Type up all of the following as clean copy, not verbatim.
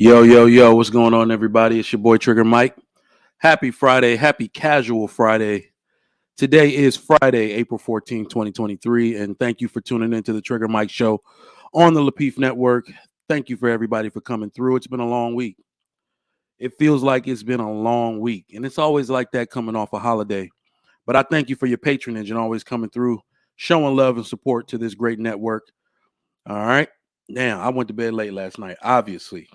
Yo, what's going on, everybody? It's your boy Trigger Mike. Happy Friday, happy casual Friday. Today is Friday, April 14th, 2023, and thank you for tuning into the Trigger Mike Show on the Lapeef Network. Thank you for everybody for coming through. It's been a long week. It feels like it's been a long week, and it's always like that coming off a holiday. But I thank you for your patronage and always coming through, showing love and support to this great network. All right. Now, I went to bed late last night, obviously.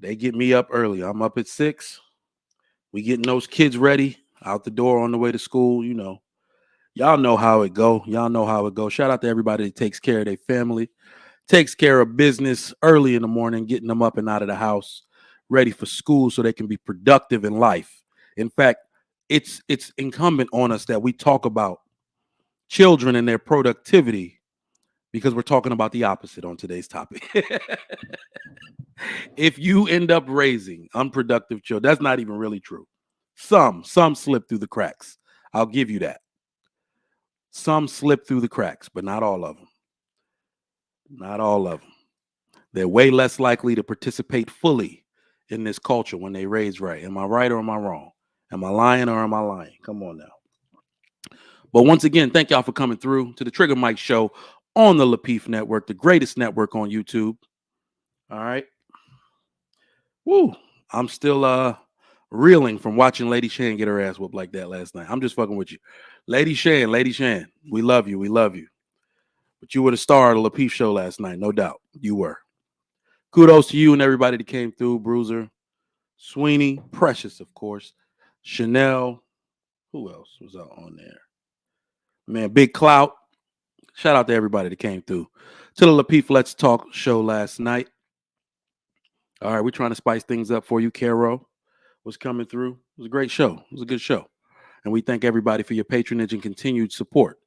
They get me up early. I'm up at 6. We getting those kids ready out the door on the way to school. Y'all know how it go. Shout out to everybody that takes care of their family, takes care of business early in the morning, getting them up and out of the house, ready for school so they can be productive in life. In fact, it's incumbent on us that we talk about children and their productivity because we're talking about the opposite on today's topic. If you end up raising unproductive children, that's not even really true. Some slip through the cracks. I'll give you that. Some slip through the cracks, but not all of them. Not all of them. They're way less likely to participate fully in this culture when they raise right. Am I right or am I wrong? Am I lying or am I lying? Come on now. But once again, thank y'all for coming through to the Trigger Mike Show on the Lapeef Network, the greatest network on YouTube. All right. Woo. I'm still reeling from watching Lady Shan get her ass whooped like that last night. I'm just fucking with you. Lady Shan, we love you. But you were the star of the Lapeef show last night, no doubt. You were. Kudos to you and everybody that came through. Bruiser, Sweeney, Precious, of course, Chanel. Who else was out on there? Man, Big Clout. Shout out to everybody that came through to the Lapeef Let's Talk show last night. All right, we're trying to spice things up for you. Caro was coming through. It was a great show. It was a good show. And we thank everybody for your patronage and continued support.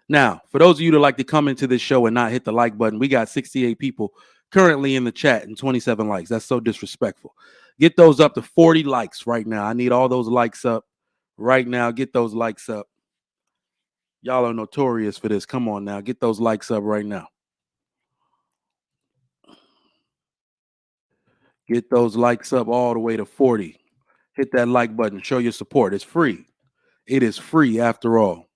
Now, for those of you that like to come into this show and not hit the like button, we got 68 people currently in the chat and 27 likes. That's so disrespectful. Get those up to 40 likes right now. I need all those likes up right now. Get those likes up. Y'all are notorious for this. Come on now. Get those likes up right now. Get those likes up all the way to 40. Hit that like button. Show your support. It's free. It is free after all.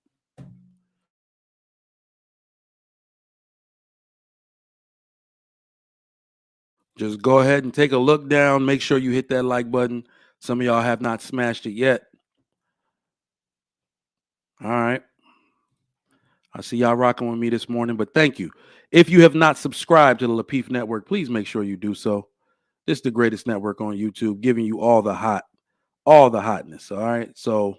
Just go ahead and take a look down. Make sure you hit that like button. Some of y'all have not smashed it yet. All right. I see y'all rocking with me this morning, but thank you. If you have not subscribed to the Lapeef Network, please make sure you do so. This is the greatest network on YouTube, giving you all the hotness. All right. So,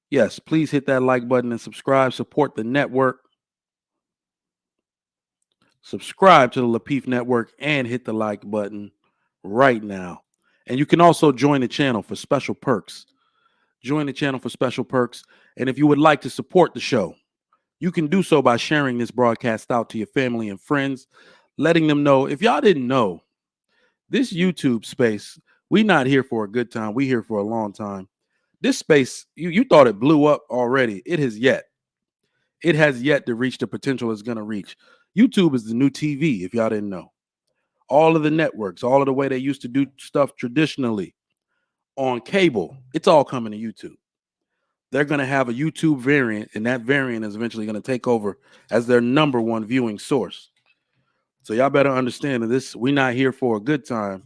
yes, please hit that like button and subscribe. Support the network. Subscribe to the Lapeef Network and hit the like button right now. And you can also join the channel for special perks. Join the channel for special perks. And if you would like to support the show, you can do so by sharing this broadcast out to your family and friends, letting them know. If y'all didn't know, this YouTube space, we not here for a good time. We here for a long time. This space, you thought it blew up already. It has yet to reach the potential it's going to reach. YouTube is the new TV, if y'all didn't know. All of the networks, all of the way they used to do stuff traditionally on cable, it's all coming to YouTube. They're going to have a YouTube variant, and that variant is eventually going to take over as their number one viewing source. So y'all better understand that this, we're not here for a good time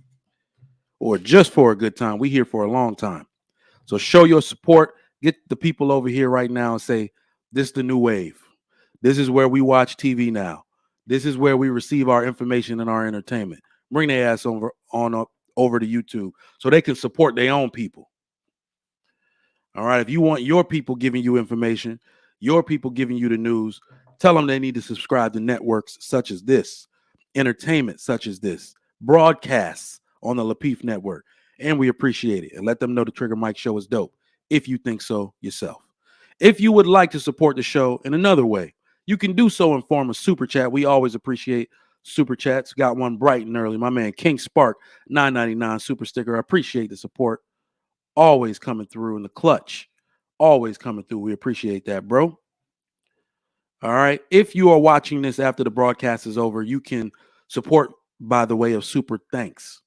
or just for a good time. We're here for a long time. So show your support. Get the people over here right now and say, this is the new wave. This is where we watch TV now. This is where we receive our information and our entertainment. Bring their ass over to YouTube so they can support their own people. All right. If you want your people giving you information, your people giving you the news, tell them they need to subscribe to networks such as this, entertainment such as this, broadcasts on the Lapeef Network. And we appreciate it. And let them know the Trigger Mike Show is dope if you think so yourself. If you would like to support the show in another way, you can do so in form of super chat. We always appreciate super chats. Got one bright and early. My man King Spark, $9.99 super sticker. I appreciate the support. Always coming through in the clutch. Always coming through. We appreciate that, bro. All right. If you are watching this after the broadcast is over, you can support by the way of super thanks.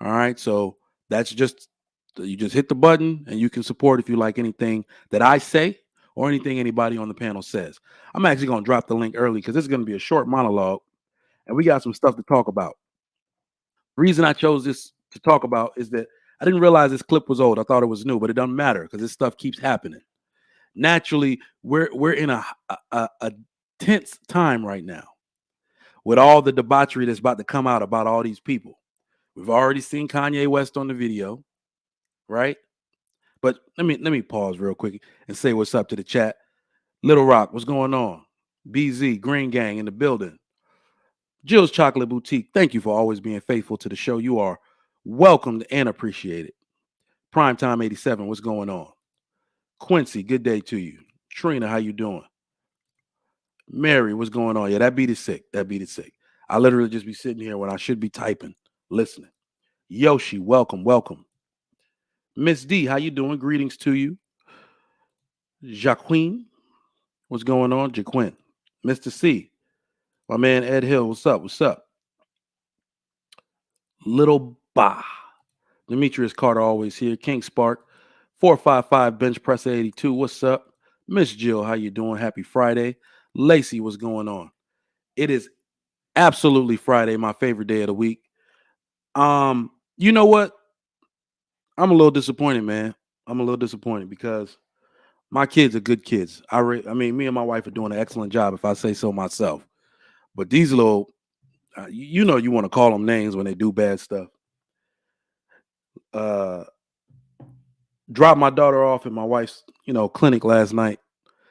All right. So that's just, you just hit the button and you can support if you like anything that I say or anything anybody on the panel says. I'm actually going to drop the link early because this is going to be a short monologue and we got some stuff to talk about. The reason I chose this to talk about is that I didn't realize this clip was old. I thought it was new, but it doesn't matter because this stuff keeps happening. Naturally, we're in a tense time right now with all the debauchery that's about to come out about all these people. We've already seen Kanye West on the video, right? But let me pause real quick and say what's up to the chat. Little Rock, what's going on? BZ, Green Gang in the building. Jill's Chocolate Boutique, thank you for always being faithful to the show. You are welcomed and appreciated. Primetime 87, what's going on? Quincy, good day to you. Trina, how you doing? Mary, what's going on? Yeah, that beat is sick. That beat is sick. I literally just be sitting here when I should be typing, listening. Yoshi, welcome, welcome. Miss D, how you doing? Greetings to you. Jaquin, what's going on? Jaquin. Mr. C, my man Ed Hill, what's up? What's up? Little Ba. Demetrius Carter always here. King Spark, 455 bench press 82. What's up? Miss Jill, how you doing? Happy Friday. Lacey, what's going on? It is absolutely Friday, my favorite day of the week. You know what? I'm a little disappointed, man. I'm a little disappointed because my kids are good kids. I mean, me and my wife are doing an excellent job, if I say so myself. But these little, you know, you want to call them names when they do bad stuff. Dropped my daughter off at my wife's, clinic last night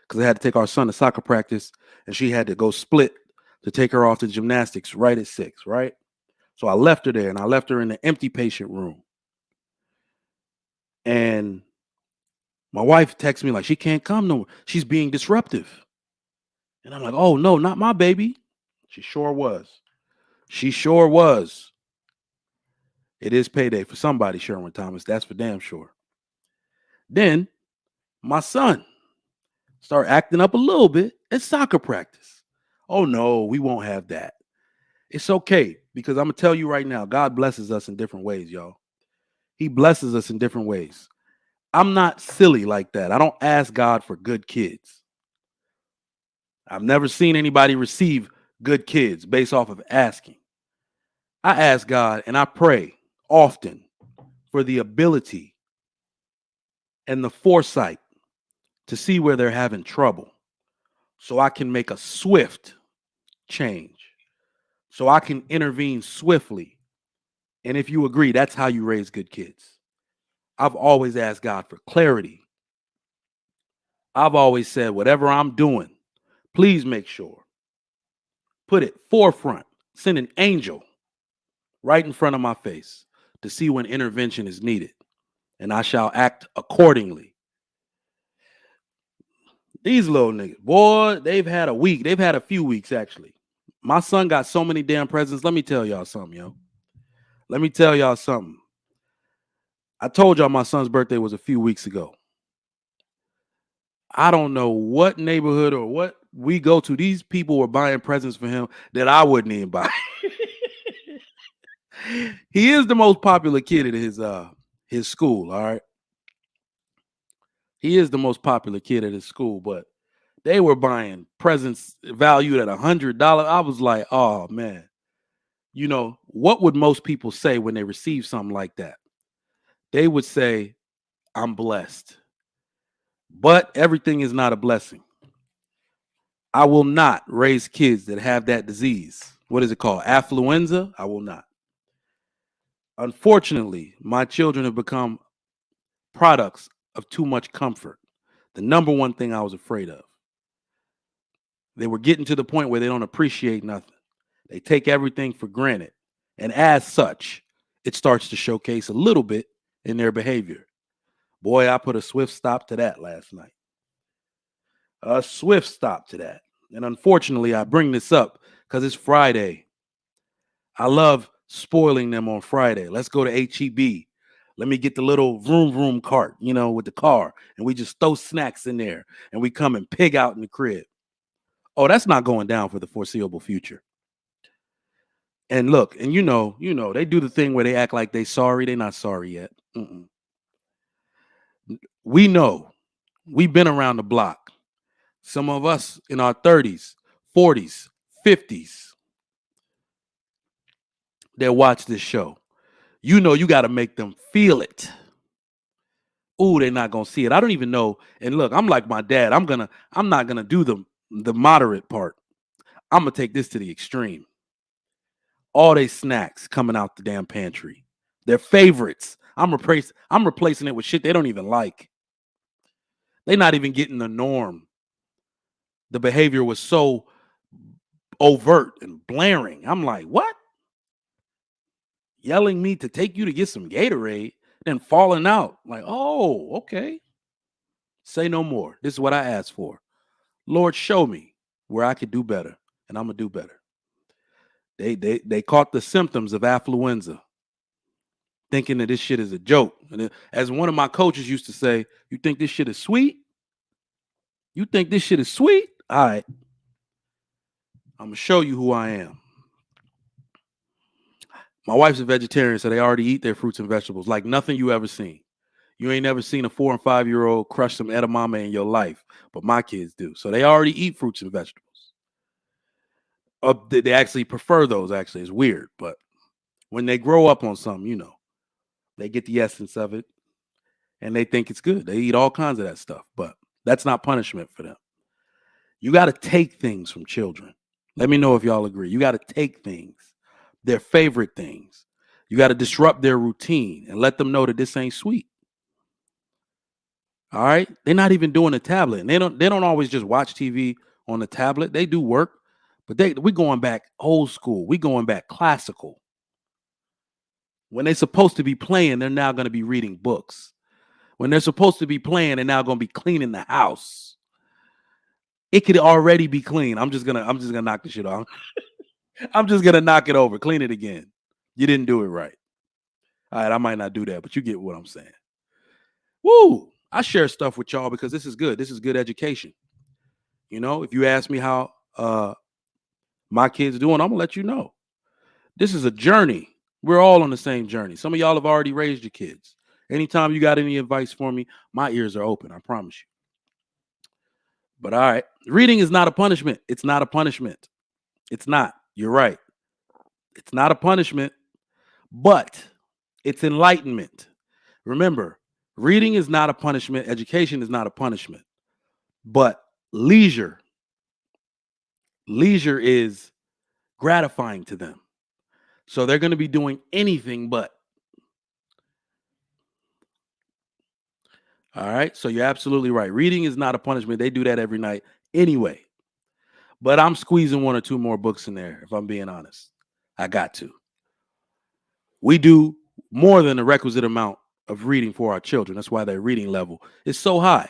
because I had to take our son to soccer practice, and she had to go split to take her off to gymnastics right at 6, right? So I left her there, and I left her in the empty patient room. And my wife texts me like, she can't come no more. She's being disruptive. And I'm like, oh, no, not my baby. She sure was. She sure was. It is payday for somebody, Sherwin Thomas. That's for damn sure. Then my son started acting up a little bit at soccer practice. Oh, no, we won't have that. It's okay, because I'm going to tell you right now, God blesses us in different ways, y'all. He blesses us in different ways. I'm not silly like that. I don't ask God for good kids. I've never seen anybody receive good kids based off of asking. I ask God and I pray often for the ability and the foresight to see where they're having trouble so I can make a swift change, so I can intervene swiftly. And if you agree, that's how you raise good kids. I've always asked God for clarity. I've always said, whatever I'm doing, please make sure. Put it forefront. Send an angel right in front of my face to see when intervention is needed, and I shall act accordingly. These little niggas, boy, they've had a week. They've had a few weeks, actually. My son got so many damn presents. Let me tell y'all something, yo. Let me tell y'all something. I told y'all my son's birthday was a few weeks ago. I don't know what neighborhood or what we go to. These people were buying presents for him that I wouldn't even buy. He is the most popular kid at his school, all right? He is the most popular kid at his school, but they were buying presents valued at $100. I was like, oh man. What would most people say when they receive something like that? They would say, I'm blessed. But everything is not a blessing. I will not raise kids that have that disease. What is it called? Affluenza? I will not. Unfortunately, my children have become products of too much comfort. The number one thing I was afraid of. They were getting to the point where they don't appreciate nothing. They take everything for granted. And as such, it starts to showcase a little bit in their behavior. Boy, I put a swift stop to that last night. A swift stop to that. And unfortunately, I bring this up because it's Friday. I love spoiling them on Friday. Let's go to HEB. Let me get the little vroom vroom cart, with the car. And we just throw snacks in there. And we come and pig out in the crib. Oh, that's not going down for the foreseeable future. And look, and they do the thing where they act like they sorry. They not sorry yet. Mm-mm. We know. We've been around the block. Some of us in our 30s, 40s, 50s, that watch this show. You got to make them feel it. Ooh, they're not gonna see it. I don't even know. And look, I'm like my dad. I'm not gonna do the moderate part. I'm gonna take this to the extreme. All they snacks coming out the damn pantry. Their favorites. I'm replacing it with shit they don't even like. They're not even getting the norm. The behavior was so overt and blaring. I'm like, what? Yelling me to take you to get some Gatorade, then falling out. Like, oh, okay. Say no more. This is what I asked for. Lord, show me where I could do better, and I'm gonna do better. They caught the symptoms of affluenza, thinking that this shit is a joke. And as one of my coaches used to say, "You think this shit is sweet? You think this shit is sweet? All right, I'm gonna show you who I am." My wife's a vegetarian, so they already eat their fruits and vegetables like nothing you ever seen. You ain't never seen a 4 and 5-year-old crush some edamame in your life, but my kids do. So they already eat fruits and vegetables. They actually prefer those. Actually, it's weird, but when they grow up on something, they get the essence of it, and they think it's good. They eat all kinds of that stuff, but that's not punishment for them. You got to take things from children. Let me know if y'all agree. You got to take things, their favorite things. You got to disrupt their routine and let them know that this ain't sweet. All right? They're not even doing a tablet. And they don't always just watch TV on the tablet. They do work, but we going back old school. We going back classical. When they're supposed to be playing, they're now going to be reading books. When they're supposed to be playing, they're now going to be cleaning the house. It could already be clean. I'm just gonna knock the shit off. I'm just gonna knock it over, clean it again. You didn't do it right. All right, I might not do that, but you get what I'm saying. Woo! I share stuff with y'all because this is good. This is good education. If you ask me how my kids doing, I'm gonna let you know. This is a journey. We're all on the same journey. Some of y'all have already raised your kids. Anytime you got any advice for me, my ears are open. I promise you. But all right, reading is not a punishment. It's not a punishment. It's not. You're right. It's not a punishment, but it's enlightenment. Remember, reading is not a punishment. Education is not a punishment, but leisure is gratifying to them. So they're going to be doing anything but. All right. So you're absolutely right. Reading is not a punishment. They do that every night anyway. But I'm squeezing 1 or 2 more books in there, if I'm being honest. I got to. We do more than the requisite amount of reading for our children. That's why their reading level is so high.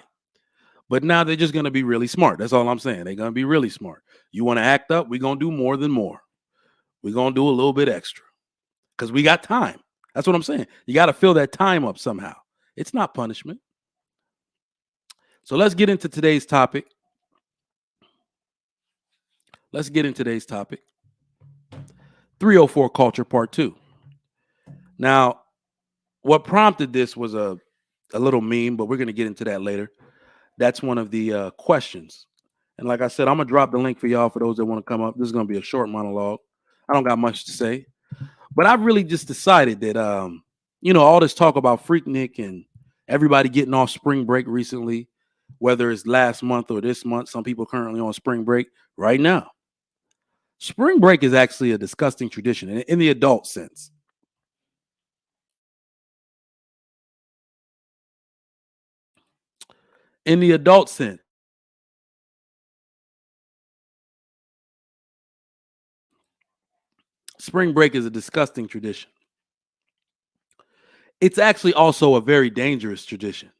But now they're just going to be really smart. That's all I'm saying. They're going to be really smart. You want to act up? We're going to do more than more. We're going to do a little bit extra because we got time. That's what I'm saying. You got to fill that time up somehow. It's not punishment. So let's get into today's topic. 304 Culture Part 2. Now, what prompted this was a little meme, but we're going to get into that later. That's one of the questions. And like I said, I'm going to drop the link for y'all for those that want to come up. This is going to be a short monologue. I don't got much to say. But I've really just decided that, all this talk about Freaknik and everybody getting off spring break recently, whether it's last month or this month, some people currently on spring break right now. Spring break is actually a disgusting tradition in the adult sense. In the adult sense, spring break is a disgusting tradition. It's actually also a very dangerous tradition.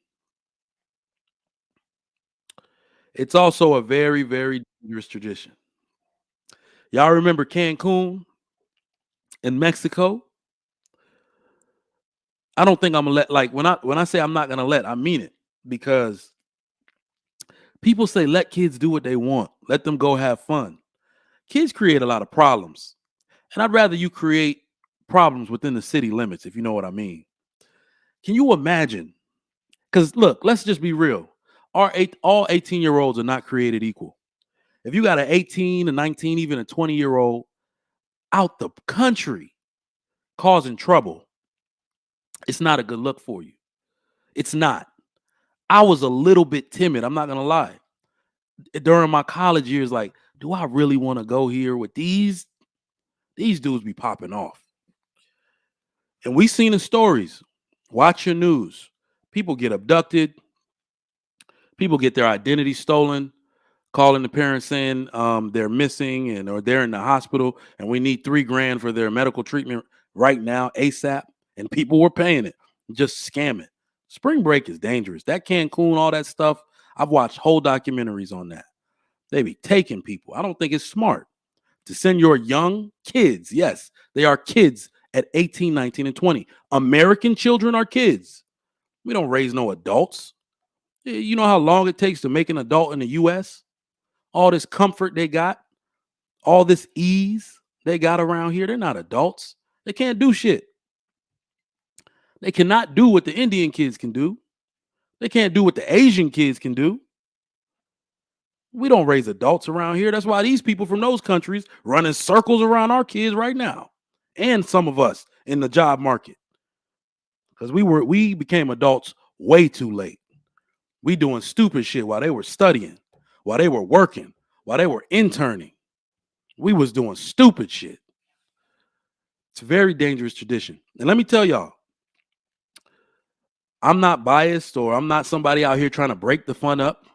It's also a very, very dangerous tradition. Y'all remember Cancun in Mexico? I don't think I'm gonna let when I say I'm not gonna let, I mean it, because people say let kids do what they want, let them go have fun. Kids create a lot of problems. And I'd rather you create problems within the city limits, if you know what I mean. Can you imagine? Because look, let's just be real. All 18-year-olds are not created equal. If you got an 18, a 19, even a 20-year-old out the country causing trouble, it's not a good look for you. It's not. I was a little bit timid. I'm not going to lie. During my college years, like, do I really want to go here with these? These dudes be popping off. And we seen the stories. Watch your news. People get abducted. People get their identity stolen, calling the parents saying they're missing and or they're in the hospital and we need $3,000 for their medical treatment right now, ASAP. And people were paying it, just scamming. Spring break is dangerous. That Cancun, all that stuff. I've watched whole documentaries on that. They be taking people. I don't think it's smart to send your young kids. Yes, they are kids at 18, 19, and 20. American children are kids. We don't raise no adults. You know how long it takes to make an adult in the U.S.? All this comfort they got, all this ease they got around here. They're not adults. They can't do shit. They cannot do what the Indian kids can do. They can't do what the Asian kids can do. We don't raise adults around here. That's why these people from those countries running circles around our kids right now. And some of us in the job market. Because we became adults way too late. We doing stupid shit while they were studying, while they were working, while they were interning. We was doing stupid shit. It's a very dangerous tradition. And let me tell y'all, I'm not biased or I'm not somebody out here trying to break the fun up.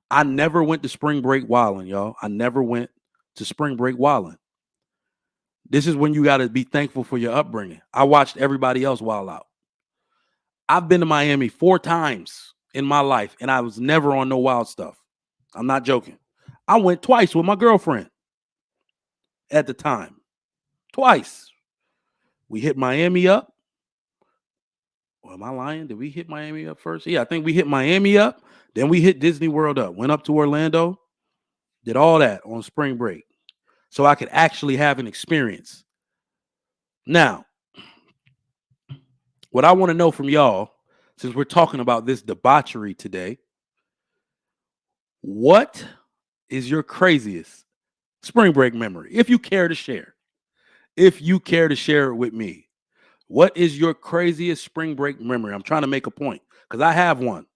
I never went to spring break wilding, y'all. I never went to spring break wilding. This is when you got to be thankful for your upbringing. I watched everybody else wild out. I've been to Miami 4 times in my life, and I was never on no wild stuff. I'm not joking. I went twice with my girlfriend at the time. Twice. We hit Miami up. Or am I lying? Did we hit Miami up first? Yeah, I think we hit Miami up. Then we hit Disney World up. Went up to Orlando. Did all that on spring break. So I could actually have an experience. Now, what I want to know from y'all, since we're talking about this debauchery today, what is your craziest spring break memory? If you care to share. If you care to share it with me. What is your craziest spring break memory? I'm trying to make a point because I have one.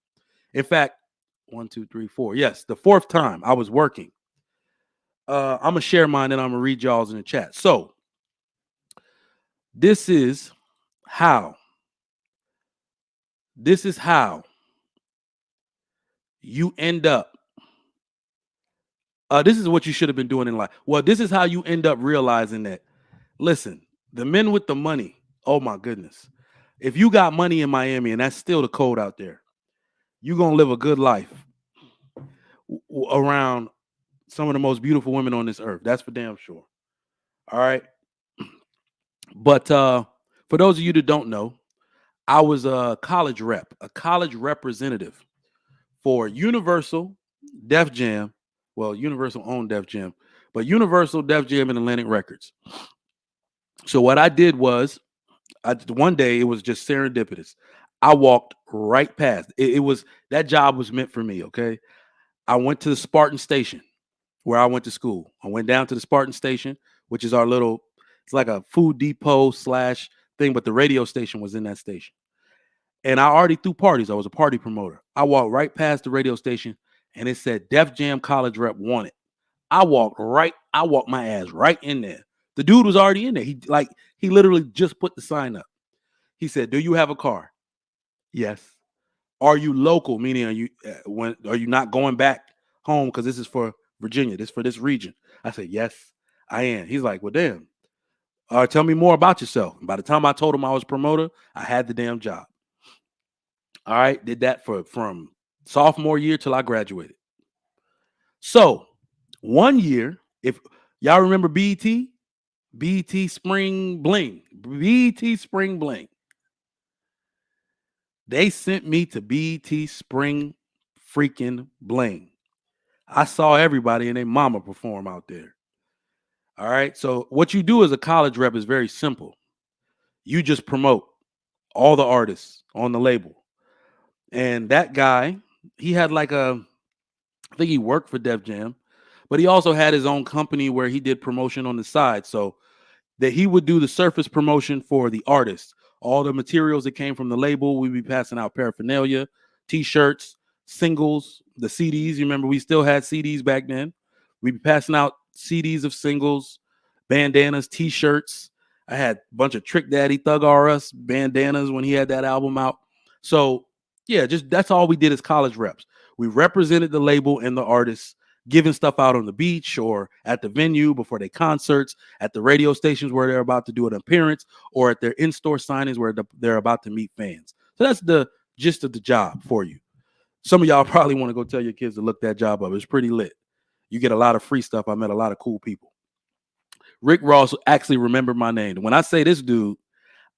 In fact, 1, 2, 3, 4. Yes, the 4th time I was working. I'm going to share mine and I'm going to read y'all's in the chat. So, this is how you end up. This is what you should have been doing in life. Well, this is how you end up realizing that. Listen, the men with the money, oh my goodness. If you got money in Miami and that's still the code out there, you're going to live a good life around some of the most beautiful women on this earth. That's for damn sure. All right. But for those of you that don't know, I was a college representative for Universal, Def Jam. Well, Universal owned Def Jam, but Universal, Def Jam, and Atlantic Records. So what I did was, one day it was just serendipitous. I walked right past. It was that job was meant for me. Okay, I went to the Spartan Station where I went to school. I went down to the Spartan Station, which is our little. It's like a food depot / thing, but the radio station was in that station. And I already threw parties. I was a party promoter. I walked right past the radio station, and it said Def Jam College Rep wanted. I walked my ass right in there. The dude was already in there. He literally just put the sign up. He said, "Do you have a car?" Yes. Are you local? Meaning, are you not going back home because this is for Virginia? This for this region? I said, "Yes, I am." He's like, "Well, damn. Tell me more about yourself." And by the time I told him I was promoter, I had the damn job. All right, did that from sophomore year till I graduated. So 1 year, if y'all remember BET Spring Bling, BET Spring Bling, they sent me to BET Spring freaking Bling. I saw everybody and their mama perform out there. All right. So what you do as a college rep is very simple. You just promote all the artists on the label. And that guy, he had like I think he worked for Def Jam, but he also had his own company where he did promotion on the side. So that he would do the surface promotion for the artists. All the materials that came from the label, we'd be passing out paraphernalia, t-shirts, singles, the CDs. You remember we still had CDs back then. We'd be passing out CDs of singles, bandanas, t-shirts. I had a bunch of Trick Daddy, Thug R Us bandanas when he had that album out. So yeah, just that's all we did as college reps. We represented the label and the artists, giving stuff out on the beach or at the venue before their concerts, at the radio stations where they're about to do an appearance, or at their in-store signings where they're about to meet fans. So that's the gist of the job for you. Some of y'all probably want to go tell your kids to look that job up. It's pretty lit. You get a lot of free stuff. I met a lot of cool people. Rick Ross actually remembered my name. When I say this dude,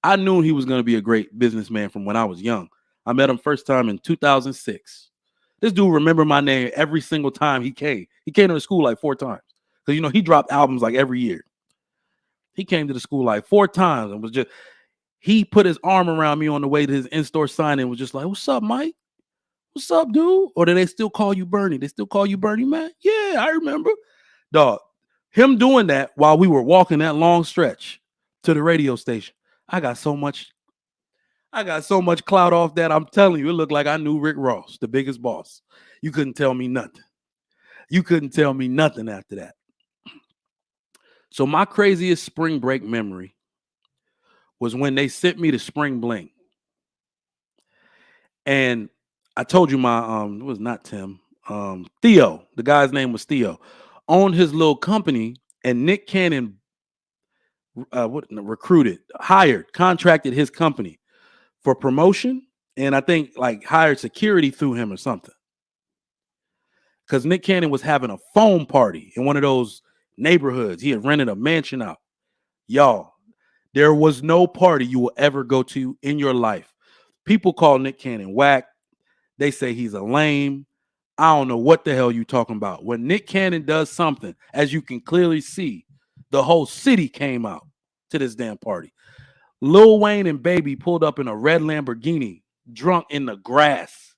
I knew he was going to be a great businessman from when I was young. I met him first time in 2006. This dude remembered my name every single time he came. He came to the school like 4 times. Because, you know, he dropped albums like every year. He came to the school like 4 times and was just, he put his arm around me on the way to his in-store signing and was just like, "What's up, Mike? What's up, dude?" Or do they still call you Bernie? They still call you Bernie, man? Yeah, I remember. Dog, him doing that while we were walking that long stretch to the radio station. I got so much clout off that. I'm telling you, it looked like I knew Rick Ross, the biggest boss. You couldn't tell me nothing. You couldn't tell me nothing after that. So my craziest spring break memory was when they sent me to Spring Bling. And I told you my it was not Tim. Theo, the guy's name was Theo, owned his little company, and Nick Cannon hired, contracted his company for promotion, and I think like hired security through him or something. Because Nick Cannon was having a foam party in one of those neighborhoods. He had rented a mansion out. Y'all, there was no party you will ever go to in your life. People call Nick Cannon whack. They say he's a lame. I don't know what the hell you talking about. When Nick Cannon does something, as you can clearly see, the whole city came out to this damn party. Lil Wayne and Baby pulled up in a red Lamborghini, drunk in the grass.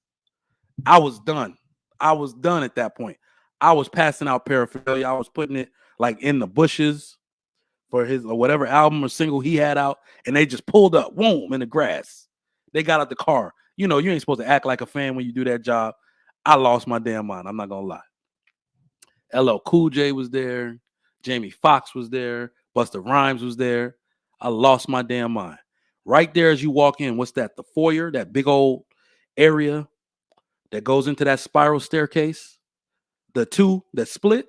I was done. I was done at that point. I was passing out paraphernalia. I was putting it like in the bushes for his or whatever album or single he had out, and they just pulled up, boom, in the grass. They got out the car. You know, you ain't supposed to act like a fan when you do that job. I lost my damn mind. I'm not gonna lie. LL Cool J was there. Jamie Foxx was there. Busta Rhymes was there. I lost my damn mind. Right there as you walk in, what's that? The foyer, that big old area that goes into that spiral staircase. The two that split,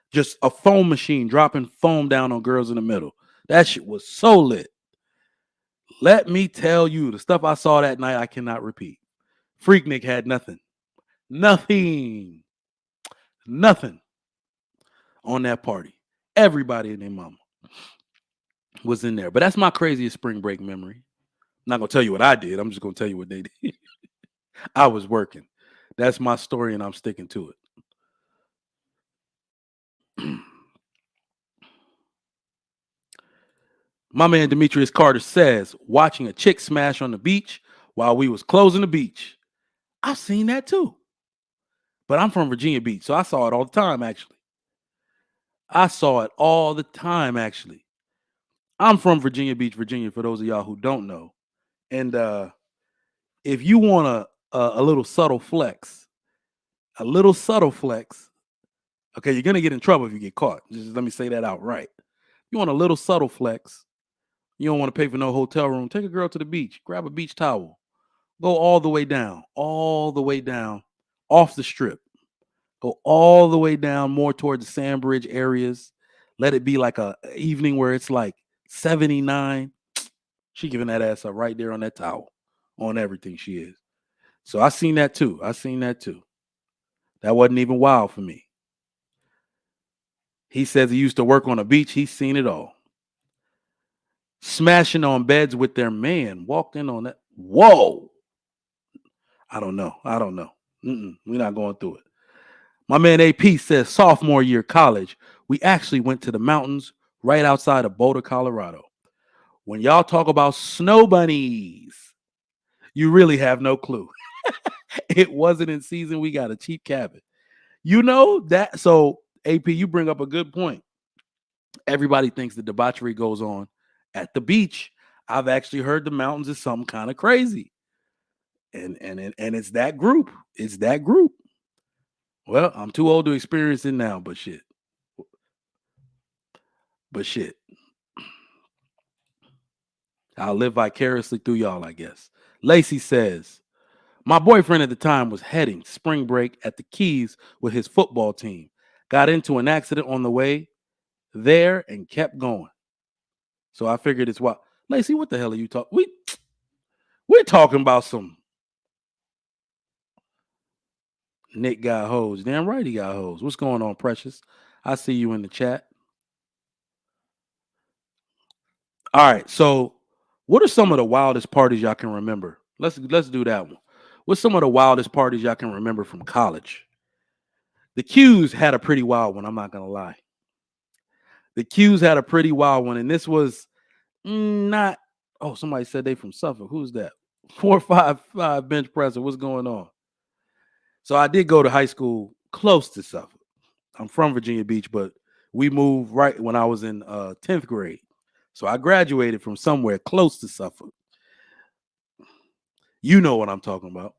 just a foam machine dropping foam down on girls in the middle. That shit was so lit. Let me tell you, the stuff I saw that night, I cannot repeat. Freaknik had nothing. Nothing. Nothing on that party. Everybody and their mama was in there. But that's my craziest spring break memory. I'm not going to tell you what I did. I'm just going to tell you what they did. I was working. That's my story, and I'm sticking to it. My man Demetrius Carter says, watching a chick smash on the beach while we was closing the beach. I've seen that too. But I'm from Virginia Beach, so I saw it all the time, actually. I saw it all the time, actually. I'm from Virginia Beach, Virginia, for those of y'all who don't know. And if you want a little subtle flex, okay, you're going to get in trouble if you get caught. Just let me say that outright. You want a little subtle flex, you don't want to pay for no hotel room, take a girl to the beach, grab a beach towel, go all the way down, off the strip. Go all the way down more towards the Sandbridge areas. Let it be like a evening where it's like 79. She giving that ass up right there on that towel, on everything she is. So I seen that too. That wasn't even wild for me. He says he used to work on a beach. He's seen it all. Smashing on beds with their man. Walked in on that. Whoa. I don't know. We're not going through it. My man AP says sophomore year college, we actually went to the mountains right outside of Boulder, Colorado. When y'all talk about snow bunnies, you really have no clue. It wasn't in season. We got a cheap cabin. You know that. So, AP, you bring up a good point. Everybody thinks the debauchery goes on at the beach. I've actually heard the mountains is something kind of crazy. And it's that group. It's that group. Well, I'm too old to experience it now, but shit. But shit. I'll live vicariously through y'all, I guess. Lacey says, my boyfriend at the time was heading spring break at the Keys with his football team. Got into an accident on the way there and kept going. So I figured it's what. Lacey, what the hell are you talking? We're talking about some Nick got hoes. Damn right he got hoes. What's going on, Precious? I see you in the chat. All right, so what are some of the wildest parties y'all can remember? Let's do that one. What's some of the wildest parties y'all can remember from college? The Q's had a pretty wild one, I'm not gonna lie. The Q's had a pretty wild one, and this was not. Oh, somebody said they from Suffolk. Who's that? 455 bench presser. What's going on? So I did go to high school close to Suffolk. I'm from Virginia Beach, but we moved right when I was in 10th grade. So I graduated from somewhere close to Suffolk. You know what I'm talking about.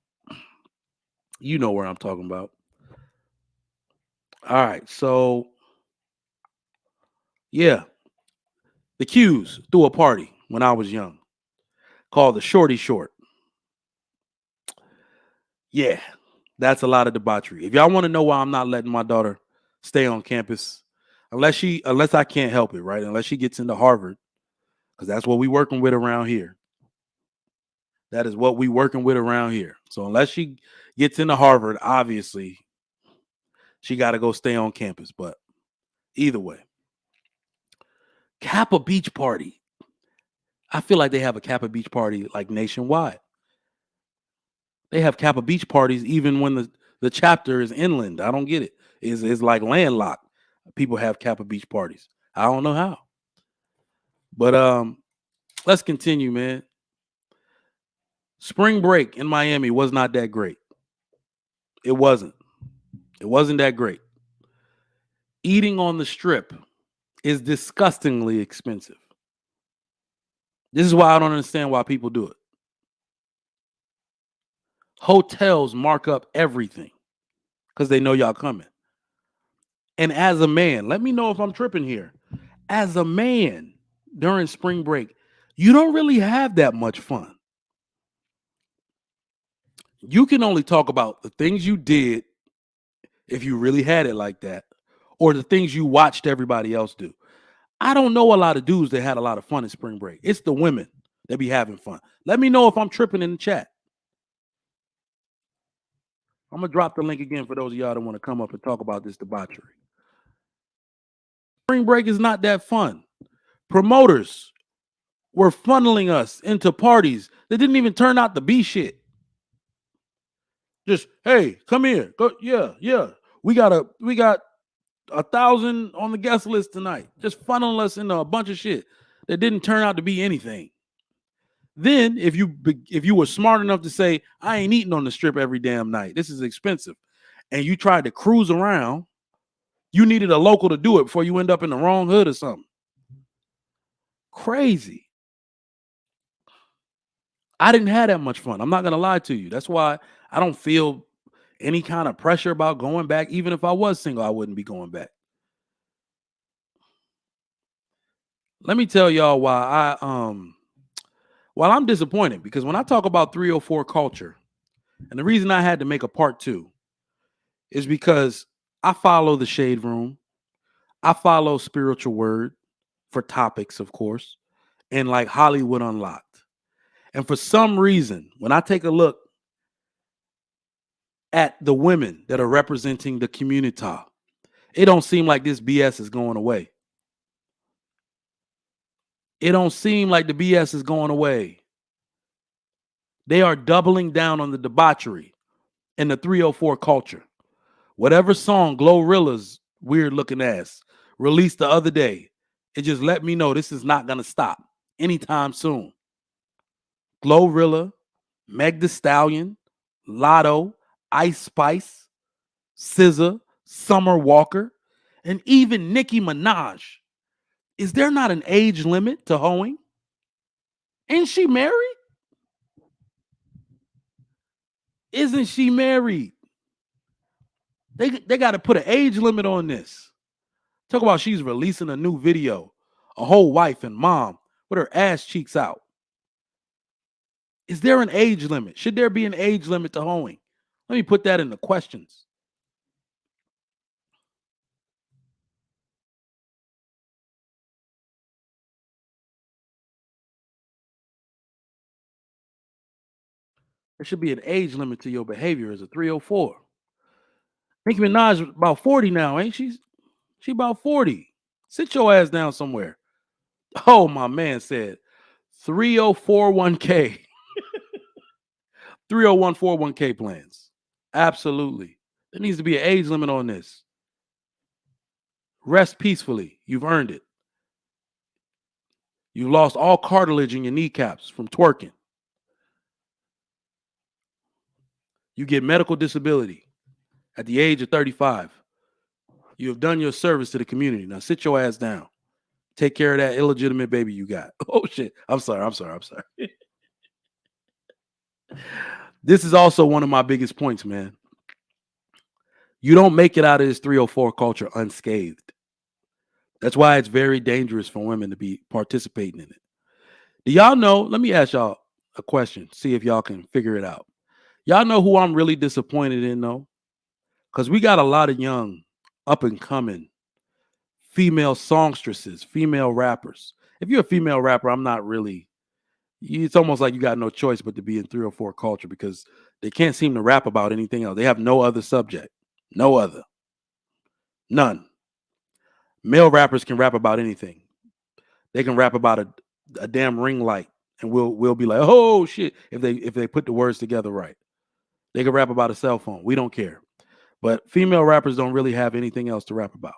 You know where I'm talking about. All right. So, yeah, the Q's threw a party when I was young called the Shorty Short. Yeah, that's a lot of debauchery. If y'all want to know why I'm not letting my daughter stay on campus, unless I can't help it, right? Unless she gets into Harvard, because that's what we working with around here. That is what we working with around here. So unless she gets into Harvard, obviously she got to go stay on campus. But either way, Kappa Beach party. I feel like they have a Kappa Beach party like nationwide. They have Kappa Beach parties even when the chapter is inland. I don't get it. It's like landlocked. People have Kappa Beach parties. I don't know how. But let's continue, man. Spring break in Miami was not that great. It wasn't. It wasn't that great. Eating on the strip is disgustingly expensive. This is why I don't understand why people do it. Hotels mark up everything because they know y'all coming. And as a man, let me know if I'm tripping here. As a man, during spring break, you don't really have that much fun. You can only talk about the things you did if you really had it like that, or the things you watched everybody else do. I don't know a lot of dudes that had a lot of fun in spring break. It's the women that be having fun. Let me know if I'm tripping in the chat. I'm going to drop the link again for those of y'all that want to come up and talk about this debauchery. Spring break is not that fun. Promoters were funneling us into parties that didn't even turn out to be shit. Just, hey, come here. Go, yeah. We got 1,000 on the guest list tonight. Just funneling us into a bunch of shit that didn't turn out to be anything. Then, if you were smart enough to say, I ain't eating on the strip every damn night, this is expensive, and you tried to cruise around, you needed a local to do it before you end up in the wrong hood or something. Crazy. I didn't have that much fun. I'm not going to lie to you. That's why I don't feel any kind of pressure about going back. Even if I was single, I wouldn't be going back. Let me tell y'all why I'm disappointed, because when I talk about 304 culture, and the reason I had to make a part 2 is because I follow the Shade Room. I follow Spiritual Word for topics, of course, and like Hollywood Unlocked. And for some reason, when I take a look at the women that are representing the community, it don't seem like this BS is going away. It don't seem like the BS is going away. They are doubling down on the debauchery and the 304 culture. Whatever song Glorilla's weird looking ass released the other day, It just let me know this is not gonna stop anytime soon. Glorilla, Meg The Stallion, Lotto, Ice Spice, SZA, Summer Walker, and even Nicki Minaj. Is there not an age limit to hoeing? Ain't she married? Isn't she married? They got to put an age limit on this. Talk about she's releasing a new video, a whole wife and mom with her ass cheeks out. Is there an age limit? Should there be an age limit to hoeing? Let me put that in the questions. There should be an age limit to your behavior as a 304. Nicki Minaj about 40 now, ain't she? She about 40. Sit your ass down somewhere. Oh, my man said 3041K. 30141K plans. Absolutely. There needs to be an age limit on this. Rest peacefully. You've earned it. You've lost all cartilage in your kneecaps from twerking. You get medical disability at the age of 35. You have done your service to the community. Now sit your ass down. Take care of that illegitimate baby you got. Oh shit. I'm sorry. This is also one of my biggest points, man. You don't make it out of this 304 culture unscathed. That's why it's very dangerous for women to be participating in it. Do y'all know? Let me ask y'all a question. See if y'all can figure it out. Y'all know who I'm really disappointed in, though? Because we got a lot of young, up and coming female songstresses, female rappers. If you're a female rapper, I'm not really. It's almost like you got no choice but to be in 304 culture because they can't seem to rap about anything else. They have no other subject. No other. None. Male rappers can rap about anything. They can rap about a damn ring light, and we'll be like, oh shit, if they put the words together right. They can rap about a cell phone. We don't care. But female rappers don't really have anything else to rap about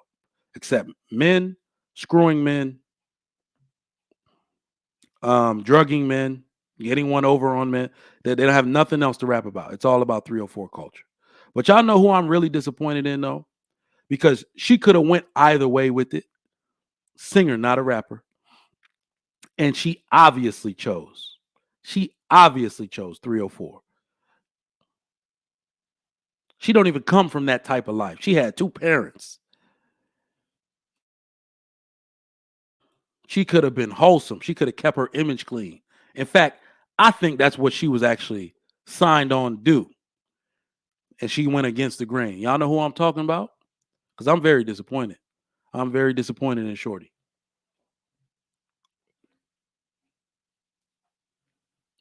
except men, screwing men, drugging men, getting one over on men. They don't have nothing else to rap about. It's all about 304 culture. But y'all know who I'm really disappointed in, though? Because she could have went either way with it. Singer, not a rapper. And she obviously chose. She obviously chose 304. She don't even come from that type of life. She had two parents. She could have been wholesome. She could have kept her image clean. In fact, I think that's what she was actually signed on to do. And she went against the grain. Y'all know who I'm talking about? Because I'm very disappointed. I'm very disappointed in Shorty.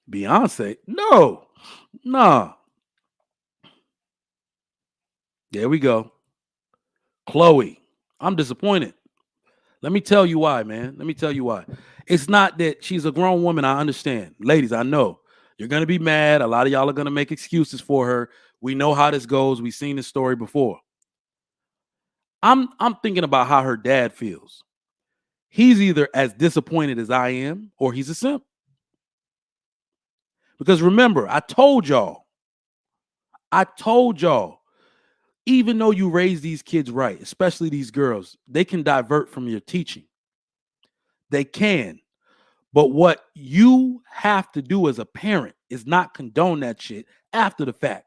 Beyonce? No. Nah. There we go. Chloe. I'm disappointed. Let me tell you why, man. Let me tell you why. It's not that she's a grown woman. I understand. Ladies, I know you're going to be mad. A lot of y'all are going to make excuses for her. We know how this goes. We've seen this story before. I'm thinking about how her dad feels. He's either as disappointed as I am or he's a simp. Because remember, I told y'all, even though you raise these kids right, especially these girls, they can divert from your teaching. They can. But what you have to do as a parent is not condone that shit after the fact.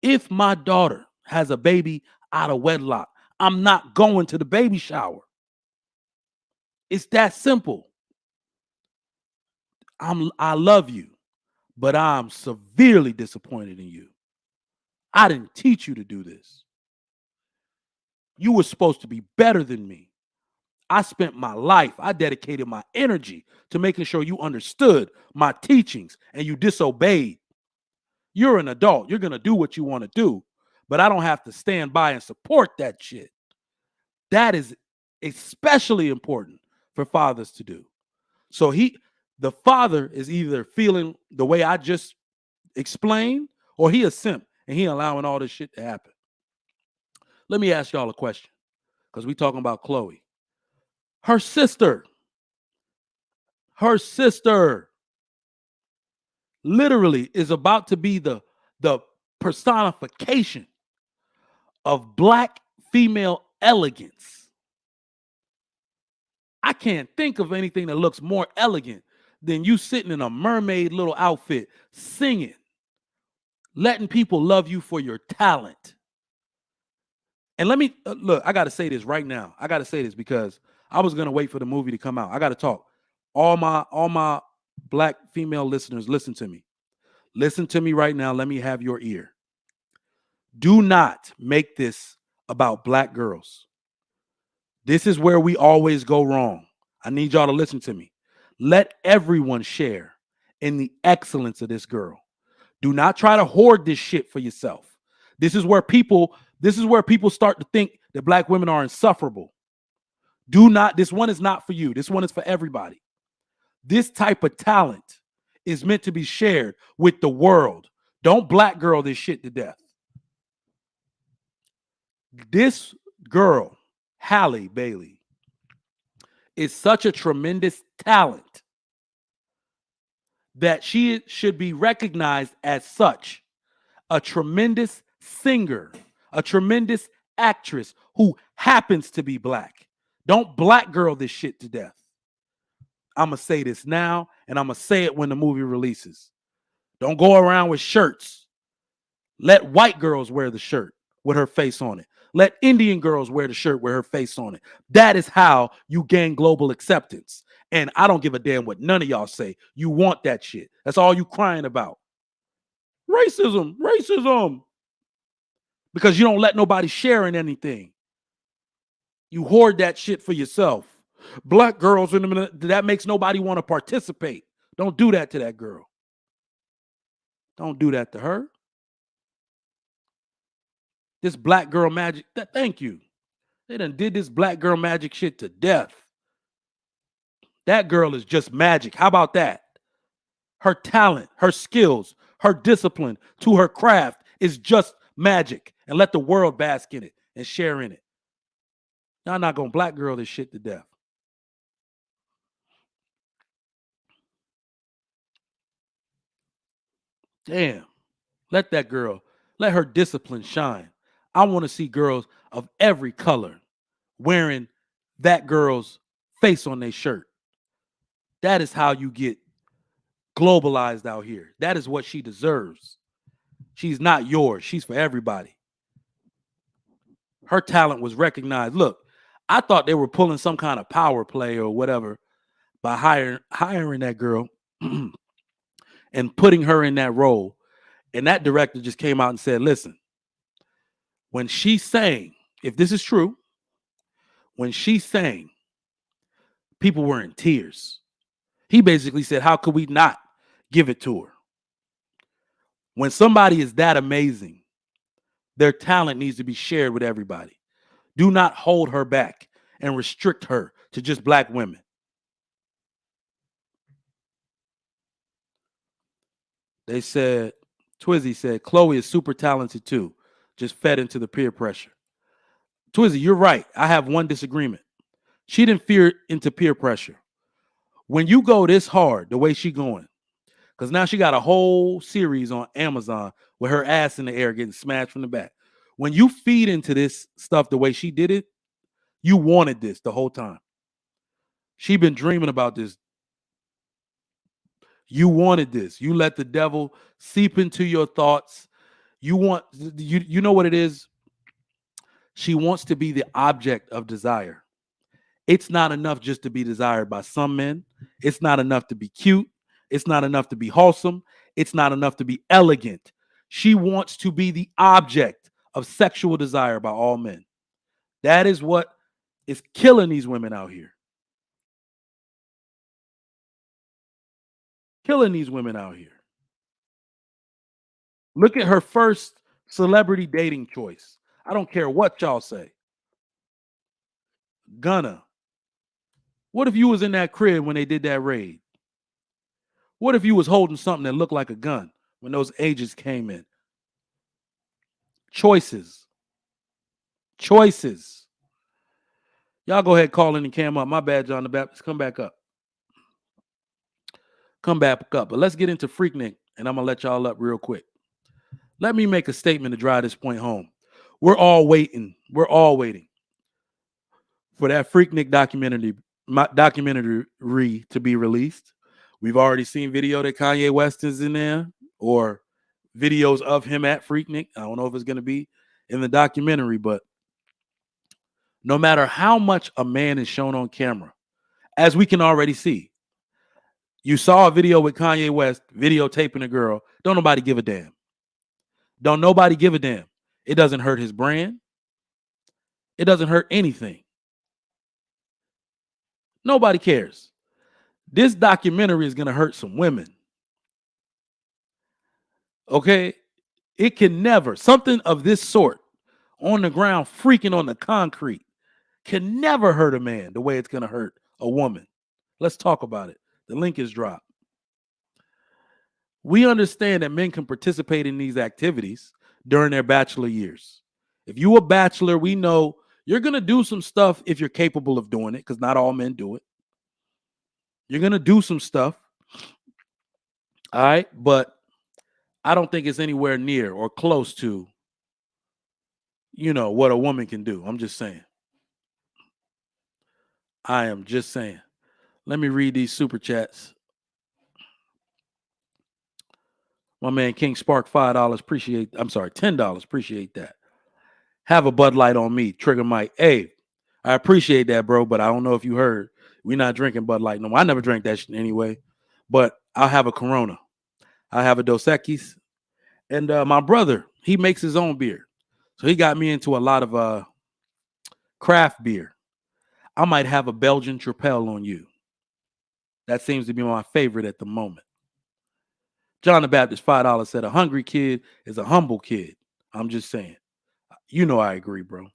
If my daughter has a baby out of wedlock, I'm not going to the baby shower. It's that simple. I love you, but I'm severely disappointed in you. I didn't teach you to do this. You were supposed to be better than me. I spent my life, I dedicated my energy to making sure you understood my teachings and you disobeyed. You're an adult. You're going to do what you want to do, but I don't have to stand by and support that shit. That is especially important for fathers to do. So the father is either feeling the way I just explained or he a simp and he allowing all this shit to happen. Let me ask y'all a question because we talking about Chloe. Her sister, her sister literally is about to be the personification of black female elegance. I can't think of anything that looks more elegant than you sitting in a mermaid little outfit, singing, letting people love you for your talent. And let me look, I got to say this right now. I got to say this because I was going to wait for the movie to come out. I got to talk. All my black female listeners, listen to me. Listen to me right now. Let me have your ear. Do not make this about black girls. This is where we always go wrong. I need y'all to listen to me. Let everyone share in the excellence of this girl. Do not try to hoard this shit for yourself. This is where people start to think that black women are insufferable. Do not, this one is not for you. This one is for everybody. This type of talent is meant to be shared with the world. Don't black girl this shit to death. This girl, Halle Bailey, is such a tremendous talent that she should be recognized as such. A tremendous singer, a tremendous actress who happens to be black. Don't black girl this shit to death. I'm going to say this now, and I'm going to say it when the movie releases. Don't go around with shirts. Let white girls wear the shirt with her face on it. Let Indian girls wear the shirt with her face on it. That is how you gain global acceptance. And I don't give a damn what none of y'all say. You want that shit. That's all you crying about. Racism, racism. Because you don't let nobody share in anything. You hoard that shit for yourself. Black girls, that makes nobody want to participate. Don't do that to that girl. Don't do that to her. This black girl magic, thank you. They done did this black girl magic shit to death. That girl is just magic. How about that? Her talent, her skills, her discipline to her craft is just magic. And let the world bask in it and share in it. Y'all not gonna black girl this shit to death. Damn. Let that girl, let her discipline shine. I want to see girls of every color wearing that girl's face on their shirt. That is how you get globalized out here. That is what she deserves. She's not yours. She's for everybody. Her talent was recognized. Look, I thought they were pulling some kind of power play or whatever by hiring that girl and putting her in that role. And that director just came out and said, listen, when she sang, if this is true, when she sang, people were in tears. He basically said, how could we not give it to her? When somebody is that amazing, their talent needs to be shared with everybody. Do not hold her back and restrict her to just black women. They said, Twizzy said, Chloe is super talented too, just fed into the peer pressure. Twizzy, you're right. I have one disagreement. She didn't fear into peer pressure. When you go this hard, the way she going, because now she got a whole series on Amazon with her ass in the air getting smashed from the back. When you feed into this stuff the way she did it, you wanted this the whole time. She been dreaming about this. You wanted this. You let the devil seep into your thoughts. You know what it is? She wants to be the object of desire. It's not enough just to be desired by some men. It's not enough to be cute. It's not enough to be wholesome. It's not enough to be elegant. She wants to be the object of sexual desire by all men. That is what is killing these women out here. Killing these women out here. Look at her first celebrity dating choice. I don't care what y'all say. Gunna. What if you was in that crib when they did that raid? What if you was holding something that looked like a gun when those agents came in? Choices. Choices. Y'all go ahead, call in and cam up. My bad, John the Baptist. Come back up. Come back up. But let's get into Freaknik, and I'm going to let y'all up real quick. Let me make a statement to drive this point home. We're all waiting. We're all waiting for that Freaknik documentary to be released. We've already seen video that Kanye West is in there, or videos of him at Freaknik. I don't know if it's going to be in the documentary, but no matter how much a man is shown on camera, as we can already see, you saw a video with Kanye West videotaping a girl. Don't nobody give a damn. Don't nobody give a damn. It doesn't hurt his brand. It doesn't hurt anything. Nobody cares. This documentary is going to hurt some women. Okay? It can never, something of this sort on the ground, freaking on the concrete, can never hurt a man the way it's going to hurt a woman. Let's talk about it. The link is dropped. We understand that men can participate in these activities during their bachelor years. If you a bachelor, we know you're going to do some stuff if you're capable of doing it, because not all men do it. You're going to do some stuff. All right. But I don't think it's anywhere near or close to, what a woman can do. I'm just saying. I am just saying. Let me read these super chats. My man King Spark, $5. $10. Appreciate that. Have a Bud Light on me, Trigger Mike. Hey, I appreciate that, bro, but I don't know if you heard. We're not drinking Bud Light no more. I never drank that shit anyway, but I'll have a Corona. I'll have a Dos Equis. And my brother, he makes his own beer. So he got me into a lot of craft beer. I might have a Belgian Tripel on you. That seems to be my favorite at the moment. John the Baptist, $5 said, a hungry kid is a humble kid. I'm just saying. I agree, bro.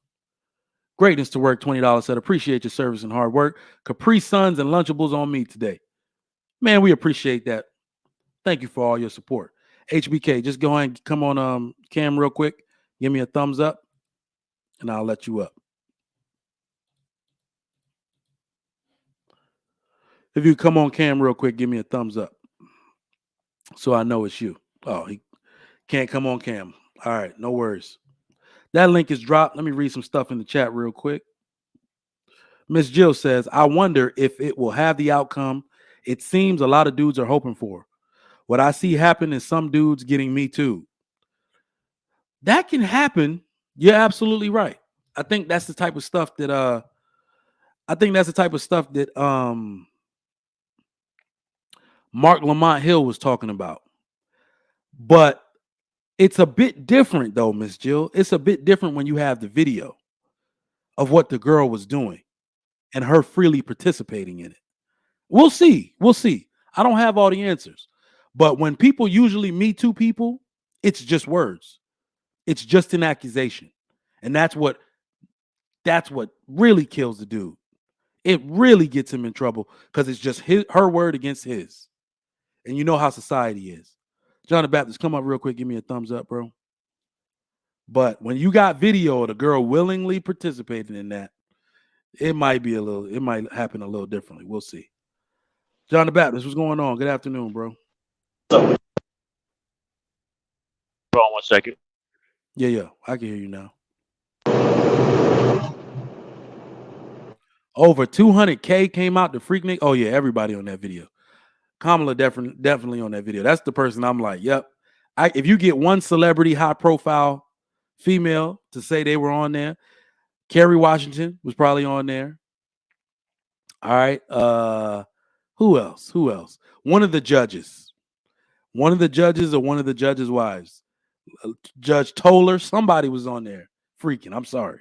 Greatness to work, $20 said, appreciate your service and hard work. Capri Suns and Lunchables on me today. Man, we appreciate that. Thank you for all your support. HBK, just go ahead and come on cam real quick. Give me a thumbs up, and I'll let you up. If you come on cam real quick, give me a thumbs up so I know it's you. Oh, he can't come on cam. All right, no worries. That link is dropped. Let me read some stuff in the chat real quick. Miss Jill says, I wonder if it will have the outcome it seems a lot of dudes are hoping for. What I see happen is some dudes getting me too. That can happen. You're absolutely right. I think that's the type of stuff that Mark Lamont Hill was talking about. But it's a bit different though, Miss Jill. It's a bit different when you have the video of what the girl was doing and her freely participating in it. We'll see. We'll see. I don't have all the answers. But when people usually Me Too people, it's just words. It's just an accusation. And that's what really kills the dude. It really gets him in trouble because it's just her word against his. And you know how society is. John the Baptist, come up real quick. Give me a thumbs up, bro. But when you got video of the girl willingly participating in that, it might happen a little differently. We'll see. John the Baptist, what's going on? Good afternoon, bro. Hold on 1 second. Yeah, I can hear you now. Over 200K came out to Freaknik. Oh yeah, everybody on that video. Kamala definitely on that video. That's the person I'm like, yep. If you get one celebrity, high profile female to say they were on there, Kerry Washington was probably on there. All right. Who else? One of the judges or one of the judges' wives. Judge Toller, somebody was on there. Freaking, I'm sorry.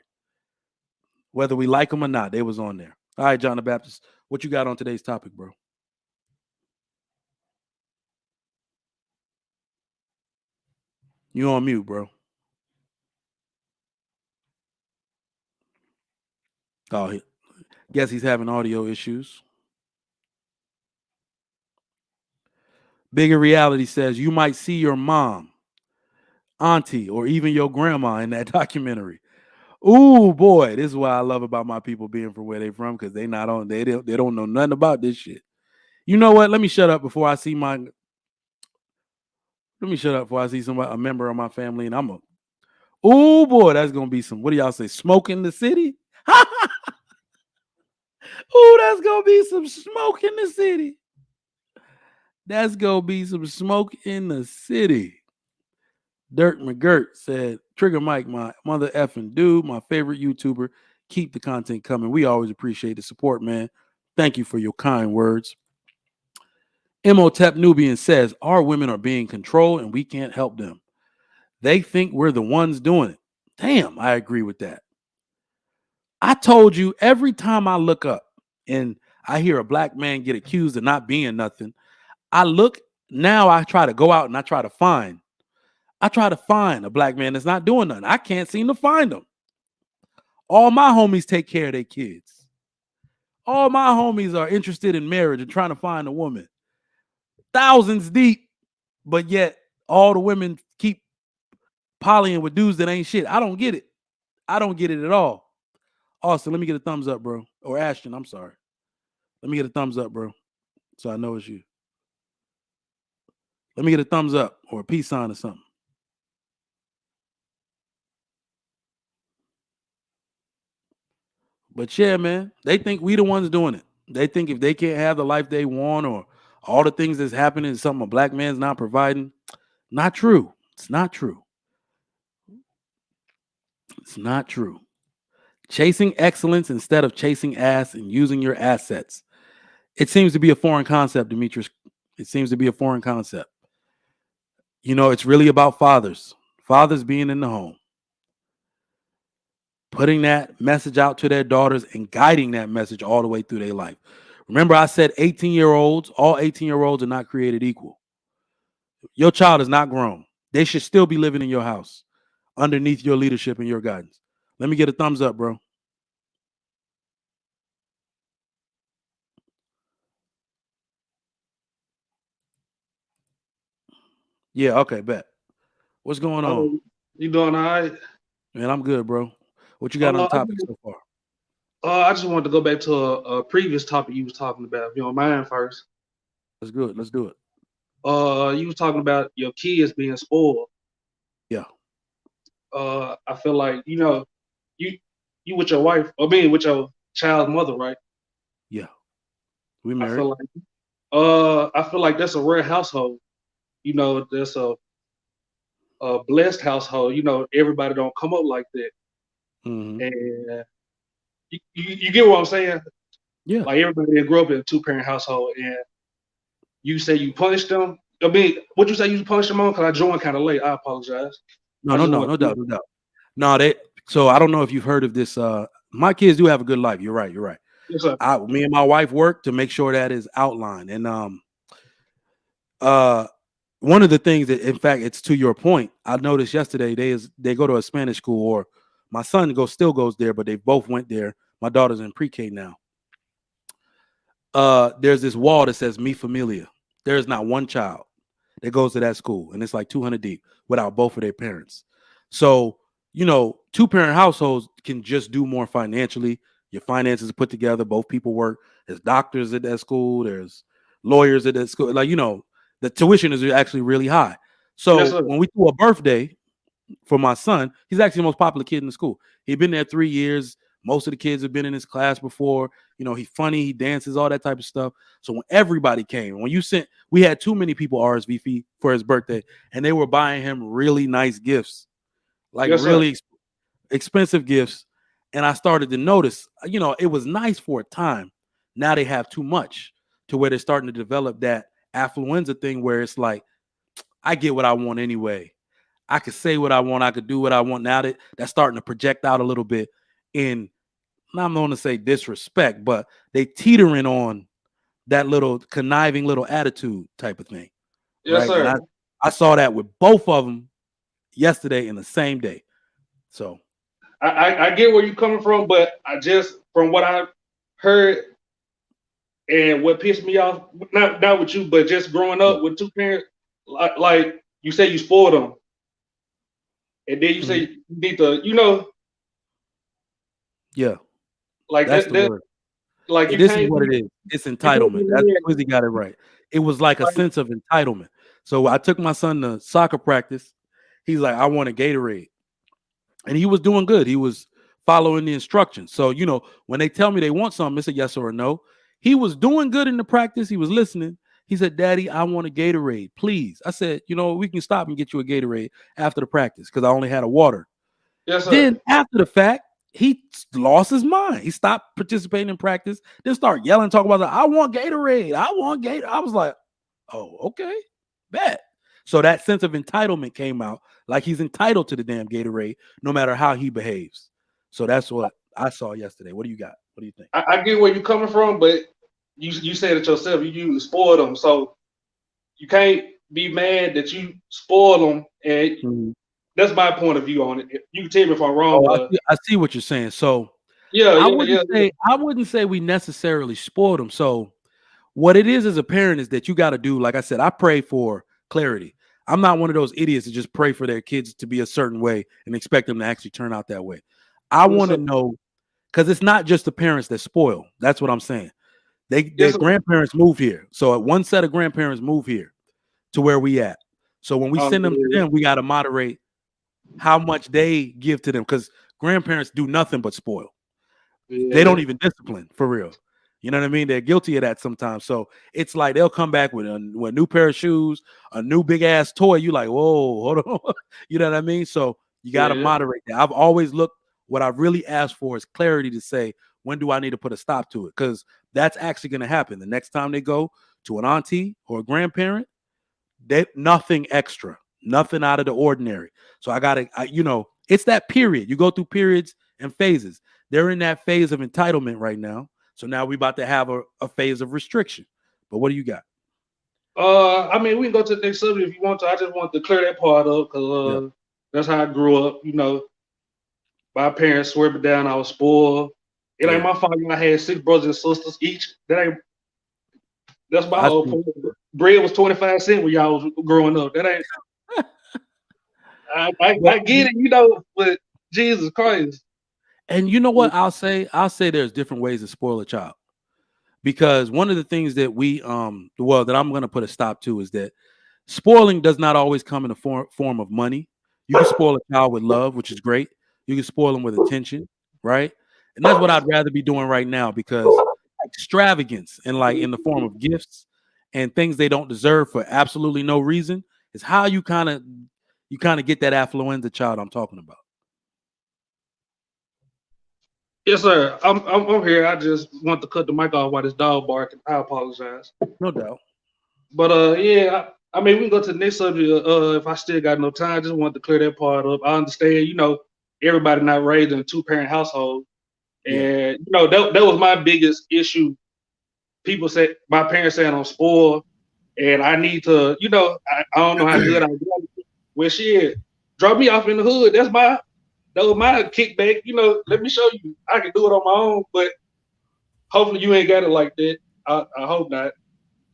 Whether we like them or not, they was on there. All right, John the Baptist, what you got on today's topic, bro? You on mute, bro. Oh, guess he's having audio issues. Bigger Reality says you might see your mom, auntie, or even your grandma in that documentary. Ooh, boy, this is what I love about my people being from where they from, because they don't know nothing about this shit. You know what? Let me shut up before I see somebody, a member of my family, and ooh, boy, that's gonna be some. What do y'all say? Smoke in the city? Ooh, that's gonna be some smoke in the city. That's gonna be some smoke in the city. Dirk McGirt said, Trigger Mike, my mother effing dude, my favorite YouTuber. Keep the content coming. We always appreciate the support, man. Thank you for your kind words. Imhotep Nubian says, our women are being controlled and we can't help them. They think we're the ones doing it. Damn, I agree with that. I told you, every time I look up and I hear a black man get accused of not being nothing, I try to go out and I try to find a black man that's not doing nothing. I can't seem to find them. All my homies take care of their kids. All my homies are interested in marriage and trying to find a woman. Thousands deep, but yet all the women keep polying with dudes that ain't shit. I don't get it. I don't get it at all. Austin, let me get a thumbs up, bro. Or Ashton, I'm sorry. Let me get a thumbs up, bro. So I know it's you. Let me get a thumbs up or a peace sign or something. But yeah, man, they think we the ones doing it. They think if they can't have the life they want or all the things that's happening is something a black man's not providing. Not true. It's not true. It's not true. Chasing excellence instead of chasing ass and using your assets. It seems to be a foreign concept, Demetrius. It seems to be a foreign concept. You know, it's really about fathers being in the home, putting that message out to their daughters and guiding that message all the way through their life. Remember, I said all 18-year-olds are not created equal. Your child is not grown. They should still be living in your house underneath your leadership and your guidance. Let me get a thumbs up, bro. Yeah, okay, bet. What's going on? Oh, you doing all right? Man, I'm good, bro. What you got on the topic so far? I just wanted to go back to a previous topic you was talking about. If you don't mind first. That's good. Let's do it. You was talking about your kids being spoiled. Yeah. I feel like you with your wife, with your child's mother, right? Yeah. We I married. feel like that's a rare household. That's a blessed household. Everybody don't come up like that. Mm-hmm. And you get what I'm saying? Yeah. Like everybody that grew up in a 2-parent household, and you say you punished them. What you say you punished them on? Because I joined kind of late. I apologize. No doubt. No, so I don't know if you've heard of this. My kids do have a good life. You're right. Yes, sir. Me and my wife work to make sure that is outlined. And one of the things that, in fact, it's to your point, I noticed yesterday they go to a Spanish school, or my son still goes there, but they both went there. My daughter's in pre-K now. There's this wall that says "Mi Familia." There is not one child that goes to that school, and it's like 200 deep without both of their parents. So, 2-parent households can just do more financially. Your finances are put together. Both people work. There's doctors at that school. There's lawyers at that school. Like, the tuition is actually really high. Yes, So sir. when we do a birthday for my son, he's actually the most popular kid in the school. He'd been there 3 years. Most of the kids have been in his class before. He's funny, he dances, all that type of stuff. So when everybody came, we had too many people RSVP for his birthday, and they were buying him really nice gifts, like Yes, sir. really expensive gifts. And I started to notice, it was nice for a time. Now they have too much, to where they're starting to develop that affluenza thing where it's like, I get what I want anyway. I could say what I want. I could do what I want. Now that's starting to project out a little bit in, I'm not going to say disrespect, but they teetering on that little conniving little attitude type of thing. Yes, Right. And sir. I saw that with both of them yesterday in the same day. So I get where you're coming from, but I just, from what I heard and what pissed me off, not with you, but just growing yeah. up with 2 parents, like you say you spoiled them, and then you say Mhm. you need to, Yeah, Like that's the that word. like you This is can't what be it is. It's you can't entitlement. be That's mad. Quizzy got it right. It was like a Like, sense of entitlement. So I took my son to soccer practice. He's like, I want a Gatorade. And he was doing good. He was following the instructions. So, when they tell me they want something, it's a yes or a no. He was doing good in the practice. He was listening. He said, Daddy, I want a Gatorade, please. I said, we can stop and get you a Gatorade after the practice because I only had a water. yes, sir. Then after the fact, he lost his mind. He stopped participating in practice. Then start yelling, talking about, I want Gatorade. I want Gatorade. I was like, oh, okay, bet. So that sense of entitlement came out, like he's entitled to the damn Gatorade, no matter how he behaves. So that's what I saw yesterday. What do you got? What do you think? I get where you're coming from, but you said it yourself. You spoiled them, so you can't be mad that you spoiled them. And Mhm. that's my point of view on it. You can tell me if I'm wrong, Oh, but I see what you're saying. So yeah, I yeah, wouldn't yeah, yeah. say I wouldn't say we necessarily spoiled them. So what it is as a parent is that you got to do, like I said, I pray for clarity. I'm not one of those idiots that just pray for their kids to be a certain way and expect them to actually turn out that way. I Yes, want sir. to know because it's not just the parents that spoil. That's what I'm saying. Their Yes, sir. grandparents move here. So one set of grandparents move here to where we at. So when we send them to Yeah, them, we got to moderate how much they give to them because grandparents do nothing but spoil. They yeah, don't even discipline for real. You know what I mean? They're guilty of that sometimes. So it's like they'll come back with a new pair of shoes, a new big ass toy. You like, whoa, hold on. You know what I mean? So you got to yeah. moderate that. I've always looked. What I really asked for is clarity to say when do I need to put a stop to it because that's actually going to happen the next time they go to an auntie or a grandparent. They nothing extra, nothing out of the ordinary. So I gotta, it's that period. You go through periods and phases. They're in that phase of entitlement right now. So now we about to have a phase of restriction. But what do you got? I mean, we can go to the next subject if you want to. I just want to clear that part up Yeah. because that's how I grew up. My parents swear me down. I was spoiled. It ain't Yeah. my fault. I had 6 brothers and sisters each. That's my I whole see. point. Bread was 25 cents when y'all was growing up. That ain't. But I get it, but Jesus Christ. and you know what I'll say? I'll say there's different ways to spoil a child. Because one of the things that that I'm gonna put a stop to is that spoiling does not always come in the form of money. You can spoil a child with love, which is great. You can spoil them with attention, right? And that's what I'd rather be doing right now because extravagance and like in the form of gifts and things they don't deserve for absolutely no reason is how you kind of get that affluenza child I'm talking about. Yes, sir. I'm here. I just want to cut the mic off while this dog barking. I apologize. No doubt. But yeah, I mean, we can go to the next subject. If I still got no time, I just want to clear that part up. I understand, everybody not raised in a 2-parent household, Yeah. and that was my biggest issue. People say my parents saying I'm spoiled, and I need to, I don't know how good I am. Well, shit, drop me off in the hood. That was my kickback. Let me show you. I can do it on my own, but hopefully you ain't got it like that. I hope not.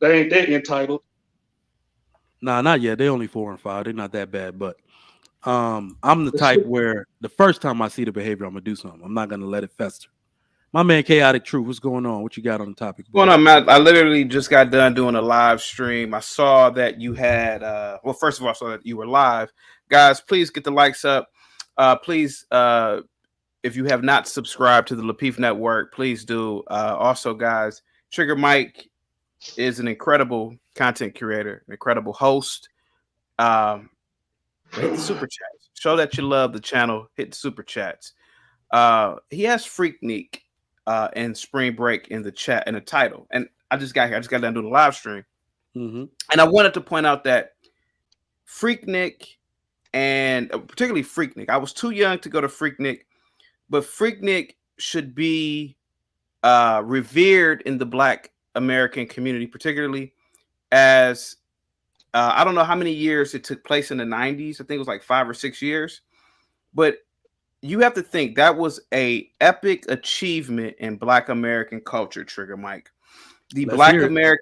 They ain't that entitled. Nah, not yet. They only 4 and 5. They're not that bad, but I'm the type where the first time I see the behavior, I'm gonna do something. I'm not gonna let it fester. My man, Chaotic Truth, what's going on? What you got on the topic, What's going boy? on, Matt? I literally just got done doing a live stream. I saw that you had well, first of all, I saw that you were live. Guys, please get the likes up. Please, if you have not subscribed to the Lapeef Network, please do. Also, guys, Trigger Mike is an incredible content creator, an incredible host. Hit the super chats. Show that you love the channel. Hit the super chats. He has Freaknik and Spring Break in the chat in the title. And I just got here. I just got done doing a live stream. Mm-hmm. And I wanted to point out that Freaknik and particularly Freaknik, I was too young to go to Freaknik, but Freaknik should be revered in the Black American community, particularly as I don't know how many years it took place in the 90s. I think it was like 5 or 6 years. But you have to think that was a epic achievement in Black American culture, Trigger Mike. The Let's Black hear it.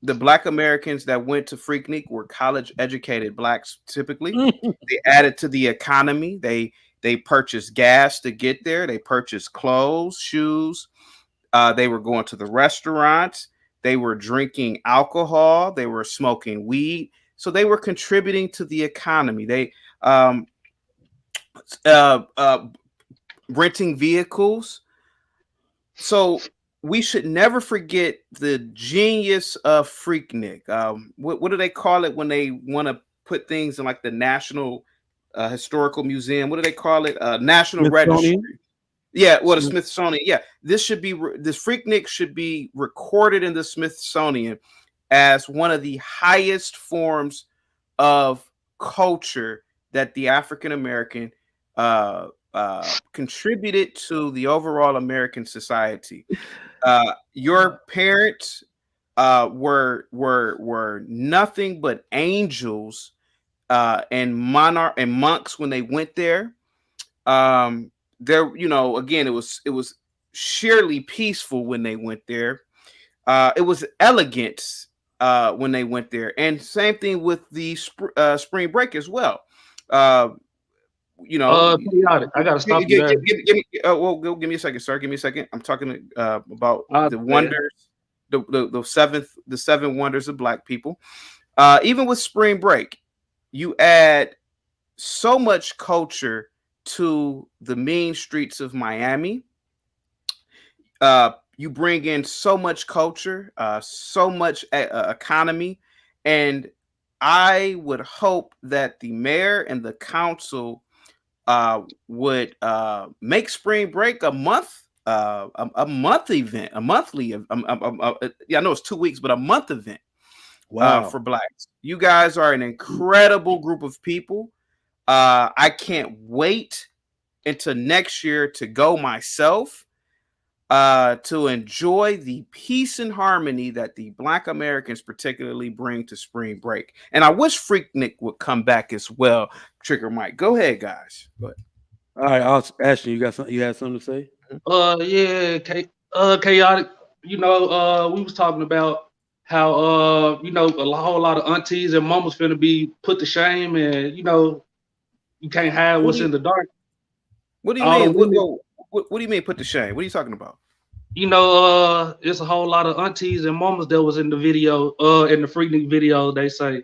Black Americans that went to Freaknik were college educated Blacks typically. They added to the economy. They They purchased gas to get there. They purchased clothes, shoes. They were going to the restaurants. They were drinking alcohol. They were smoking weed. So they were contributing to the economy. They renting vehicles. So we should never forget the genius of Freaknik. What do they call it when they want to put things in like the National Historical Museum? What do they call it? National Registry. Yeah, well, the Smithsonian. Yeah, this Freaknik should be recorded in the Smithsonian as one of the highest forms of culture that the African American contributed to the overall American society. Your parents were nothing but angels and monks when they went there. There, again, it was sheerly peaceful when they went there. It was elegant when they went there, and same thing with the spring break as well. Chaotic. I gotta stop you there. Give me a second, sir. Give me a second. I'm talking about the wonders, the seven wonders of Black people. Even with spring break, you add so much culture to the mean streets of Miami. You bring in so much culture, so much economy, and I would hope that the mayor and the council would make spring break a month event, a monthly. I know it's 2 weeks, but a month event. Wow, for Blacks. You guys are an incredible group of people. I can't wait until next year to go myself, to enjoy the peace and harmony that the Black Americans particularly bring to spring break. And I wish Freaknik would come back as well. Trigger Mike, go ahead, guys. Go ahead. All right, I'll ask you. You had something to say? Yeah, chaotic. We was talking about how a whole lot of aunties and mamas finna be put to shame, and you can't hide what's in the dark. What do you mean? What do you mean put to shame? What are you talking about? It's a whole lot of aunties and mamas that was in the video, in the Freaknik video, they say.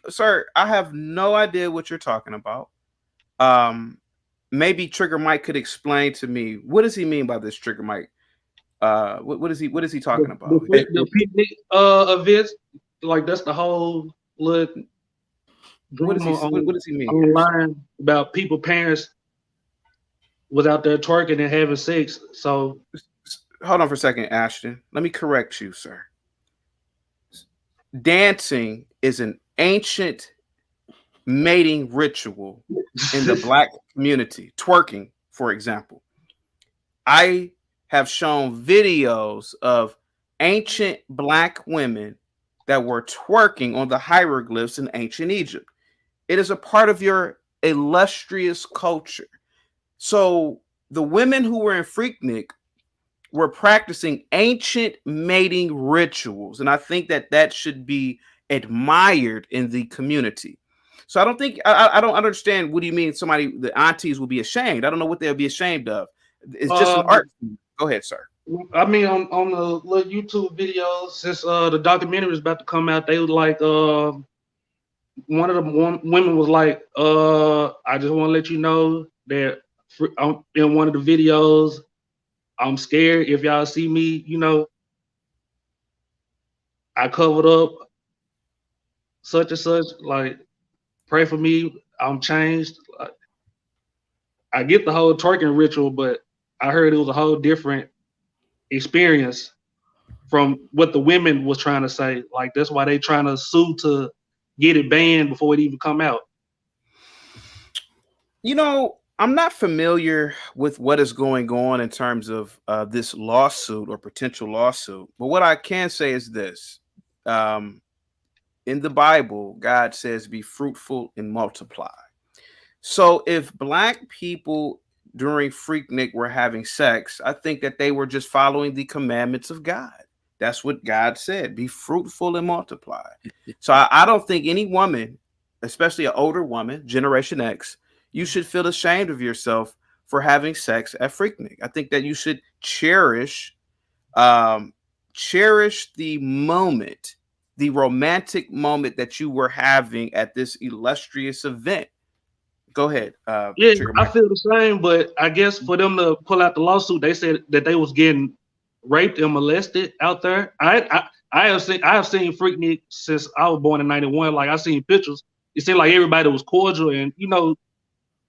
Sir, I have no idea what you're talking about. Maybe Trigger Mike could explain to me, what does he mean by this, Trigger Mike? What is he talking about? The Freaknik events, like that's the whole look. What does he mean? Online about parents was out there twerking and having sex. So hold on for a second, Ashton. Let me correct you, sir. Dancing is an ancient mating ritual in the Black community. Twerking, for example. I have shown videos of ancient Black women that were twerking on the hieroglyphs in ancient Egypt. It is a part of your illustrious culture. So the women who were in Freaknik were practicing ancient mating rituals, and I think that should be admired in the community. So I don't think I don't understand. What do you mean? The aunties will be ashamed? I don't know what they'll be ashamed of. It's just an art. Go ahead, sir. I mean, on the little YouTube videos, since the documentary is about to come out, they was like, one of the women was like, I just want to let you know that in one of the videos, I'm scared if y'all see me, I covered up such and such, like, pray for me, I'm changed. I get the whole twerking ritual, but I heard it was a whole different experience from what the women was trying to say. Like, that's why they trying to sue to get it banned before it even come out. I'm not familiar with what is going on in terms of this lawsuit or potential lawsuit, but what I can say is this. In the Bible, God says, be fruitful and multiply. So if Black people during Freaknik were having sex, I think that they were just following the commandments of God. That's what God said, be fruitful and multiply. So I don't think any woman, especially an older woman, Generation X, you should feel ashamed of yourself for having sex at Freaknik. I think that you should cherish the moment, the romantic moment that you were having at this illustrious event. Go ahead. Yeah, Trigger I Mike. feel the same, but I guess for them to pull out the lawsuit, they said that they was getting raped and molested out there. I have seen Freaknik since I was born in '91. Like, I seen pictures. It seemed like everybody was cordial and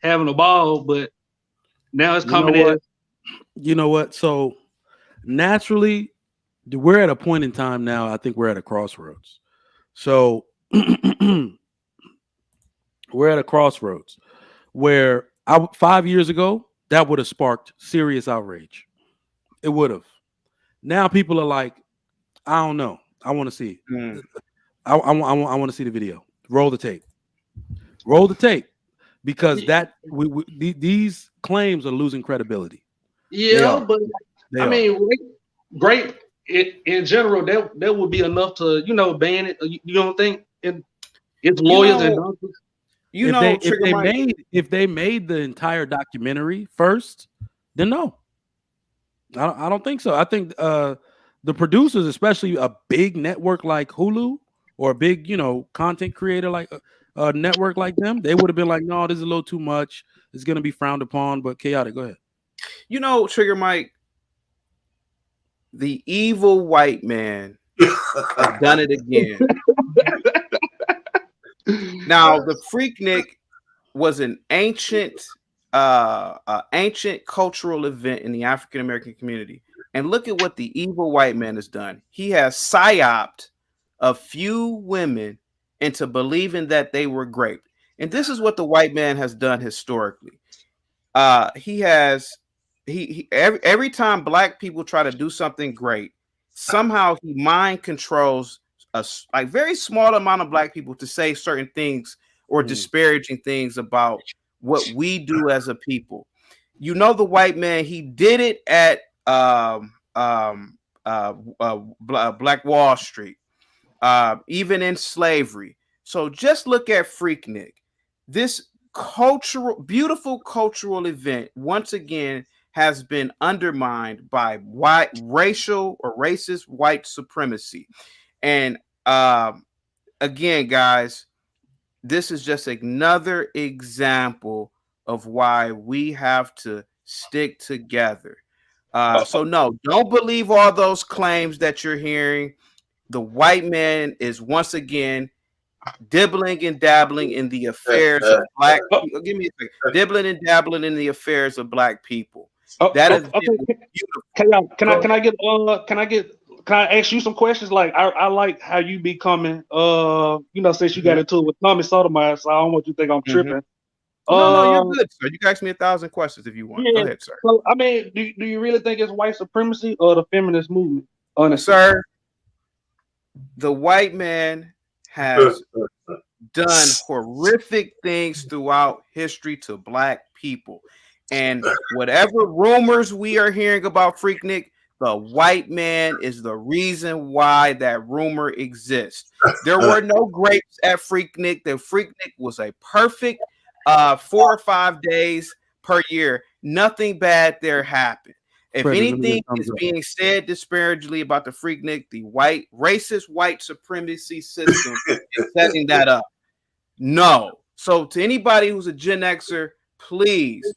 having a ball, but now it's coming in. You know what? So naturally, we're at a point in time now. I think we're at a crossroads. So we're at a crossroads where 5 years ago, that would have sparked serious outrage. It would have. Now people are like, I don't know. I want to see. I want to see the video. Roll the tape. Roll the tape, because these claims are losing credibility. Yeah, but I mean, great in general. That would be enough to ban it. You don't think? It's lawyers and doctors. If they made the entire documentary first, then no. I don't think so. I think the producers, especially a big network like Hulu or a big, content creator like a network like them, they would have been like, no, this is a little too much. It's going to be frowned upon. But chaotic, go ahead. Trigger Mike, the evil white man has done it again. Now, the Freaknik was an ancient cultural event in the African American community. And look at what the evil white man has done. He has psyoped a few women into believing that they were raped. And this is what the white man has done historically. Every time black people try to do something great, somehow he mind controls a very small amount of black people to say certain things or disparaging things about what we do as a people. The white man, he did it at Black Wall Street, even in slavery. So just look at Freaknik. This beautiful cultural event, once again, has been undermined by racial or racist white supremacy. And again, guys, this is just another example of why we have to stick together. So no, don't believe all those claims that you're hearing. The white man is once again dibbling and dabbling in the affairs of black people. Give me a second. Dibbling and dabbling in the affairs of black people. That is beautiful. Can I ask you some questions? Like, I like how you be coming. Since you got into it with Tommy Sotomayor, so I don't want you to think I'm tripping. No, you're good, sir. You can ask me 1,000 questions if you want. Go ahead, sir. So, I mean, do you really think it's white supremacy or the feminist movement? Honestly, sir, the white man has done horrific things throughout history to black people. And whatever rumors we are hearing about Freaknik, the white man is the reason why that rumor exists. There were no grapes at Freaknik. The Freaknik was a perfect 4 or 5 days per year. Nothing bad there happened. If anything is being said disparagingly about the Freaknik, the racist white supremacy system is setting that up. No. So to anybody who's a Gen Xer, please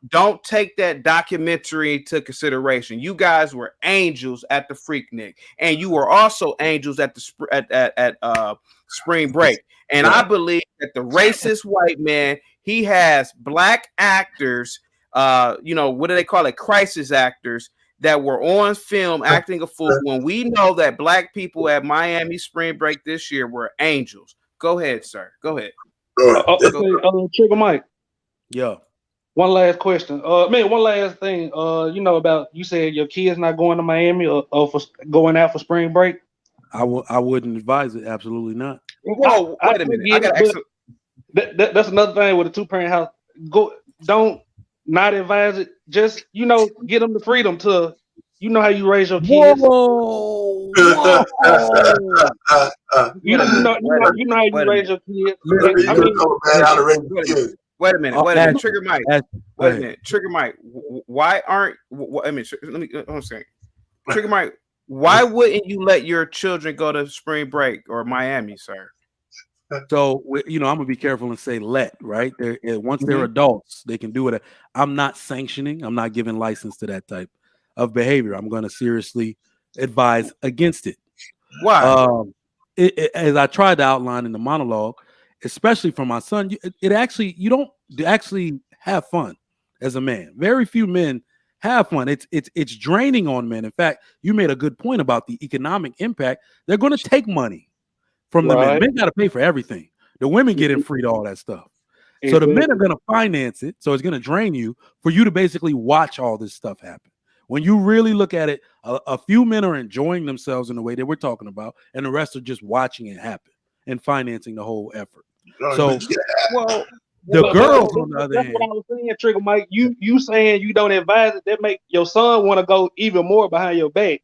don't take that documentary into consideration. You guys were angels at the Freaknik, and you were also angels at the spring break. And I believe that the racist white man, he has black actors, what do they call it? Crisis actors that were on film acting a fool when we know that black people at Miami spring break this year were angels. Go ahead, sir. Go ahead. Trigger Mike. Yeah. One last question. One last thing. About, you said your kids not going to Miami or for going out for spring break. I wouldn't advise it. Absolutely not. Whoa, wait a minute. That's another thing with a 2-parent house. Don't not advise it. Just get them the freedom to. You know how you raise your kids. Whoa. You know how you raise your kids. Wait a minute. Trigger Mike. Wait a minute. Trigger Mike. Why aren't? I mean, let me. I'm saying, Trigger Mike. Why wouldn't you let your children go to spring break or Miami, sir? So I'm gonna be careful and say right. Once they're adults, they can do it. I'm not sanctioning. I'm not giving license to that type of behavior. I'm gonna seriously advise against it. Why? As I tried to outline in the monologue, especially for my son, you don't actually have fun as a man. Very few men have fun. It's draining on men. In fact, you made a good point about the economic impact. They're going to take money from the men. Men got to pay for everything. The women getting free to all that stuff. So the men are going to finance it. So it's going to drain you for you to basically watch all this stuff happen. When you really look at it, a few men are enjoying themselves in the way that we're talking about, and the rest are just watching it happen and financing the whole effort. So, the girls, on the other hand, what I was saying, Trigger Mike. You saying you don't advise it, that make your son want to go even more behind your back.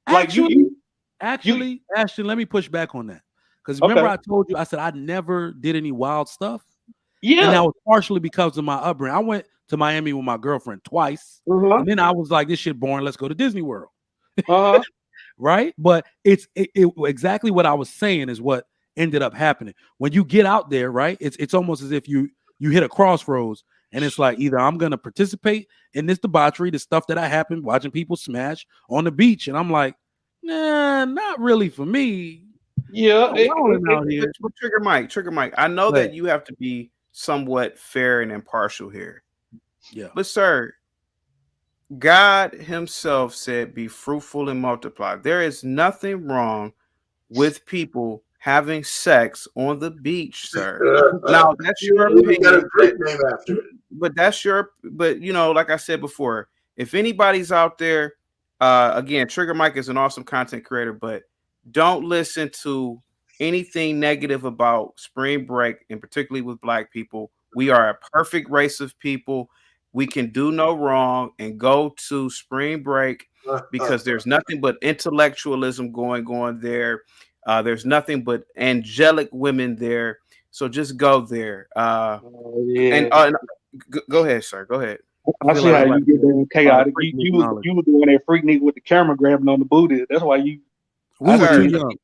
Actually, Ashton, let me push back on that. Because remember, I told you, I said I never did any wild stuff. Yeah. And that was partially because of my upbringing. I went to Miami with my girlfriend twice. And then I was like, this shit boring. Let's go to Disney World. Right? But it's exactly what I was saying is what ended up happening. When you get out there, right? It's almost as if you hit a crossroads, and it's like either I'm gonna participate in this debauchery, the stuff that I happened watching people smash on the beach, and I'm like, nah, not really for me. Yeah, Trigger Mike. I know that you have to be somewhat fair and impartial here. Yeah, but sir, God Himself said, "Be fruitful and multiply." There is nothing wrong with people having sex on the beach, sir. Now that's your opinion. Got a great name after it. But like I said before, if anybody's out there, again, Trigger Mike is an awesome content creator, but don't listen to anything negative about spring break, and particularly with Black people. We are a perfect race of people. We can do no wrong and go to spring break because there's nothing but intellectualism going on there. There's nothing but angelic women there. So just go there. And go ahead, sir. Go ahead. I see how you get there chaotic. You were doing that Freaknik with the camera grabbing on the booty. That's why you. We were too young.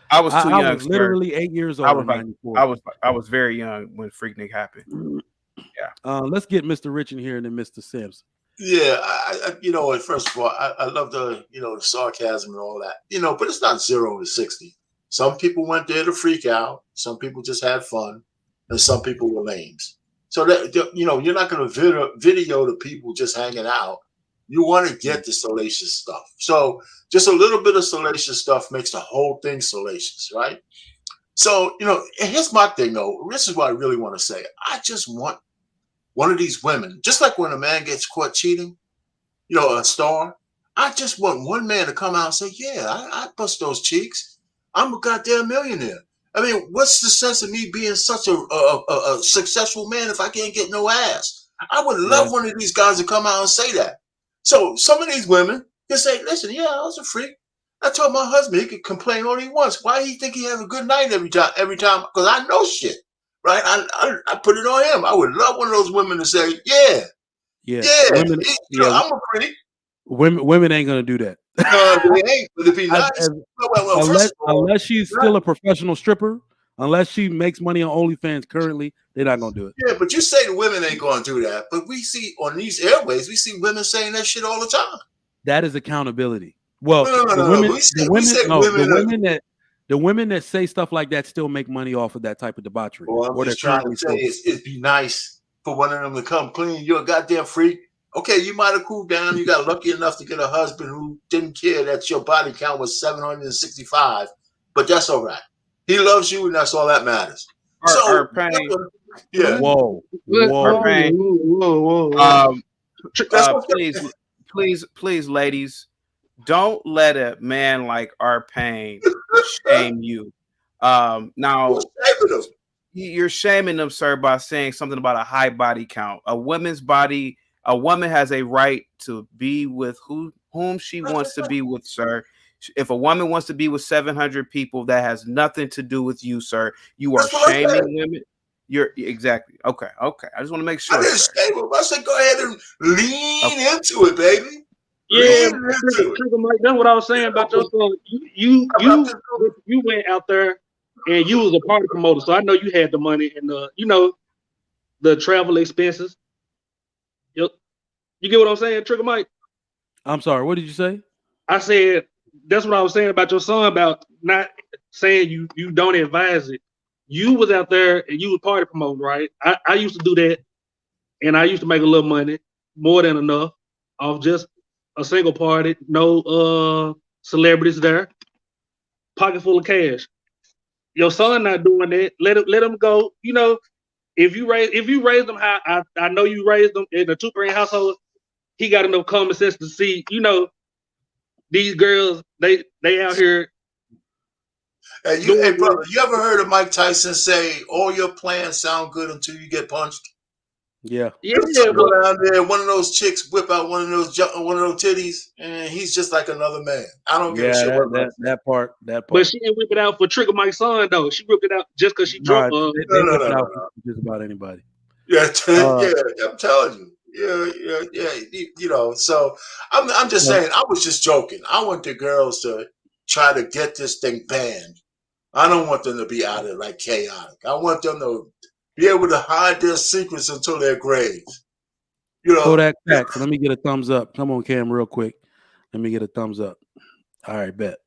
I was too young. I was literally 8 years old. I was very young when Freaknik happened. Yeah. Let's get Mr. Rich in here and then Mr. Sims. Yeah, first of all, I love the the sarcasm and all that, but it's not 0 to 60. Some people went there to freak out. Some people just had fun, and some people were lames. So that you're not going to video the people just hanging out. You want to get the salacious stuff. So just a little bit of salacious stuff makes the whole thing salacious, right? So here's my thing though. This is what I really want to say. I just want one of these women, just like when a man gets caught cheating, a star. I just want one man to come out and say, "Yeah, I bust those cheeks. I'm a goddamn millionaire." I mean, what's the sense of me being such a successful man if I can't get no ass? I would love one of these guys to come out and say that. So some of these women can say, "Listen, yeah, I was a freak. I told my husband he could complain all he wants. Why do he think he have a good night every time? Because I know shit, right? I put it on him. I would love one of those women to say, yeah, women, I'm a freak." Women ain't gonna do that. No, they ain't. But it'd be nice. Unless she's still a professional stripper, unless she makes money on OnlyFans currently, they're not gonna do it. Yeah, but you say the women ain't gonna do that. But we see on these airways, we see women saying that shit all the time. That is accountability. Well, the women that say stuff like that still make money off of that type of debauchery. Well, I'm just trying to say it'd be nice for one of them to come clean. You're a goddamn freak. Okay, you might have cooled down. You got lucky enough to get a husband who didn't care that your body count was 765, but that's all right. He loves you, and that's all that matters. Yeah. Whoa. Please, ladies, don't let a man like R-Pain shame you. Now you're shaming them, sir, by saying something about a high body count. A woman has a right to be with whom she wants to be with, sir. If a woman wants to be with 700 people, that has nothing to do with you, sir. You are shaming women. You're exactly okay. Okay, I just want to make I sure. didn't Sir. say, I said, go ahead and lean into it, baby. Yeah, Lean into it. Trigger Mike, that's what I was saying about your son. You went out there and you was a party promoter, so I know you had the money and the travel expenses. You get what I'm saying, Trigger Mike? I'm sorry. What did you say? I said that's what I was saying about your son about not saying you don't advise it. You was out there and you was party promoting, right? I used to do that, and I used to make a little money, more than enough, off just a single party, no celebrities there, pocket full of cash. Your son not doing that. Let him go. If you raise them how I know you raised them in a 2-parent household, he got enough common sense to see, these girls, they out here. Hey, brother, you ever heard of Mike Tyson say, all your plans sound good until you get punched? Yeah. Yeah, Go down there, one of those chicks whip out one of those titties, and he's just like another man. I don't give a shit what that part. But she didn't whip it out for Trigger Mike's son, though. She whipped it out just because she drunk. They whip it out for just about anybody. Yeah, I'm telling you. Yeah. So I'm just saying, I was just joking. I want the girls to try to get this thing banned. I don't want them to be out there like chaotic. I want them to be able to hide their secrets until their graves. Kodak Facts. Let me get a thumbs up. Come on, Cam, real quick. Let me get a thumbs up. All right, bet.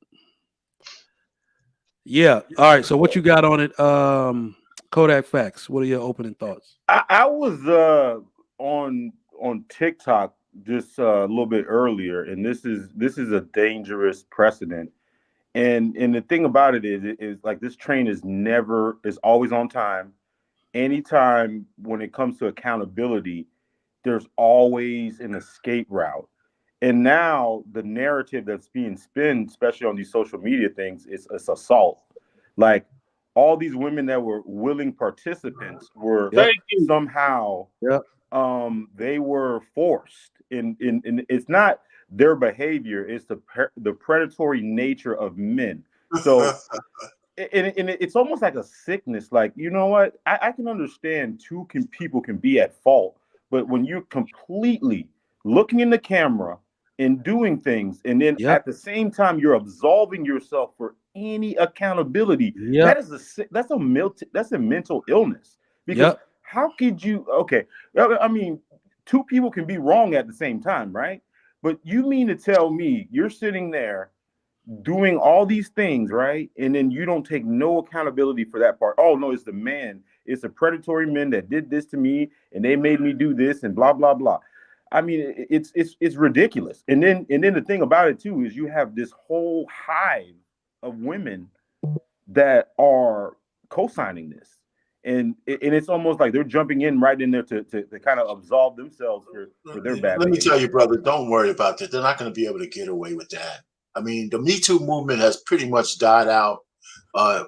Yeah. All right. So what you got on it? Kodak Facts. What are your opening thoughts? I was on TikTok just a little bit earlier, and this is a dangerous precedent. And the thing about it is like this train is always on time. Anytime when it comes to accountability, there's always an escape route. And now the narrative that's being spun, especially on these social media things, is assault. Like all these women that were willing participants were somehow they were forced. In it's not their behavior, it's the predatory nature of men. So and it's almost like a sickness. Like, you know what? I can understand people can be at fault, but when you're completely looking in the camera and doing things, and then at the same time you're absolving yourself for any accountability, that's a mental illness. Because how could you? Okay, I mean, two people can be wrong at the same time, right? But you mean to tell me you're sitting there doing all these things, right? And then you don't take no accountability for that part. Oh no, it's the man. It's the predatory men that did this to me, and they made me do this, and blah blah blah. I mean, it's ridiculous. And then the thing about it too is you have this whole hive of women that are co-signing this, and it's almost like they're jumping in right in there to kind of absolve themselves for their bad. Let me tell you, brother, don't worry about that. They're not going to be able to get away with that. I mean, the Me Too movement has pretty much died out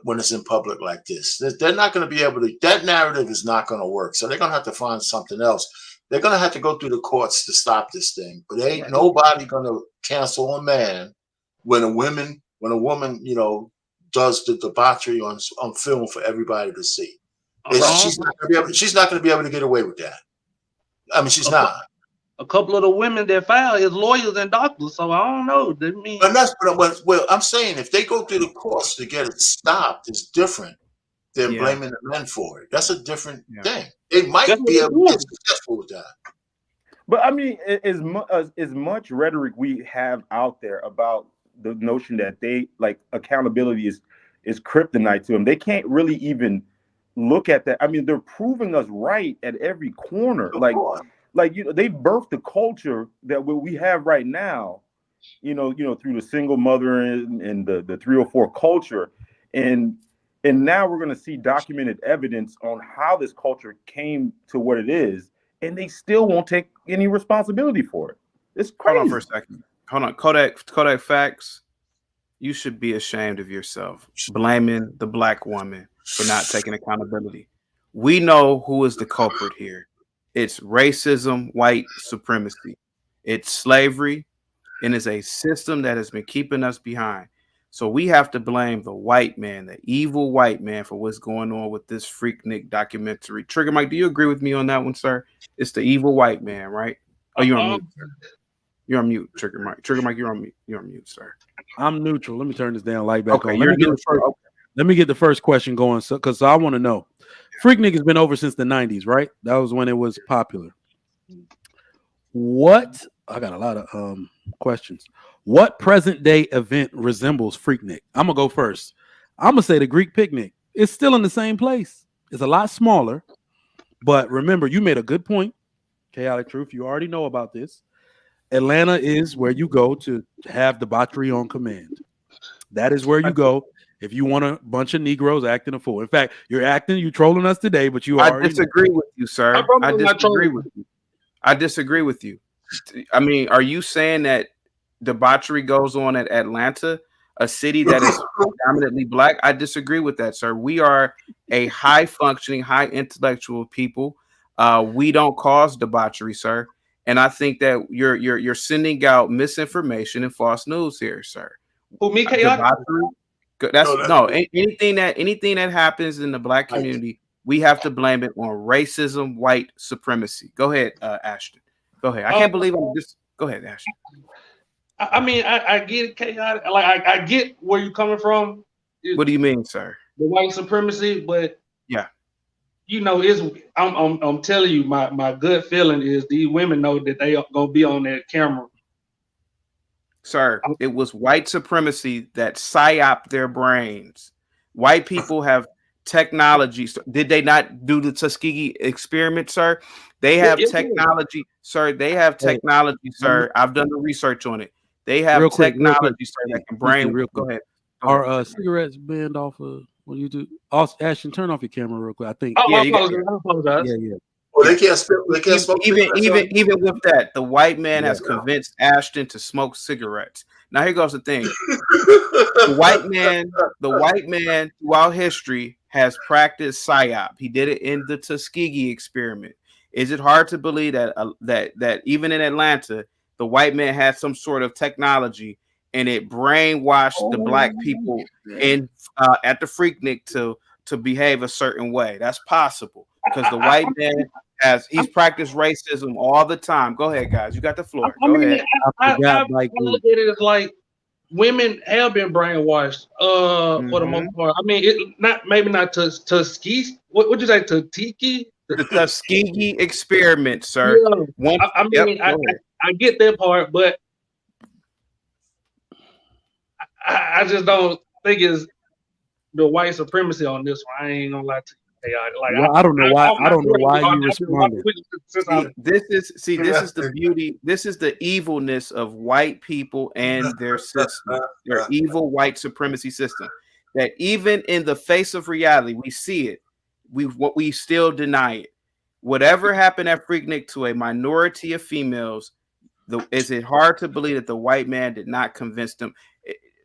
when it's in public like this. They're not going to be able to. That narrative is not going to work. So they're going to have to find something else. They're going to have to go through the courts to stop this thing. But ain't nobody going to cancel a man when a woman, does the debauchery on film for everybody to see. She's not going to be able to get away with that. I mean, she's not. A couple of the women that filed is lawyers and doctors, so I don't know. Well, I'm saying if they go through the courts to get it stopped, it's different than blaming the men for it. That's a different thing. They might be able to get successful with that. But I mean, as much rhetoric we have out there about the notion that they like accountability is kryptonite to them, they can't really even look at that. I mean, they're proving us right at every corner. Like they birthed the culture that we have right now, through the single mother and the 304 culture, and now we're going to see documented evidence on how this culture came to what it is, and they still won't take any responsibility for it. It's crazy. Hold on for a second. Hold on, Kodak Facts. You should be ashamed of yourself, blaming the black woman for not taking accountability. We know who is the culprit here. It's racism, white supremacy. It's slavery, and it's a system that has been keeping us behind. So we have to blame the white man, the evil white man, for what's going on with this Freaknik documentary. Trigger Mike, do you agree with me on that one, sir? It's the evil white man, right? Oh, you're on mute, sir. You're on mute, Trigger Mike. Trigger Mike, you're on mute. You're on mute, sir. I'm neutral. Let me turn this damn light back Okay, on. you're Let me, neutral. let me get the first question going, because I want to know. Freaknik has been over since the 90s, right? That was when it was popular. What? I got a lot of questions. What present day event resembles Freaknik? I'm gonna go first. I'm gonna say the Greek picnic. It's still in the same place. It's a lot smaller, but remember, you made a good point. Chaotic Truth, you already know about this. Atlanta is where you go to have debauchery on command. That is where you go if you want a bunch of Negroes acting a fool. In fact, you're trolling us today, but you already disagree with you, sir. I disagree with you. I disagree with you. I mean, are you saying that debauchery goes on at Atlanta, a city that is predominantly black? I disagree with that, sir. We are a high functioning, high intellectual people. We don't cause debauchery, sir. And I think that you're sending out misinformation and false news here, sir. Who, me, chaotic? Anything that happens in the black community, we have to blame it on racism, white supremacy. Go ahead, Ashton. Go ahead. I can't believe I'm just. Go ahead, Ashton. I mean, I get it, chaotic. Like I get where you're coming from. What do you mean, sir? The white supremacy, but yeah, you know, I'm telling you, my gut feeling is these women know that they are gonna be on that camera. Sir, it was white supremacy that psyoped their brains. White people have technology. Did they not do the Tuskegee experiment, sir? They have technology, sir. They have technology, sir. I've done the research on it. They have technology, sir, that can brain. Go ahead. Are cigarettes banned off of what you do? Also, Ashton, turn off your camera real quick. I think. I apologize. Yeah. Well, they can't smoke. Even with that, the white man has convinced Ashton to smoke cigarettes. Now here goes the thing: the white man throughout history has practiced psyop. He did it in the Tuskegee experiment. Is it hard to believe that that even in Atlanta, the white man had some sort of technology and it brainwashed the black people in at the Freaknik to behave a certain way? That's possible because the white man he's practiced racism all the time. Go ahead, guys. You got the floor. Go ahead. I look at it as like women have been brainwashed for the most part. I mean, maybe not Tuskegee. What'd you say? Tuskegee? The Tuskegee experiment, sir. Yeah. I get that part, but I just don't think it's the white supremacy on this one. I ain't gonna lie to you. I don't know why. I don't know why you responded. This is the beauty. This is the evilness of white people and their system, their evil white supremacy system. That even in the face of reality, we see it. We still deny it. Whatever happened at Freaknik to a minority of females, is it hard to believe that the white man did not convince them?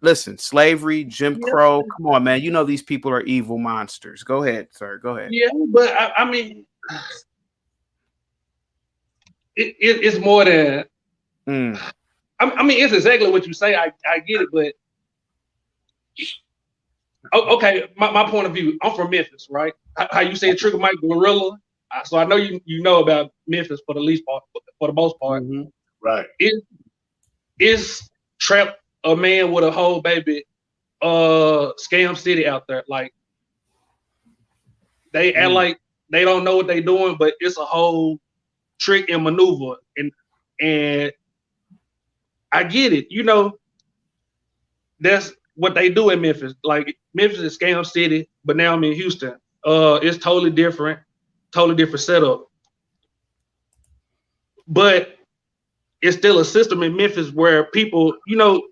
Listen, slavery, Jim Crow. Come on, man. You know these people are evil monsters. Go ahead, sir. Go ahead. Yeah, but I mean, it's more than. I mean, it's exactly what you say. I get it, but okay. My point of view. I'm from Memphis, right? How you say Trigger Mike Gorilla? So I know you know about Memphis for the most part. Right. It's trapped a man with a whole baby, scam city out there. Like they act like they don't know what they're doing, but it's a whole trick and maneuver. And I get it. You know, that's what they do in Memphis. Like Memphis is scam city, but now I'm in Houston. It's totally different setup. But it's still a system in Memphis where people, you know,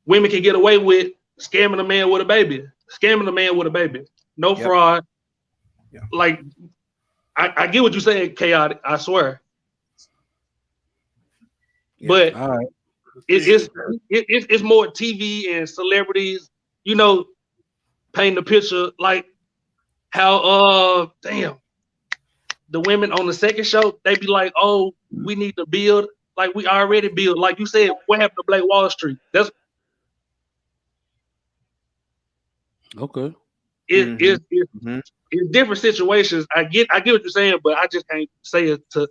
women can get away with scamming a man with a baby. No fraud. Yeah. Like, I get what you're saying, chaotic. I swear. Yeah. But it's more TV and celebrities, you know, paint the picture like how the women on the second show, they be like, oh, we need to build like we already build. Like you said, what happened to Black Wall Street? Okay. It's different situations. I get what you're saying, but I just can't say it to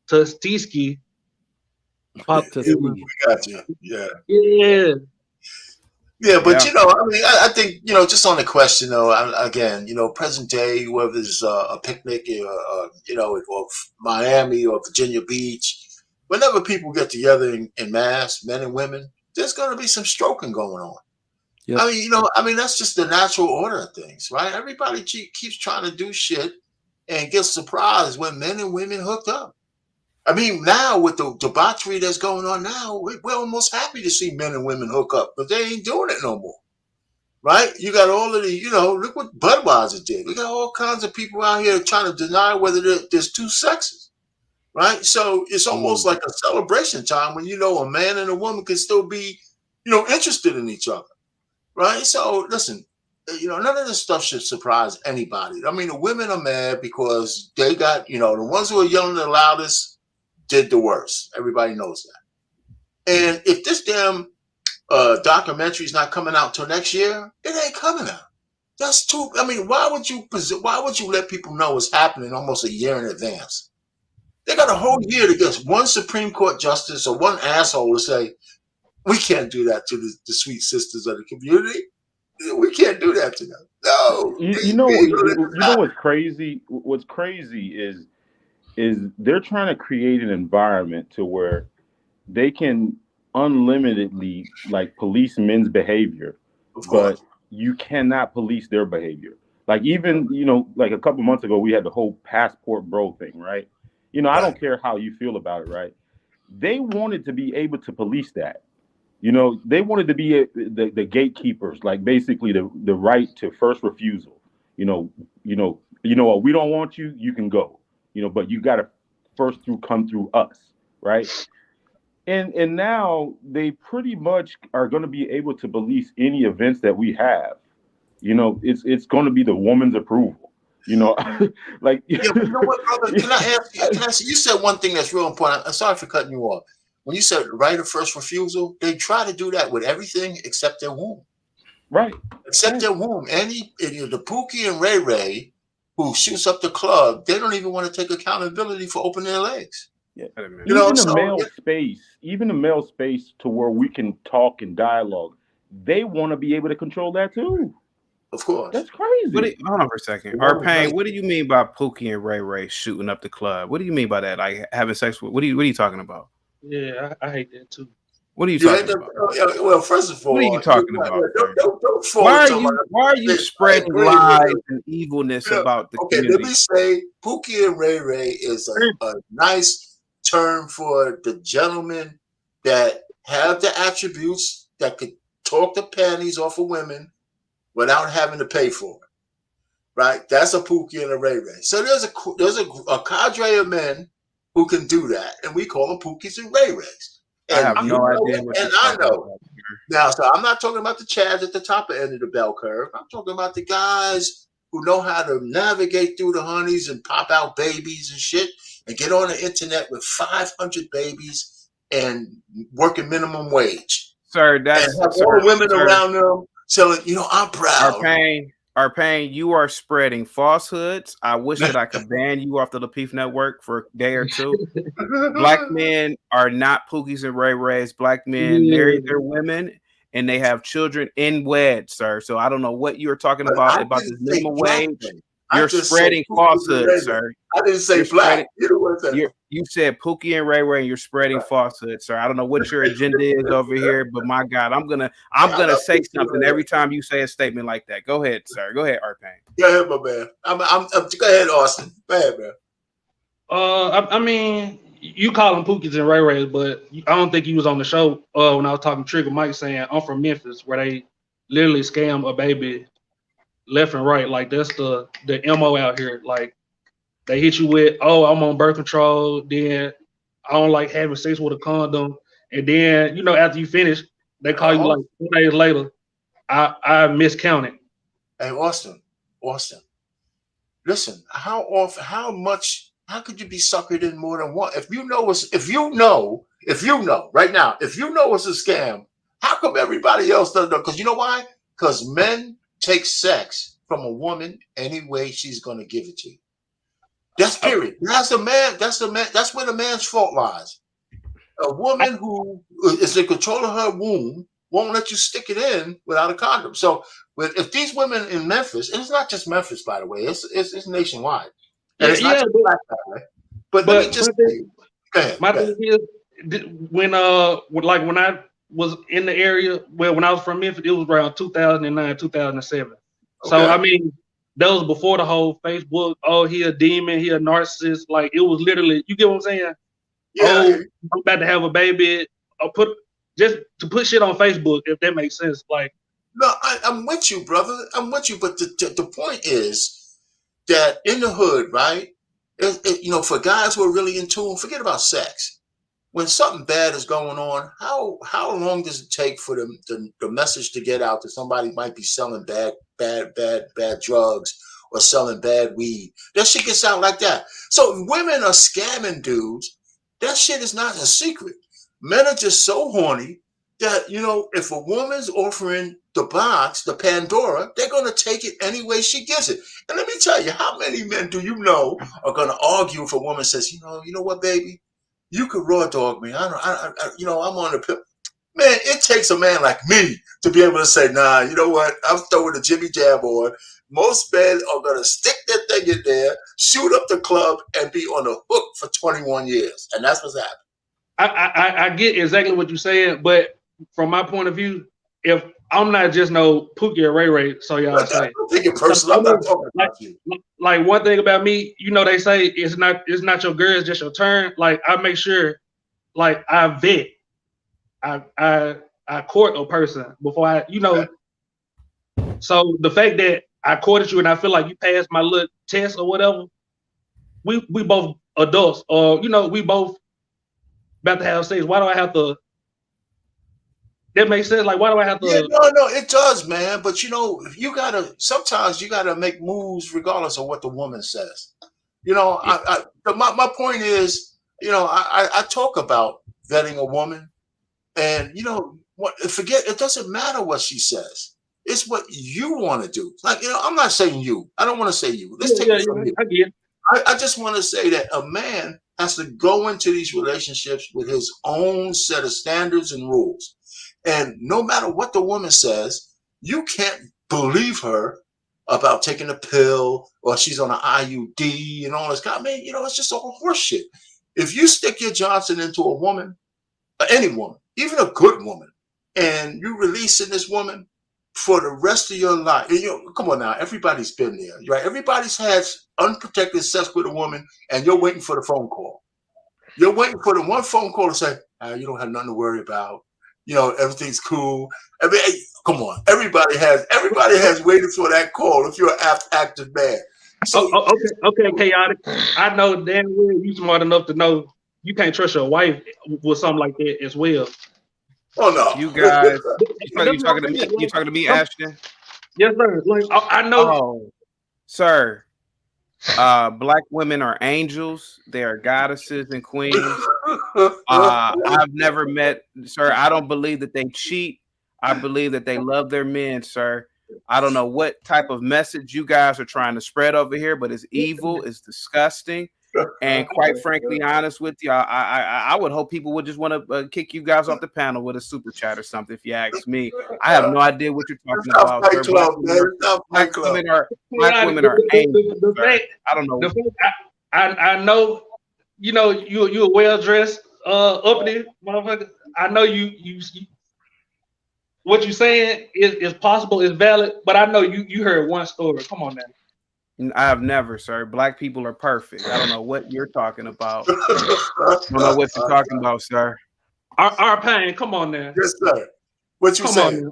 Tuskegee. We got you. Yeah. Yeah. Yeah, but Yeah. I mean, I think just on the question though, again, present day, whether it's a picnic, or Miami or Virginia Beach, whenever people get together in mass, men and women, there's going to be some stroking going on. Yep. I mean, that's just the natural order of things, right? Everybody keeps trying to do shit and gets surprised when men and women hooked up. I mean, now with the debauchery that's going on now, we're almost happy to see men and women hook up, but they ain't doing it no more, right? You got all of the, look what Budweiser did. We got all kinds of people out here trying to deny whether there's two sexes, right? So it's almost like a celebration time when a man and a woman can still be, interested in each other. Right. So listen, none of this stuff should surprise anybody. I mean, the women are mad because they got, the ones who are yelling the loudest did the worst. Everybody knows that. And if this damn documentary is not coming out till next year, it ain't coming out. That's too. I mean, why would you let people know it's happening almost a year in advance? They got a whole year to get one Supreme Court justice or one asshole to say, we can't do that to the sweet sisters of the community. We can't do that to them. No. You know what's crazy? What's crazy is they're trying to create an environment to where they can unlimitedly police men's behavior, but you cannot police their behavior. Like even like a couple months ago, we had the whole passport bro thing, right? I don't care how you feel about it, right? They wanted to be able to police that. They wanted to be the gatekeepers, like basically the right to first refusal. We don't want you, you can go. But you got to first come through us, right? And now they pretty much are going to be able to police any events that we have. It's going to be the woman's approval. Like yeah, but you know what, brother? Can I ask you? You said one thing that's real important. I'm sorry for cutting you off. When you said right of first refusal, they try to do that with everything except their womb. Right. Except their womb. The Pookie and Ray Ray who shoots up the club, they don't even want to take accountability for opening their legs. Yeah. Even the male space to where we can talk and dialogue, they want to be able to control that too. Of course. That's crazy. Hold on for a second. Arpain, what do you mean by Pookie and Ray Ray shooting up the club? What do you mean by that? Like having sex with? What are you talking about? Yeah, I hate that too. What are you talking about? Well, first of all, what are you talking about? Why are you spreading lies and evilness about the community? Let me say, Pookie and Ray Ray is a nice term for the gentlemen that have the attributes that could talk the panties off of women without having to pay for it. Right? That's a Pookie and a Ray Ray. So there's a cadre of men who can do that, and we call them Pookies and Ray Rays. And I have no idea what you're talking about. Now, so I'm not talking about the Chads at the top end of the bell curve. I'm talking about the guys who know how to navigate through the honeys and pop out babies and shit and get on the internet with 500 babies and working minimum wage. Sir, that's and have all the women around them telling, I'm proud. Arpain, you are spreading falsehoods. I wish that I could ban you off the Lapeef Network for a day or two. Black men are not Pookies and Ray Rays. Black men marry their women and they have children in wed, sir. So I don't know what you're talking about this minimum wage. You're spreading falsehoods, sir. I didn't say black. You said Pookie and Ray Ray, and you're spreading falsehoods, sir. I don't know what your agenda is over here, but my God, I'm gonna say something every time you say a statement like that. Go ahead, sir. Go ahead, Arpain. Go ahead, my man. Go ahead, Austin. Go ahead, man. I mean, you call them Pookies and Ray Rays, but I don't think he was on the show when I was talking to Trigger Mike saying I'm from Memphis, where they literally scam a baby left and right. Like that's the MO out here. Like they hit you with, oh, I'm on birth control, then I don't like having sex with a condom, and then after you finish, they call you like 2 days later. I miscounted. Hey, Austin, listen. How could you be suckered in more than one? If you know right now, if you know it's a scam, how come everybody else doesn't know? Because you know why? Because men take sex from a woman any way she's going to give it to you. That's period. That's a man. That's a man. That's where the man's fault lies. A woman who is in control of her womb won't let you stick it in without a condom. So, if these women in Memphis, and it's not just Memphis, by the way, it's nationwide, and it's not just black, by the way. But let me just say, go ahead. My thing is, when I was in the area, when I was from Memphis, it was around 2009, 2007. Okay. So I mean, that was before the whole Facebook. Oh, he a demon, he a narcissist. Like it was literally, you get what I'm saying? Yeah. Oh, I'm about to have a baby. Or just to put shit on Facebook, if that makes sense. Like, no, I'm with you, brother. I'm with you. But the point is that in the hood, right? For guys who are really in tune, forget about sex. When something bad is going on, how long does it take for the message to get out that somebody might be selling bad drugs or selling bad weed? That shit gets out like that. So if women are scamming dudes, that shit is not a secret. Men are just so horny that, if a woman's offering the box, the Pandora, they're going to take it any way she gives it. And let me tell you, how many men do you know are going to argue if a woman says, you know what, baby? You could raw dog me. I'm on the pill. Man, it takes a man like me to be able to say, nah, you know what? I'm throwing the Jimmy Jab on. Most men are going to stick that thing in there, shoot up the club, and be on the hook for 21 years. And that's what's happening. I get exactly what you're saying, but from my point of view, if I'm not just no Pookie or Ray Ray, so y'all say. I don't take it personal. I'm not talking about you. Like one thing about me, they say it's not your girl, it's just your turn. Like I make sure, like I vet, I court a person before I. So the fact that I courted you and I feel like you passed my little test or whatever, we both adults, or we both about to have sex. Why do I have to? That makes sense. Like, why do I have to? Yeah, no, it does, man. But sometimes you gotta make moves regardless of what the woman says. My point is, I talk about vetting a woman, and forget, it doesn't matter what she says. It's what you want to do. Like, I'm not saying you. I don't want to say you. Let's take it from you. I get it. I just want to say that a man has to go into these relationships with his own set of standards and rules. And no matter what the woman says, you can't believe her about taking a pill or she's on an IUD and all this kind. I mean, it's just all horse shit. If you stick your Johnson into a woman, any woman, even a good woman, and you releasing this woman for the rest of your life, and come on now, everybody's been there, right? Everybody's had unprotected sex with a woman, and you're waiting for the phone call. You're waiting for the one phone call to say, you don't have nothing to worry about. Everything's cool. I mean, come on. Everybody has waited for that call if you're an active man. So, okay, chaotic. I know damn well you smart enough to know you can't trust your wife with something like that as well. Oh no, you guys. You talking to me? You talking to me, Ashton? Yes, sir. Like I know, sir. Black women are angels. They are goddesses and queens. I've never met, sir. I don't believe that they cheat. I believe that they love their men, sir. I don't know what type of message you guys are trying to spread over here, but it's evil, it's disgusting, and quite frankly, honest with you, I would hope people would just want to kick you guys off the panel with a super chat or something. If you ask me, I have no idea what you're talking about. Sir. Black women are angels. I don't know. I know. You're a well dressed uppity motherfucker. I know you. What you're saying is possible, is valid, but I know you heard one story. Come on now. I have never, sir. Black people are perfect. I don't know what you're talking about. I don't know what you're talking about, sir. Our pain. Come on now. Yes, sir. What you saying?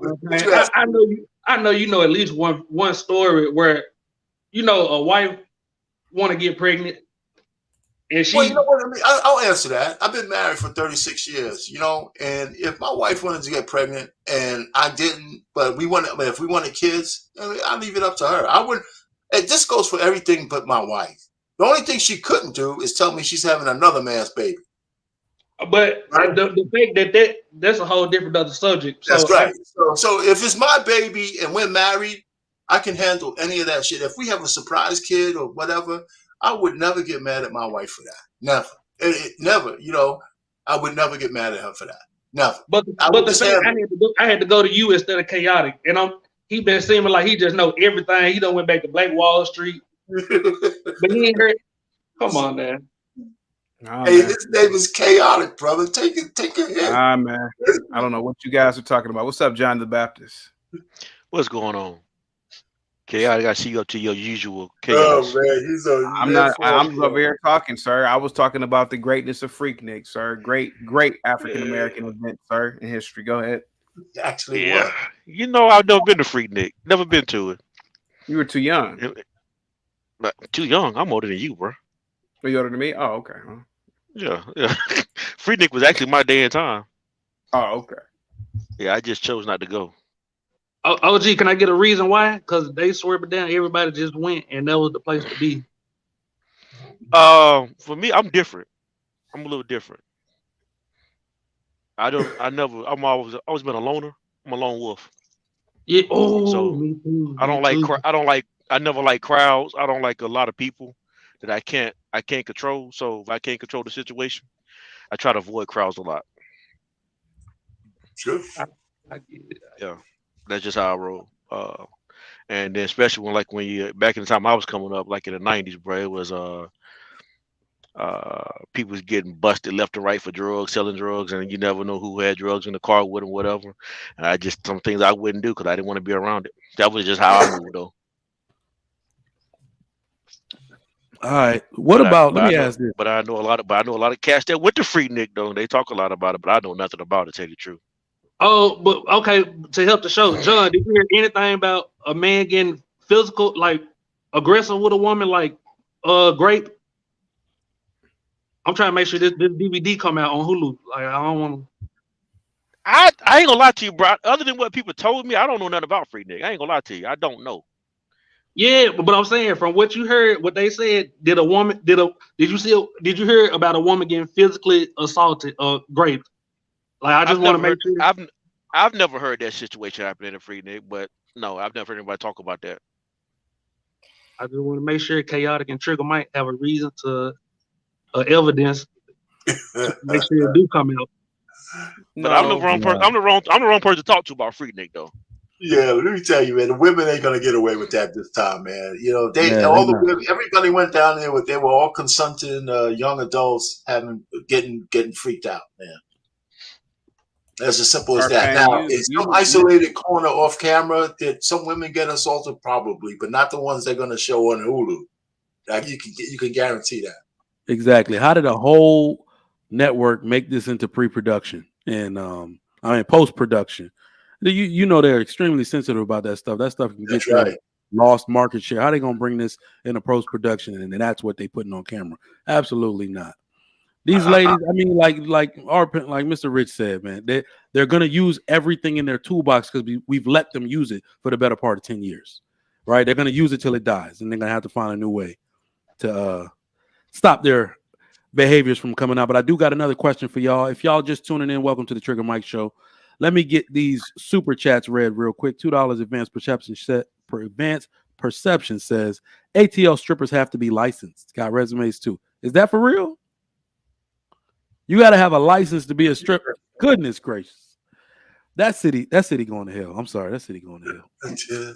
I know you know at least one story where a wife want to get pregnant. And she, well, you know what I mean? I'll answer that. I've been married for 36 years, and if my wife wanted to get pregnant and I didn't, but if we wanted kids, I leave it up to her. I wouldn't. This goes for everything but my wife. The only thing she couldn't do is tell me she's having another man's baby. But right? the fact that's a whole different other subject. That's right. So if it's my baby and we're married, I can handle any of that shit. If we have a surprise kid or whatever, I would never get mad at my wife for that. Never. Never. You know, I would never get mad at her for that. Never. But the thing I had to go to you instead of chaotic, and he been seeming like he just know everything. He done went back to Black Wall Street, but he ain't heard. Come on, man. Oh, Hey, man. his name is Chaotic, brother. Take it hit. Ah, man. I don't know what you guys are talking about. What's up, John the Baptist? What's going on? Chaotic, I see you up to your usual Oh chaos. man, I'm over here talking, sir. I was talking about the greatness of Freaknik, sir. Great African American event, sir, in history. Go ahead. Actually, Yeah. what? You know, I've never been to Freaknik. Never been to it. You were too young. But too young. I'm older than you, bro. Are you older than me? Oh, okay. Yeah. Freaknik was actually my day and time. Oh, okay. Yeah, I just chose not to go. OG, can I get a reason why? Because they swear it down. Everybody just went, and that was the place to be. For me, I'm different. I'm a little different. I've always been a loner. I'm a lone wolf. Yeah. Oh, So me too. I never like crowds. I don't like a lot of people that I can't control. So if I can't control the situation, I try to avoid crowds a lot. Sure. I get it. Yeah. That's just how I roll. And then especially when you back in the time I was coming up, like in the 90s, bro, it was people was getting busted left and right for drugs, selling drugs, and you never know who had drugs in the car with them, whatever. And some things I wouldn't do because I didn't want to be around it. That was just how I moved, though. All right. Let me ask this. But I know a lot of cats that went to Freaknik, though. They talk a lot about it, but I know nothing about it, to tell you the truth. Oh, but okay, to help the show, John, did you hear anything about a man getting physical, like aggressive with a woman, like Grape? I'm trying to make sure this DVD come out on Hulu. Like, I don't want to. I ain't gonna lie to you, bro. Other than what people told me, I don't know nothing about Freaknik. I ain't gonna lie to you. I don't know. Yeah, but I'm saying from what you heard, what they said, did you hear about a woman getting physically assaulted or raped? Like, I just want to make sure. I've never heard that situation happen in a Freaknik, but no, I've never heard anybody talk about that. I just want to make sure Chaotic and Trigger might have a reason to evidence to make sure it do come out. But I'm the wrong person. I'm the wrong person to talk to about Freaknik, though. Yeah, let me tell you, man. The women ain't gonna get away with that this time, man. You know, everybody went down there they were all consenting young adults getting freaked out, man. As simple as that. Now, in some isolated corner off camera, did some women get assaulted? Probably, but not the ones they're gonna show on Hulu. Like you can guarantee that. Exactly. How did a whole network make this into pre-production and post-production? You know they're extremely sensitive about that stuff. That stuff can get them lost market share. How they gonna bring this into post-production and that's what they putting on camera? Absolutely not. These ladies, I mean, like Mr. Rich said, man, they're gonna use everything in their toolbox because we've let them use it for the better part of 10 years, right? They're gonna use it till it dies, and they're gonna have to find a new way to stop their behaviors from coming out. But I do got another question for y'all. If y'all just tuning in, welcome to the Trigger Mike Show. Let me get these super chats read real quick. $2 advanced perception says ATL strippers have to be licensed. Got resumes too. Is that for real? You got to have a license to be a stripper. Goodness gracious. That city going to hell. I'm sorry. That city going to hell.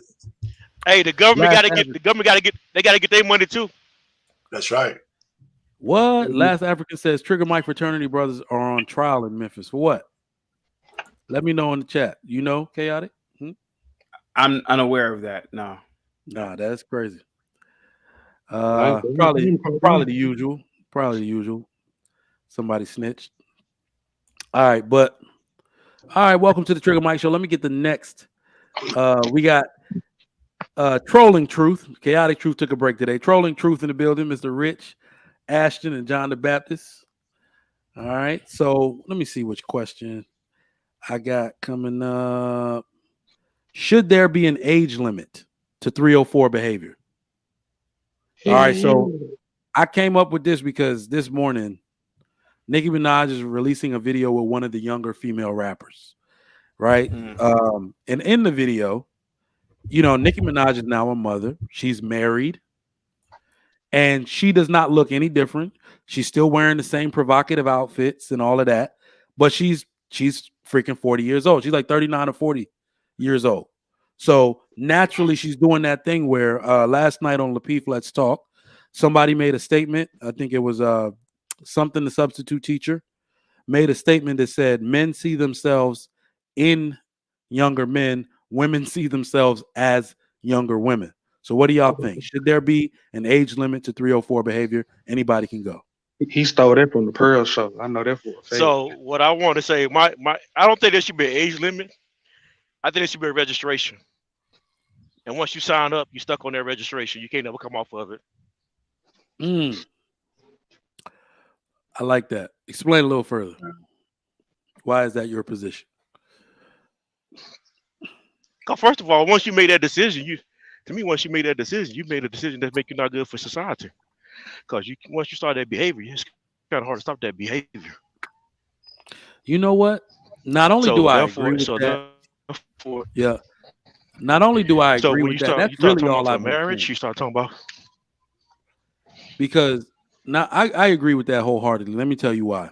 Hey, the government got to get their money too. That's right. What? Last African says Trigger Mike fraternity brothers are on trial in Memphis. For what? Let me know in the chat. You know, Chaotic? I'm unaware of that. No. Nah, that's crazy. Probably the usual. Probably the usual. Somebody snitched. All right, welcome to the Trigger Mike Show. Let me get the next. We got Trolling Truth. Chaotic Truth took a break today. Trolling Truth in the building, Mr. Rich, Ashton, and John the Baptist. All right, so let me see which question I got coming up. Should there be an age limit to 304 behavior? All right, so I came up with this because this morning Nicki Minaj is releasing a video with one of the younger female rappers, right? And in the video, you know, Nicki Minaj is now a mother. She's married, and she does not look any different. She's still wearing the same provocative outfits and all of that, but she's freaking 40 years old. She's like 39 or 40 years old. So naturally, she's doing that thing where last night on Lapeef Let's Talk, somebody made a statement. I think it was something the substitute teacher made a statement that said men see themselves in younger men, women see themselves as younger women. So what do y'all think? Should there be an age limit to 304 behavior? Anybody can go. He stole that from the Pearl Show. I know that for a fact. So what I want to say, I don't think there should be an age limit. I think there should be a registration. And once you sign up, you're stuck on that registration. You can't never come off of it. I like that. Explain a little further. Why is that your position? Because first of all, once you made that decision, once you made that decision, you made a decision that make you not good for society. Because once you start that behavior, it's kind of hard to stop that behavior. You know what? Not only do I agree with that. Yeah. Not only do I agree with that, that's really all I'm marriage. You start talking about, because now I agree with that wholeheartedly. Let me tell you why.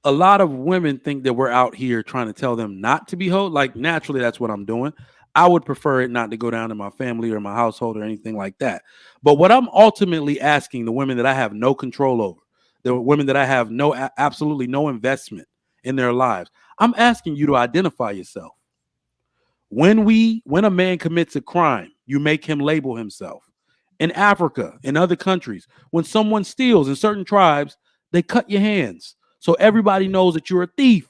A lot of women think that we're out here trying to tell them not to be hoed. Like, naturally, that's what I'm doing. I would prefer it not to go down to my family or my household or anything like that. But what I'm ultimately asking the women that I have no control over, the women that I have absolutely no investment in their lives, I'm asking you to identify yourself. When a man commits a crime, you make him label himself. In Africa, in other countries, when someone steals in certain tribes, they cut your hands. So everybody knows that you're a thief.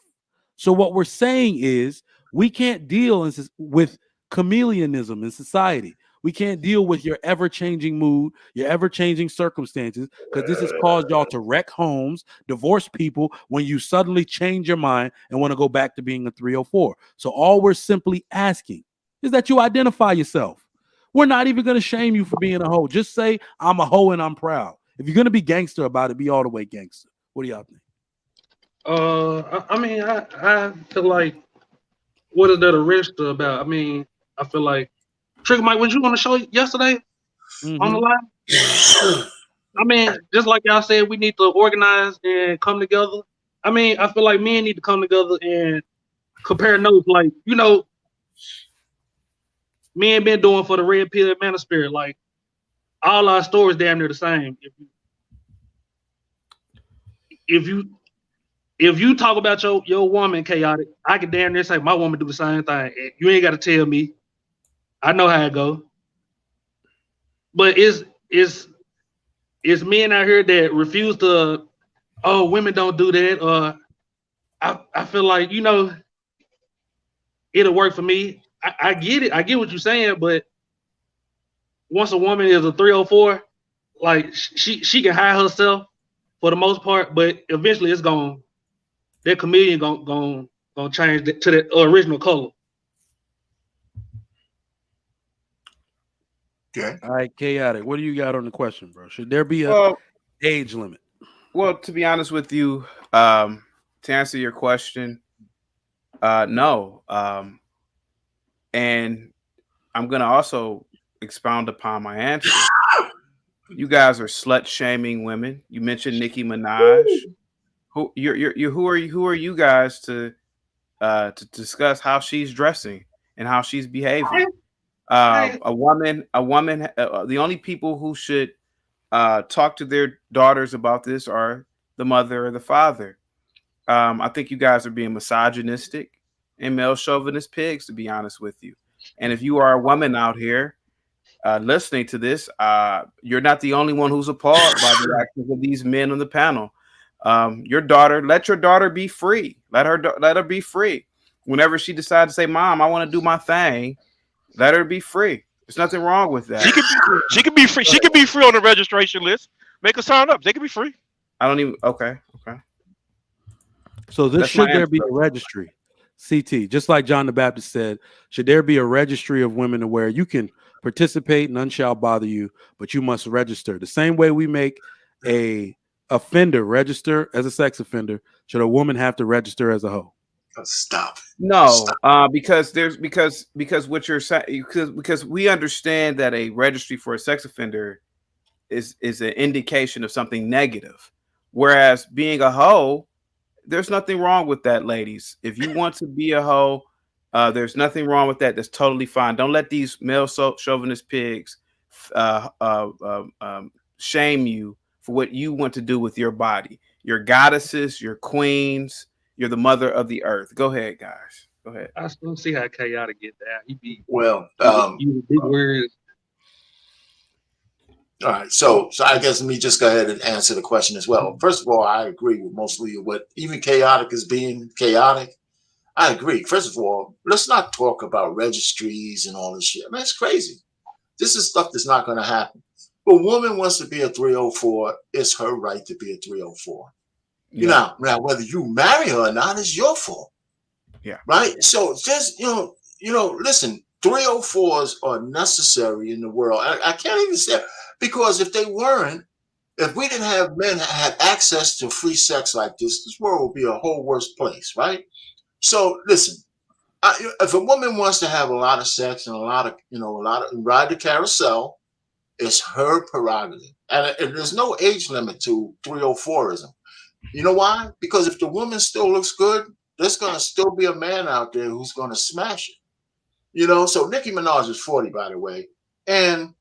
So what we're saying is we can't deal with chameleonism in society. We can't deal with your ever-changing mood, your ever-changing circumstances, because this has caused y'all to wreck homes, divorce people when you suddenly change your mind and want to go back to being a 304. So all we're simply asking is that you identify yourself. We're not even going to shame you for being a hoe. Just say, I'm a hoe and I'm proud. If you're going to be gangster about it, be all the way gangster. What do y'all think? I feel like, what is that a register about? I mean, I feel like, Trigger Mike, was you on the show yesterday on the line? I mean, just like y'all said, we need to organize and come together. I mean, I feel like men need to come together and compare notes. Like, you know, men been doing for the red pill manosphere. Like, all our stories damn near the same. If you talk about your woman chaotic, I can damn near say my woman do the same thing. You ain't got to tell me. I know how it go. But it's men out here that refuse to, women don't do that. I feel like, you know, it'll work for me. I get it. I get what you're saying, but once a woman is a 304, like she can hide herself for the most part, but eventually that chameleon gonna change to the original color. Okay. All right, chaotic. What do you got on the question, bro? Should there be a age limit? Well, to be honest with you, to answer your question, no. And I'm gonna also expound upon my answer. You guys are slut shaming women. You mentioned Nicki Minaj. Who are you guys to discuss how she's dressing and how she's behaving? A woman. The only people who should talk to their daughters about this are the mother or the father. I think you guys are being misogynistic and male chauvinist pigs, to be honest with you. And if you are a woman out here listening to this, you're not the only one who's appalled by the actions of these men on the panel. Your daughter, let your daughter be free. Let her be free. Whenever she decides to say, "Mom, I want to do my thing," let her be free. There's nothing wrong with that. She can be free. She can be free on the registration list. Make her sign up. They can be free. I don't even. Okay. So should there be a registry? CT, just like John the Baptist said, should there be a registry of women to where you can participate, none shall bother you, but you must register? The same way we make a offender register as a sex offender, should a woman have to register as a hoe? Stop. No, because what you're saying, because we understand that a registry for a sex offender is an indication of something negative, whereas being a hoe, there's nothing wrong with that, ladies. If you want to be a hoe, there's nothing wrong with that. That's totally fine. Don't let these male chauvinist pigs shame you for what you want to do with your body. You're goddesses, you're queens, you're the mother of the earth. Go ahead, guys. Go ahead. I still see how chaotic get down. He be Well, using big words. all right. So I guess let me just go ahead and answer the question as well. First of all, I agree with mostly what even chaotic is being chaotic. I agree. First of all, let's not talk about registries and all this shit. I mean, it's crazy. This is stuff that's not going to happen. If a woman wants to be a 304, it's her right to be a 304. Yeah. Now whether you marry her or not is your fault. Yeah. Right. So just listen. 304s are necessary in the world. I can't even say because if they weren't, if we didn't have men that had access to free sex like this world would be a whole worse place, right? So listen, if a woman wants to have a lot of sex and a lot of ride the carousel, it's her prerogative, and there's no age limit to 304ism. You know why? Because if the woman still looks good, there's gonna still be a man out there who's gonna smash it. So Nicki Minaj is 40, by the way, and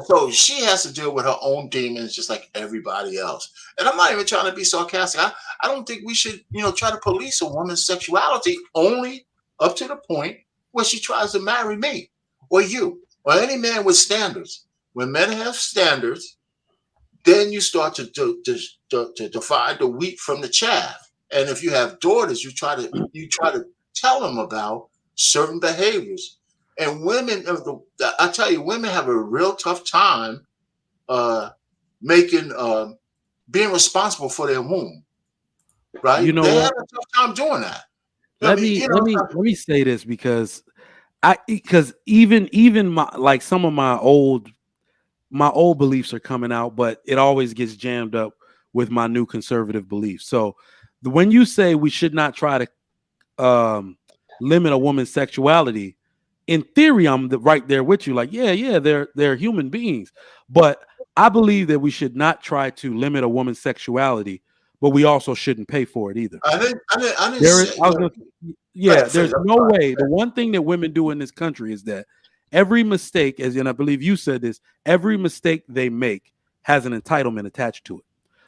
so she has to deal with her own demons just like everybody else. And I'm not even trying to be sarcastic. I don't think we should, try to police a woman's sexuality only up to the point where she tries to marry me or you or any man with standards. When men have standards, then you start to divide the wheat from the chaff. And if you have daughters, you try to tell them about certain behaviors. And women, I tell you, women have a real tough time being responsible for their womb, right? You know They what? have a tough time doing that. Let me say this because even some of my old beliefs are coming out, but it always gets jammed up with my new conservative beliefs. So when you say we should not try to limit a woman's sexuality, in theory, I'm right there with you. Like, yeah, they're human beings, but I believe that we should not try to limit a woman's sexuality, but we also shouldn't pay for it either. I didn't There's say no way. The one thing that women do in this country is that every mistake, and I believe you said this, every mistake they make has an entitlement attached to it.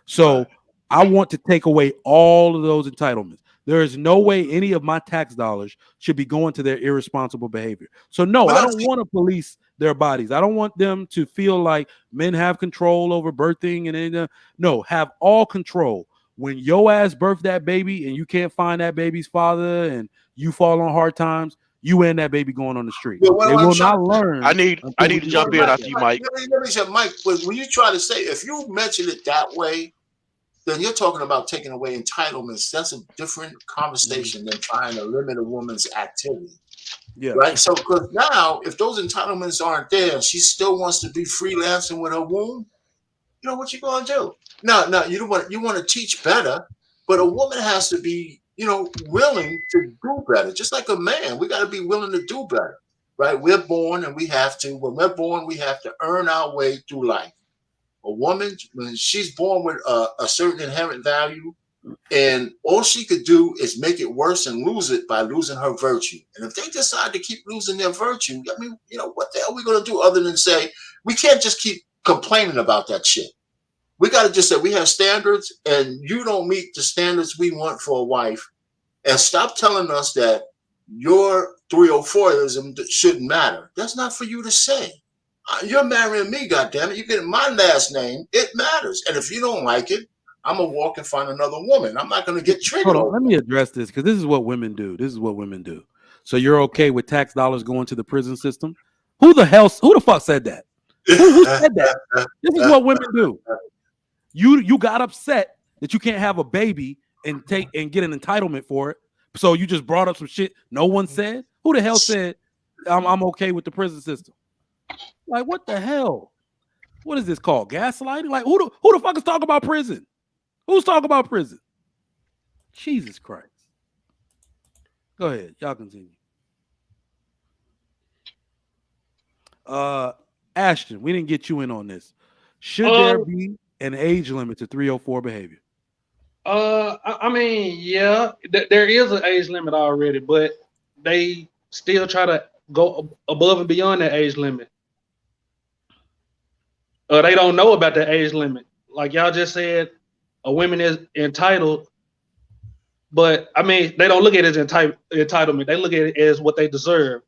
So I want to take away all of those entitlements. There is no way any of my tax dollars should be going to their irresponsible behavior. So no, I don't want to police their bodies. I don't want them to feel like men have control over birthing and anything. No, have all control. When your ass birthed that baby and you can't find that baby's father and you fall on hard times, you and that baby going on the street. They will not learn. I need to jump in after you, Mike. Let me say, Mike, when you try to say, if you mention it that way, then you're talking about taking away entitlements. That's a different conversation than trying to limit a woman's activity. Yeah. Right. So, because now, if those entitlements aren't there, and she still wants to be freelancing with her womb, what you gonna do? No, you want to teach better, but a woman has to be, willing to do better. Just like a man, we got to be willing to do better. Right? We're born, and when we're born, we have to earn our way through life. A woman, when she's born with a certain inherent value, and all she could do is make it worse and lose it by losing her virtue. And if they decide to keep losing their virtue, I mean, what the hell are we going to do other than say, we can't just keep complaining about that shit. We got to just say we have standards and you don't meet the standards we want for a wife, and stop telling us that your 304ism shouldn't matter. That's not for you to say. You're marrying me, goddammit. You're getting my last name. It matters. And if you don't like it, I'm going to walk and find another woman. I'm not going to get triggered. Hold on, let me address this because this is what women do. So you're okay with tax dollars going to the prison system? Who the fuck said that? Who said that? This is what women do. You got upset that you can't have a baby and get an entitlement for it. So you just brought up some shit no one said. Who the hell said I'm okay with the prison system? Like, what the hell? What is this called? Gaslighting? Like, who the fuck is talking about prison? Who's talking about prison? Jesus Christ. Go ahead. Y'all continue. Ashton, we didn't get you in on this. Should there be an age limit to 304 behavior? I mean, yeah, there is an age limit already, but they still try to go above and beyond that age limit. They don't know about the age limit. Like y'all just said, a woman is entitled, but I mean, they don't look at it as entitlement. They look at it as what they deserve.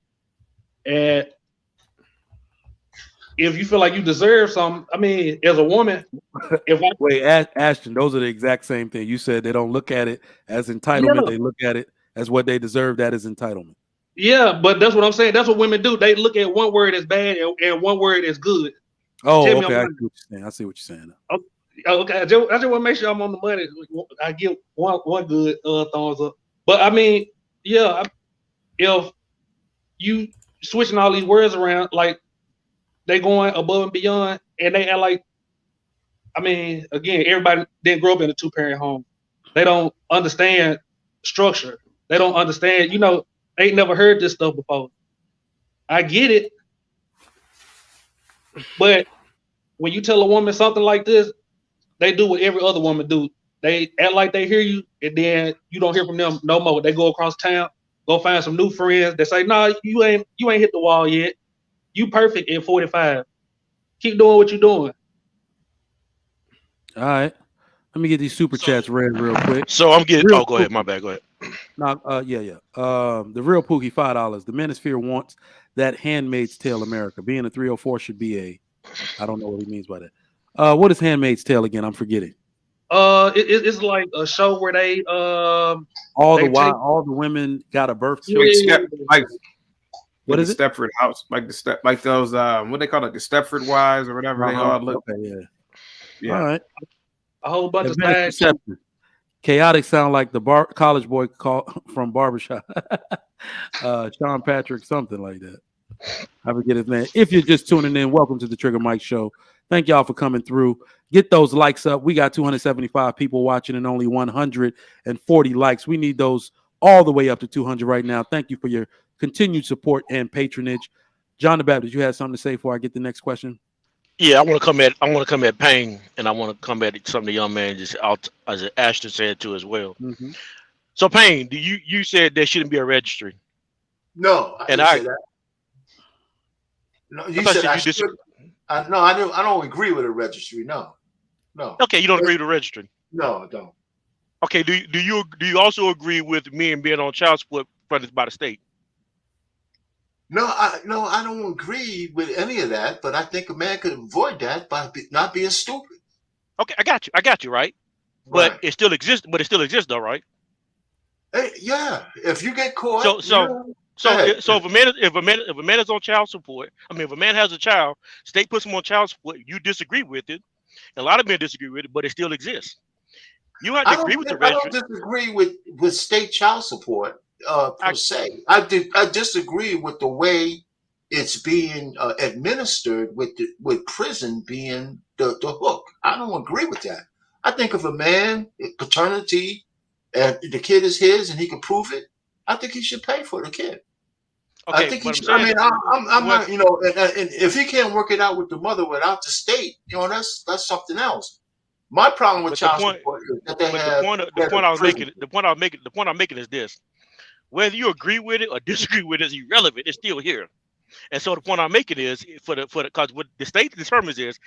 And if you feel like you deserve something, I mean, as a woman, wait, Ashton, those are the exact same thing. You said they don't look at it as entitlement. Yeah. They look at it as what they deserve. That is entitlement. Yeah, but that's what I'm saying. That's what women do. They look at one word as bad and one word as good. Oh, okay. I see what you're saying. Okay, I just want to make sure I'm on the money. I give one good thumbs up. But I mean, yeah, if you switching all these words around, like they going above and beyond, and they act like, I mean, again, everybody didn't grow up in a 2-parent home. They don't understand structure. They don't understand, they ain't never heard this stuff before. I get it. But when you tell a woman something like this, they do what every other woman do. They act like they hear you, and then you don't hear from them no more. They go across town, go find some new friends. They say, "No, you ain't hit the wall yet. You perfect at 45. Keep doing what you're doing." All right. Let me get these super chats read real quick. So I'm getting. Go ahead. My bad. Go ahead. No, yeah. The real Pookie, $5. The Manosphere wants that Handmaid's Tale America. Being a 304 should be a. I don't know what he means by that. What is Handmaid's Tale again? I'm forgetting. It's like a show where they all the women got a birth certificate. What is it? Stepford House, like those what they call it, the Stepford Wives or whatever they all look. Okay, yeah. All right. A whole bunch of bad. Chaotic sound like the college boy from Barbershop. Sean Patrick, something like that. I forget his name. If you're just tuning in, welcome to the Trigger Mike Show. Thank y'all for coming through. Get those likes up. We got 275 people watching and only 140 likes. We need those all the way up to 200 right now. Thank you for your continued support and patronage. John the Baptist, you had something to say before I get the next question? Yeah, I want to come at Payne, and I want to come at some of the young man just out, as Ashton said too as well. Mm-hmm. So Payne, you said there shouldn't be a registry? No, I didn't say that. No, you said I should. No, I don't agree with a registry. No. Okay, you don't agree with a registry? No, I don't. Okay, do you also agree with men being on child support funded by the state? No, I don't agree with any of that, but I think a man could avoid that by not being stupid. Okay, I got you, right? But it still exists. But it still exists, though, right? Hey, yeah. If you get caught, so if a man is on child support, I mean, if a man has a child, state puts him on child support. You disagree with it. A lot of men disagree with it, but it still exists. You have to agree with the registry. I don't disagree with state child support. Per se, I disagree with the way it's being administered, with prison being the hook. I don't agree with that. I think if a man paternity and the kid is his and he can prove it, I think he should pay for the kid. Okay, I think he should. I mean, I'm not, and if he can't work it out with the mother without the state, that's something else. My problem with child support is that they have. The point I'm making is this. Whether you agree with it or disagree with it is irrelevant. It's still here. And so the point I'm making is because what the state determines is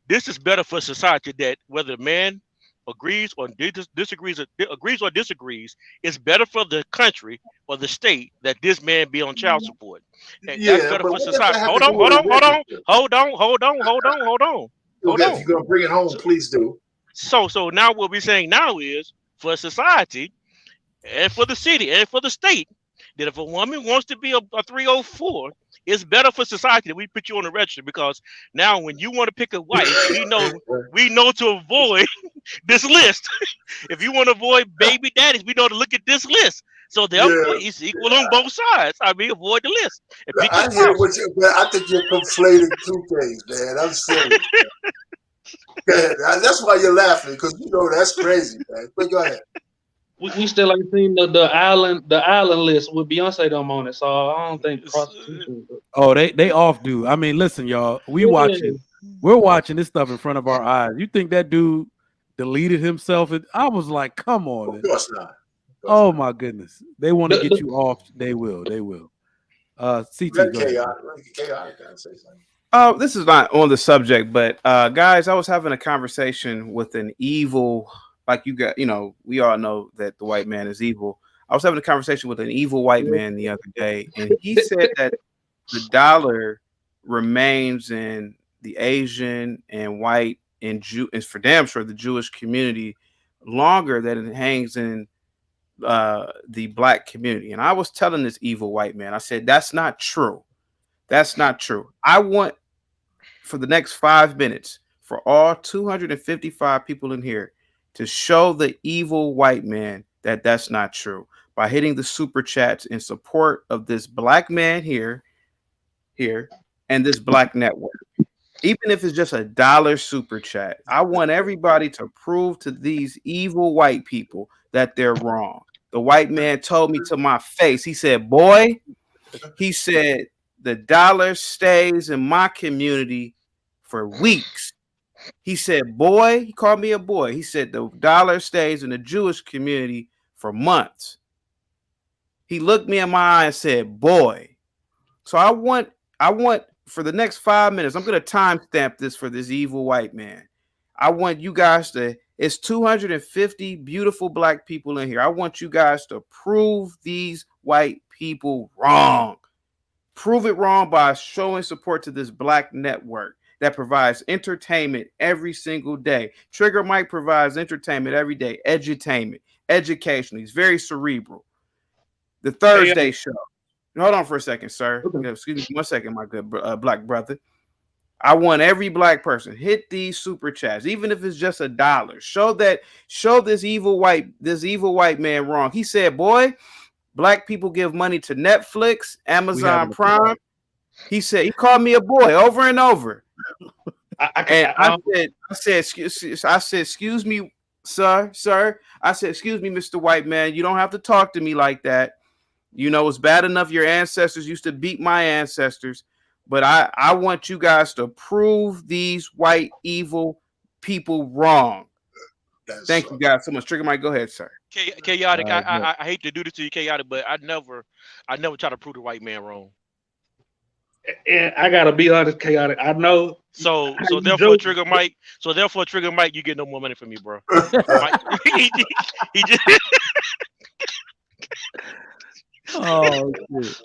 this is better for society, that whether the man agrees or disagrees, it's better for the country or the state that this man be on child support. And that's better for society. Hold on. If you're gonna bring it home, please do. So now what we're saying now is for society and for the city and for the state, that if a woman wants to be a 304, it's better for society that we put you on the register, because now when you want to pick a wife, we know to avoid this list. If you want to avoid baby daddies, we know to look at this list. So therefore, it's equal on both sides. I mean, avoid the list. I hear what you, man. I think you're conflating two things, man. I'm serious. That's why you're laughing, because that's crazy, man. But go ahead. we still ain't seen the island list with Beyonce them on it, so I don't think prostitution. Oh, they off, dude. I mean, listen, y'all. We're watching this stuff in front of our eyes. You think that dude deleted himself? I was like, come on. Of course not. Oh my goodness. They want to get you off. They will. CT, go ahead. Chaotic, gotta say something. Oh, this is not on the subject, but guys, I was having a conversation with an evil, like you got, we all know that the white man is evil. I was having a conversation with an evil white man the other day, and he said that the dollar remains in the Asian and white and for damn sure the Jewish community longer than it hangs in the black community. And I was telling this evil white man, I said, that's not true. That's not true. I want for the next 5 minutes for all 255 people in here to show the evil white man that that's not true by hitting the super chats in support of this black man here, and this black network. Even if it's just $1 super chat, I want everybody to prove to these evil white people that they're wrong. The white man told me to my face, he said, boy, he said, the dollar stays in my community for weeks. He said, boy, he called me a boy. He said, the dollar stays in the Jewish community for months. He looked me in my eye and said, boy. So I want for the next 5 minutes, I'm going to timestamp this for this evil white man. I want you guys it's 250 beautiful black people in here. I want you guys to prove these white people wrong. Prove it wrong by showing support to this black network that provides entertainment every single day. Trigger Mike provides entertainment every day, edutainment, education. He's very cerebral. The Thursday show. Hold on for a second, sir. Okay. Excuse me 1 second, my good black brother. I want every black person hit these super chats, even if it's just $1. Show this evil white man wrong. He said, boy, black people give money to Netflix, Amazon Prime. He said, he called me a boy over and over. I said, excuse me, sir. I said, excuse me, Mr. White Man. You don't have to talk to me like that. It's bad enough your ancestors used to beat my ancestors, but I want you guys to prove these white evil people wrong. Thank you guys so much. Trigger Mike, go ahead, sir. Chaotic. I hate to do this to you, Chaotic, but I never try to prove the white man wrong. And I gotta be honest, Chaotic. I know. So therefore, Trigger Mike, you get no more money from me, bro. he just. Oh shit!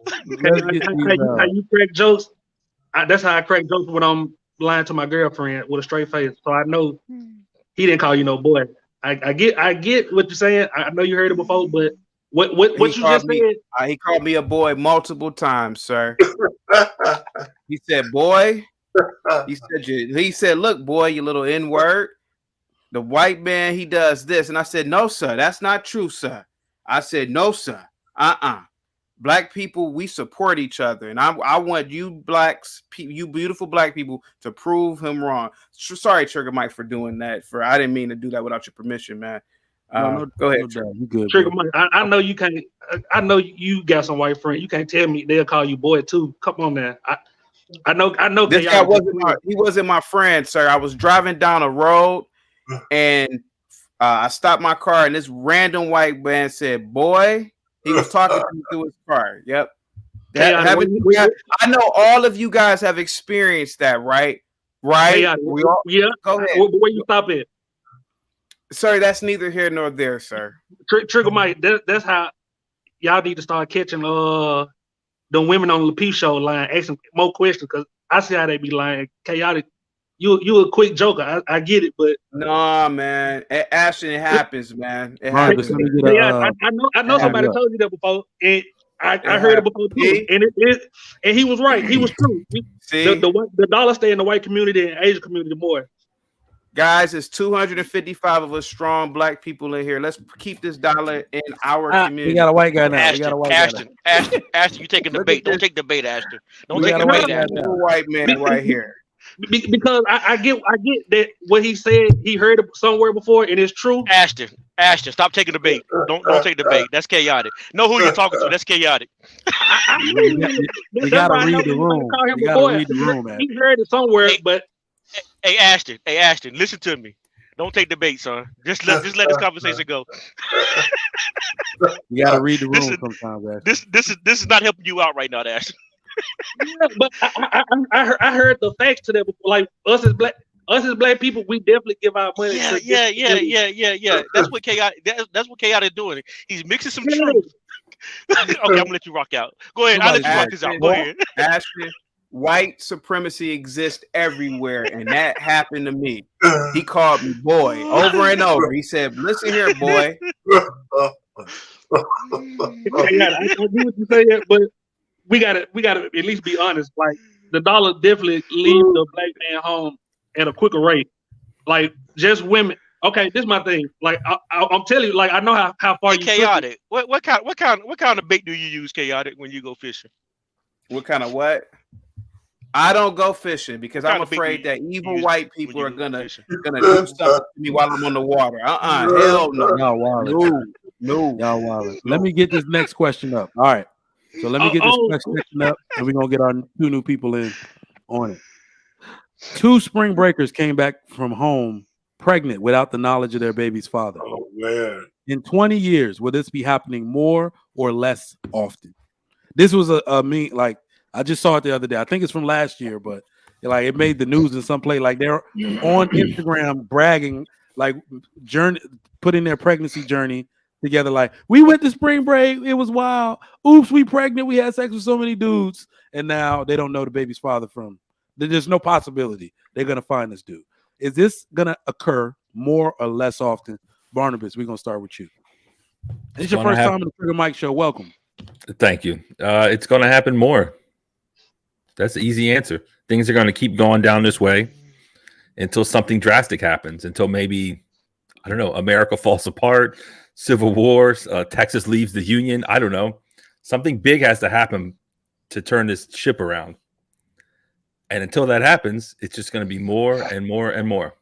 How you crack jokes? That's how I crack jokes when I'm lying to my girlfriend with a straight face. So I know he didn't call you no boy. I get what you're saying. I know you heard it before, but what you just said? He called me a boy multiple times, sir. He said, "Boy." He said, "Look, boy, you little N-word. The white man, he does this." And I said, "No, sir, that's not true, sir." I said, "No, sir. Black people, we support each other, and I want you you beautiful black people to prove him wrong." Sorry, Trigger Mike, for doing that. I didn't mean to do that without your permission, man. Go ahead, you good, Trigger Mike. I know you can't. I know you got some white friends. You can't tell me they'll call you boy too. Come on, man. I know. This guy wasn't my friend, sir. I was driving down a road, and I stopped my car, and this random white man said, "Boy." He was talking to me through his car. Yep. I know all of you guys have experienced that, right? Right? Yeah. Go ahead. Where you stop at? Sir, that's neither here nor there, sir. Trigger Mike, that's how y'all need to start catching the women on the Lapeef show line, asking more questions, because I see how they be lying. Chaotic. You a quick joker. I get it, but no, man. Ashton, it happens, man. It happens. I know somebody told you that before, and I heard it before too. And he was right. He was true. The dollar stay in the white community and Asian community more. Guys, it's 255 of us strong black people in here. Let's keep this dollar in our community. We got a white guy now. Ashton, you taking the bait. Don't take the bait, Ashton. Don't take the bait, Ashton. White man right here. Because I get that what he said, he heard it somewhere before, and it's true. Ashton, stop taking the bait. Don't take the bait. That's chaotic. Know who you're talking to. That's chaotic. You That's gotta why I know read the everybody room. call him You gotta before. read the room, man. He heard it somewhere, Hey, but Hey Ashton, listen to me. Don't take the bait, son. Just let this conversation go. You gotta read the This room is sometimes, Ashton. this is not helping you out right now, Ashton. yeah, but I heard the facts to that before. Like us as black people, we definitely give our money to Yeah. That's what chaotic. That's what chaotic is doing. He's mixing some truth. Okay, I'm gonna let you rock out. Go ahead. I'll let you rock this out. Go ahead. Ashton, white supremacy exists everywhere, and that happened to me. He called me boy over and over. He said, "Listen here, boy." I do what you say, but we gotta at least be honest. Like the dollar definitely leaves the black man home at a quicker rate. Like just women. Okay, this is my thing. Like I'm telling you, like I know how far Hey, you chaotic. What kind of bait do you use, chaotic, when you go fishing? What kind of what? I don't go fishing because I'm Kind of bait afraid that evil white people when are you go gonna fishing? do something to me while I'm on the water. Hell no. Y'all wildin'. No. Y'all wildin'. Let me get this next question up. All right. So let me get this question up, and we're gonna get our 2 new people in on it. 2 spring breakers came back from home pregnant without the knowledge of their baby's father. Oh man. In 20 years, will this be happening more or less often? This was a me, like I just saw it the other day. I think it's from last year, but like it made the news in some place. Like they're on Instagram bragging, like putting their pregnancy journey together. Like we went to spring break, it was wild. Oops, we pregnant. We had sex with so many dudes, and now they don't know the baby's father from. There's no possibility they're gonna find this dude. Is this gonna occur more or less often? Barnabas, we're gonna start with you. It's your first time on the Trigger Mike Show. Welcome. Thank you. It's going to happen more. That's the easy answer. Things are going to keep going down this way until something drastic happens. Until maybe, I don't know, America falls apart, civil wars, Texas leaves the union. I don't know. Something big has to happen to turn this ship around. And until that happens, it's just going to be more and more and more.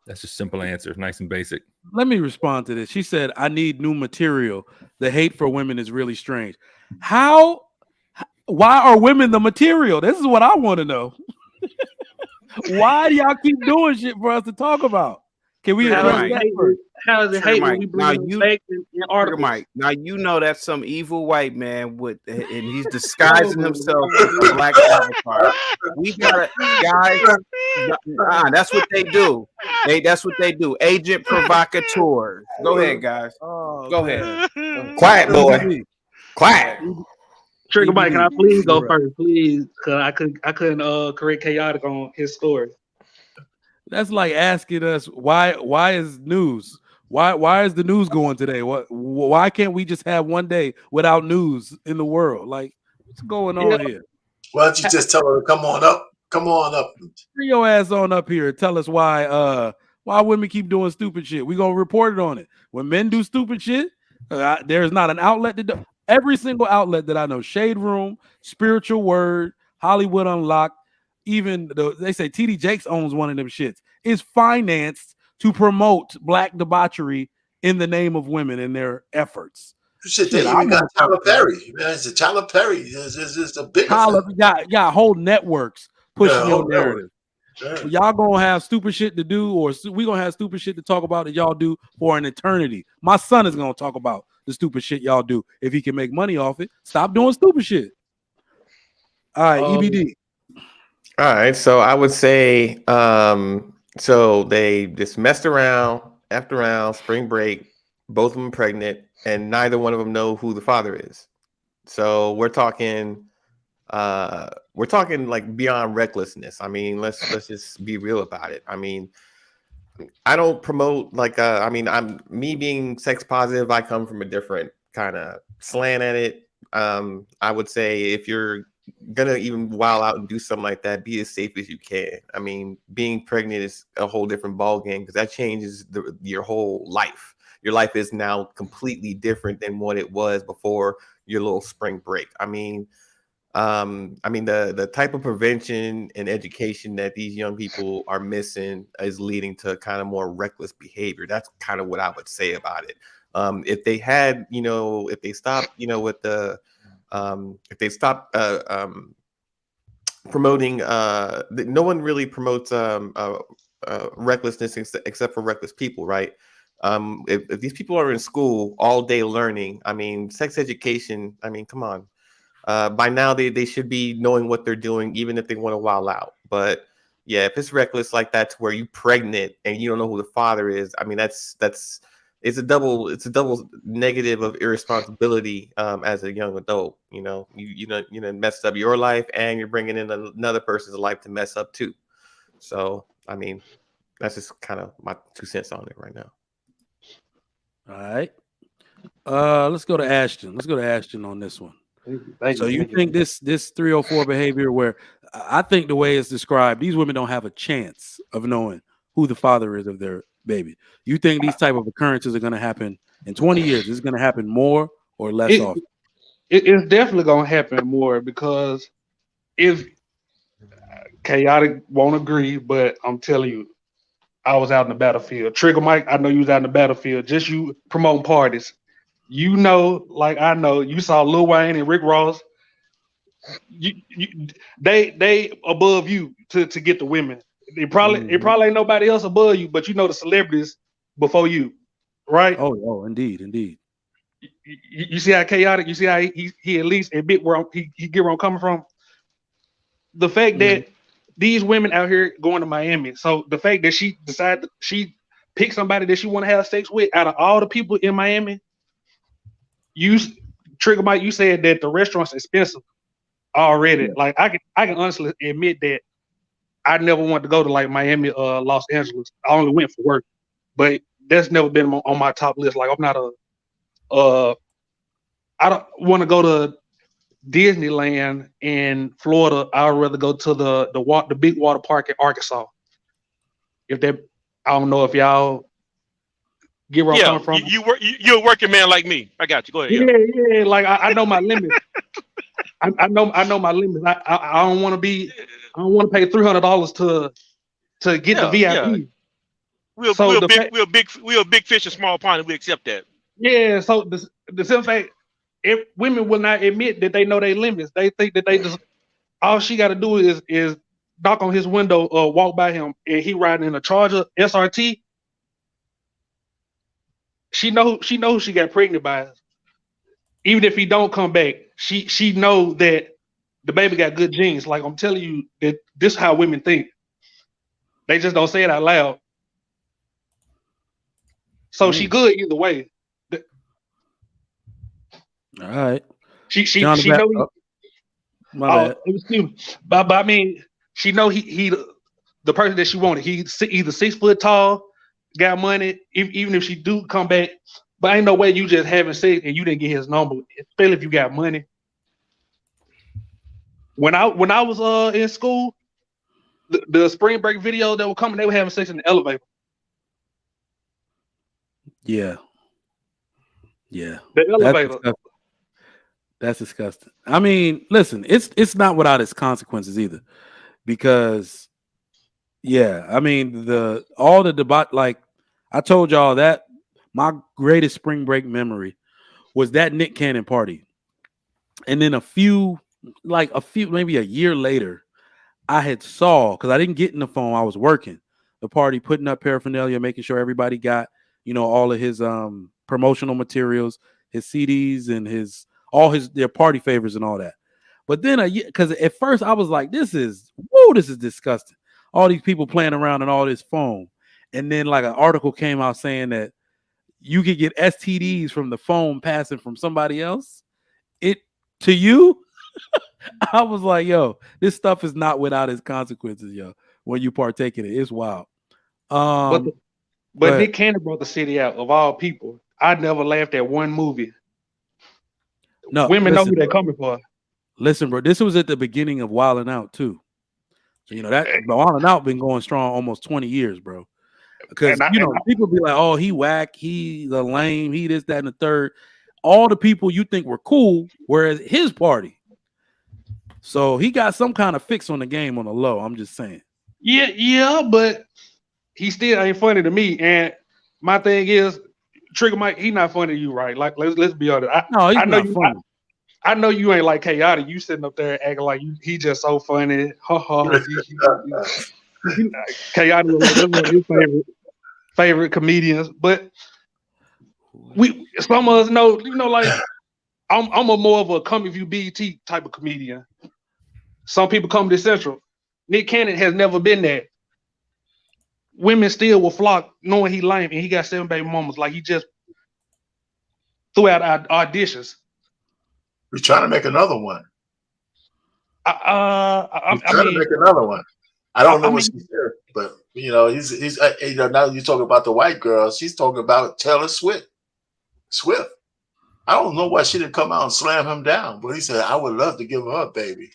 That's just a simple answer. Nice and basic. Let me respond to this. She said, I need new material. The hate for women is really strange. Why are women the material? This is what I want to know. Why do y'all keep doing shit for us to talk about? Can we address that first? How is it hate when we bring fake and articles? Mike, now you know that's some evil white man and he's disguising himself as a black avatar. We got guys. That's what they do. That's what they do. Agent provocateurs. Go ahead, guys. Go ahead. Quiet, boy. Quiet. Trigger Mike, can I please go first, please? Because I couldn't correct chaotic on his story. That's like asking us why is news? Why is the news going today? Why can't we just have one day without news in the world? Like, what's going on here? Why don't you just tell her to come on up? Come on up. Bring your ass on up here and tell us why women keep doing stupid shit. We gonna report it on it. When men do stupid shit, there's not an outlet to do. Every single outlet that I know, Shade Room, Spiritual Word, Hollywood Unlocked, even they say TD Jakes owns one of them shits, is financed to promote black debauchery in the name of women and their efforts. Shit, they even got Tyler Perry. Man, it's Tyler Perry. It's a big got whole networks pushing your narrative. Yeah. Y'all gonna have stupid shit to do, or we gonna have stupid shit to talk about that y'all do for an eternity. My son is gonna talk about the stupid shit y'all do if he can make money off it. Stop doing stupid shit. All right, EBD. All right, so I would say, so they just messed around, effed around, spring break, both of them pregnant, and neither one of them know who the father is. So we're talking like beyond recklessness. I mean, let's just be real about it. I mean, I don't promote I'm me being sex positive. I come from a different kind of slant at it. I would say if you're gonna even wild out and do something like that, be as safe as you can. I mean, being pregnant is a whole different ball game because that changes your whole life. Your life is now completely different than what it was before your little spring break. I mean, I mean, the type of prevention and education that these young people are missing is leading to kind of more reckless behavior. That's kind of what I would say about it. If they had, if they stopped, with the, if they stopped promoting, no one really promotes recklessness except for reckless people, right? If these people are in school all day learning, I mean, sex education, I mean, come on. By now they should be knowing what they're doing, even if they want to wild out. But yeah, if it's reckless like that to where you pregnant and you don't know who the father is, I mean it's a double negative of irresponsibility as a young adult. You messed up your life and you're bringing in another person's life to mess up too. So I mean, that's just kind of my 2 cents on it right now. All right. Let's go to Ashton. Let's go to Ashton on this one. So you think this 304 behavior, where I think the way it's described, these women don't have a chance of knowing who the father is of their baby. You think these type of occurrences are going to happen in 20 years? Is it going to happen more or less often? It's definitely going to happen more, because if Chaotic won't agree, but I'm telling you, I was out in the battlefield. Trigger Mike, I know you was out in the battlefield. Just you promoting parties. Like I know, you saw Lil Wayne and Rick Ross. They above you to get the women. It probably ain't nobody else above you, but you know the celebrities before you, right? Oh, indeed. You see how Chaotic? You see how he at least admit where he get where I'm coming from. The fact that these women out here going to Miami, so the fact that she decided she picked somebody that she want to have sex with out of all the people in Miami. Trigger Mike, you said that the restaurant's expensive already. Yeah. Like I can honestly admit that I never wanted to go to like Miami, Los Angeles. I only went for work, but that's never been on my top list. Like I'm not I don't want to go to Disneyland in Florida. I'd rather go to the big water park in Arkansas. I don't know if y'all get where I'm coming from. You're a working man like me. I got you. Go ahead. Yeah. Like I know my limits. I know my limits. I don't want to pay $300 to get the VIP. Yeah. We're a big fish in small pond, and we accept that. Yeah. So the simple fact, if women will not admit that they know their limits, they think that they just all she got to do is knock on his window or walk by him, and he riding in a Charger SRT. She know she got pregnant by. Even if he don't come back, she know that the baby got good genes. Like I'm telling you, that this is how women think. They just don't say it out loud. So she good either way. All right. She know. My bad. But I mean, she know he the person that she wanted. He's either 6 foot tall, got money. Even if she do come back, but ain't no way you just having sex and you didn't get his number, especially if you got money. When I was in school, the spring break video that were coming, they were having sex in the elevator. Yeah. The elevator. That's disgusting. I mean, listen, it's not without its consequences either, because I mean all the debate, like I told y'all that my greatest spring break memory was that Nick Cannon party. And then maybe a year later, I had saw, because I didn't get in the phone, I was working the party, putting up paraphernalia, making sure everybody got, all of his promotional materials, his CDs and their party favors and all that. But then because at first I was like, this is disgusting. All these people playing around in all this foam. And then like an article came out saying that you could get STDs from the foam passing from somebody else to you. I was like, yo, this stuff is not without its consequences, yo. When you partake in it, it's wild. But Nick Cannon brought the city out of all people. I never laughed at one movie. No, women know who they're coming for. Listen, bro, this was at the beginning of Wildin' Out too. So, that Wildin' Out been going strong almost 20 years, bro. Because people be like, oh, he whack, he the lame, he this, that, and the third. All the people you think were cool were at his party. So he got some kind of fix on the game on the low. I'm just saying. Yeah, but he still ain't funny to me. And my thing is, Trigger Mike, he not funny to you, right? Like let's be honest. No, he's I know not you. funny. I know you ain't like Chaotic. You sitting up there acting like he just so funny. Ha ha. Chaotic was like that's one of his favorite comedians. But some of us know, like I'm a more of a come if you BET type of comedian. Some people come to Central. Nick Cannon has never been that. Women still will flock knowing he lame and he got 7 baby mamas. Like he just threw out auditions. We're trying to make another one. I trying mean, to make another one. I don't know I what mean, she's there, but he's now you talk about the white girl. She's talking about Taylor Swift. I don't know why she didn't come out and slam him down, but he said I would love to give her a baby,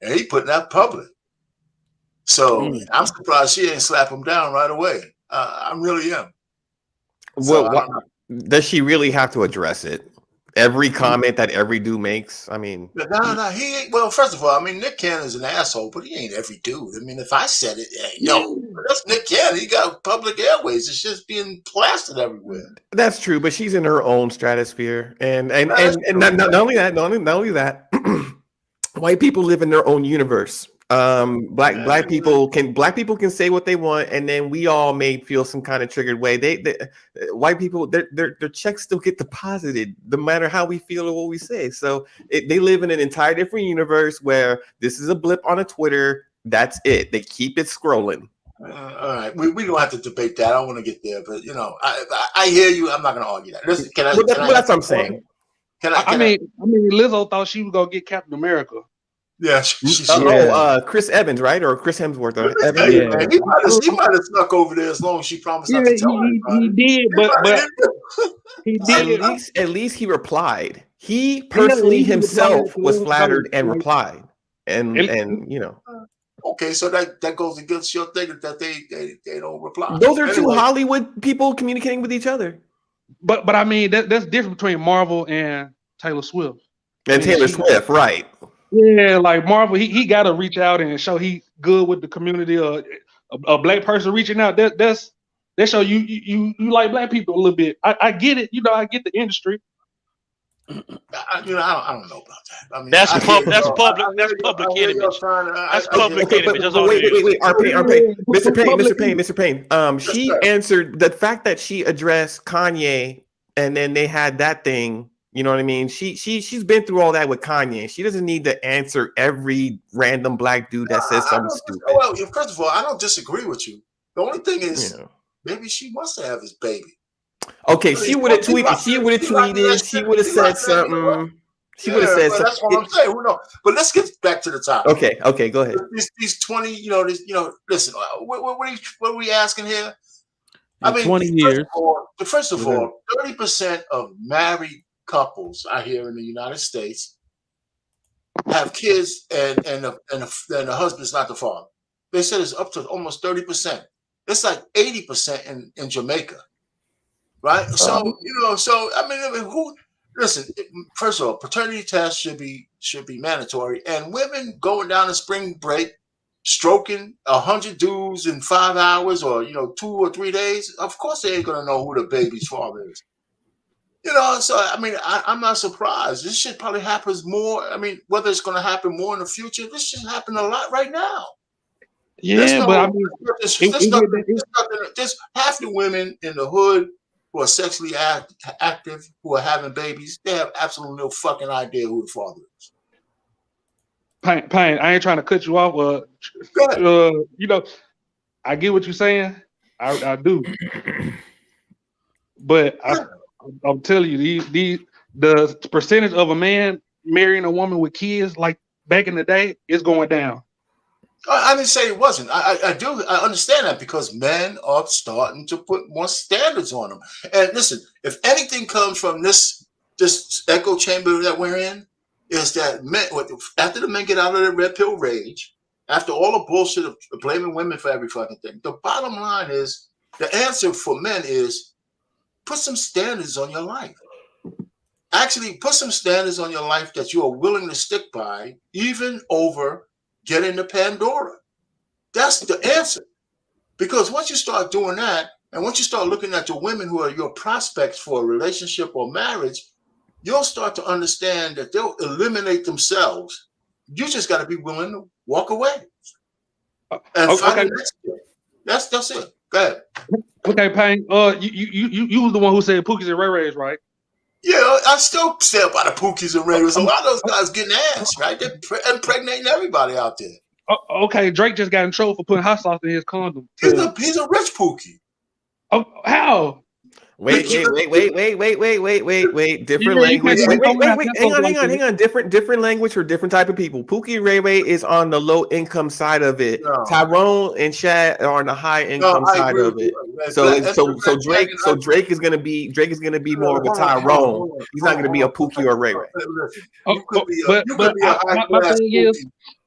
and he put that public. So I'm surprised she ain't slap him down right away. I really am. So Well, does she really have to address it? Every comment that every dude makes. I mean, no, he ain't. Well, first of all, I mean Nick Cannon's an asshole, but he ain't every dude. I mean, if I said it, no, that's Nick Cannon. He got public airways. It's just being plastered everywhere. that's true, but she's in her own stratosphere, and not only that, white people live in their own universe. Black people can say what they want, and then we all may feel some kind of triggered way. White people, their checks still get deposited no matter how we feel or what we say. So they live in an entire different universe where this is a blip on a Twitter. That's it. They keep it scrolling. All right, we don't have to debate that. I don't want to get there, but I hear you. I'm not going to argue that. Listen, that's what I'm saying. I mean, Lizzo thought she was gonna get Captain America. Yeah, Chris Evans, right? Or Chris Hemsworth. Evans. Yeah. He might have snuck over there as long as she promised not to tell anybody. He did, but he did. At least he replied. He personally himself was flattered and replied. And Okay, so that goes against your thing that they don't reply. Those are two Hollywood people communicating with each other. But I mean that's different between Marvel and Taylor Swift. And Taylor Swift, right? Yeah, like Marvel, he got to reach out and show he good with the community. A black person reaching out, that show you like black people a little bit. I get it, I get the industry. I don't know about that. I mean, that's public enemy. That's public enemy. Wait, Arpain, Mr. Payne. She answered the fact that she addressed Kanye, and then they had that thing. You know what I mean? She's been through all that with Kanye. She doesn't need to answer every random black dude that says something stupid. Well, first of all, I don't disagree with you. The only thing is, maybe she wants to have his baby. Okay, she would have tweeted. She would have tweeted. She would have said something. She would have said something. That's what I'm saying. Who knows? But let's get back to the topic. Okay, go ahead. These 20, listen. What are we asking here? I mean, 20 years. First of all, 30% of married couples out here in the United States have kids, and the husband's not the father. They said it's up to almost 30%. It's like 80% in Jamaica, right? So I mean, who? Listen, first of all, paternity tests should be mandatory, and women going down to spring break, stroking 100 dudes in 5 hours or 2 or 3 days. Of course, they ain't gonna know who the baby's father is. So I mean, I'm not surprised. This shit probably happens more. I mean, whether it's going to happen more in the future, this should happen a lot right now. Yeah, but I mean, there's half the women in the hood who are sexually active, who are having babies. They have absolutely no fucking idea who the father is. Payne, I ain't trying to cut you off. Go ahead. I get what you're saying. I do, but I'm telling you, the percentage of a man marrying a woman with kids like back in the day is going down. I didn't say it wasn't. I understand that because men are starting to put more standards on them. And listen, if anything comes from this echo chamber that we're in, is that men, after the men get out of their red pill rage, after all the bullshit of blaming women for every fucking thing, the bottom line is the answer for men is put some standards on your life. actually put some standards on your life that you are willing to stick by, even over getting the Pandora. That's the answer. Because once you start doing that, and once you start looking at the women who are your prospects for a relationship or marriage, you'll start to understand that they'll eliminate themselves. You just got to be willing to walk away and find the next one. That's it. Go ahead. Okay, Payne. You was the one who said Pookies and Ray Rays, right? Yeah, I still stand by the Pookies and Ray Rays. A lot of those guys getting ass, right? They're impregnating everybody out there. Okay, Drake just got in trouble for putting hot sauce in his condom. He's a rich Pookie. Oh, how? Wait. Different language. Wait. Hang on. Different language for different type of people. Pookie Ray Ray is on the low income side of it. No. Tyrone and Shad are on the high income side of it. So Drake is gonna be more of a Tyrone. He's not gonna be a Pookie or Ray Ray. You could be a high class Pookie.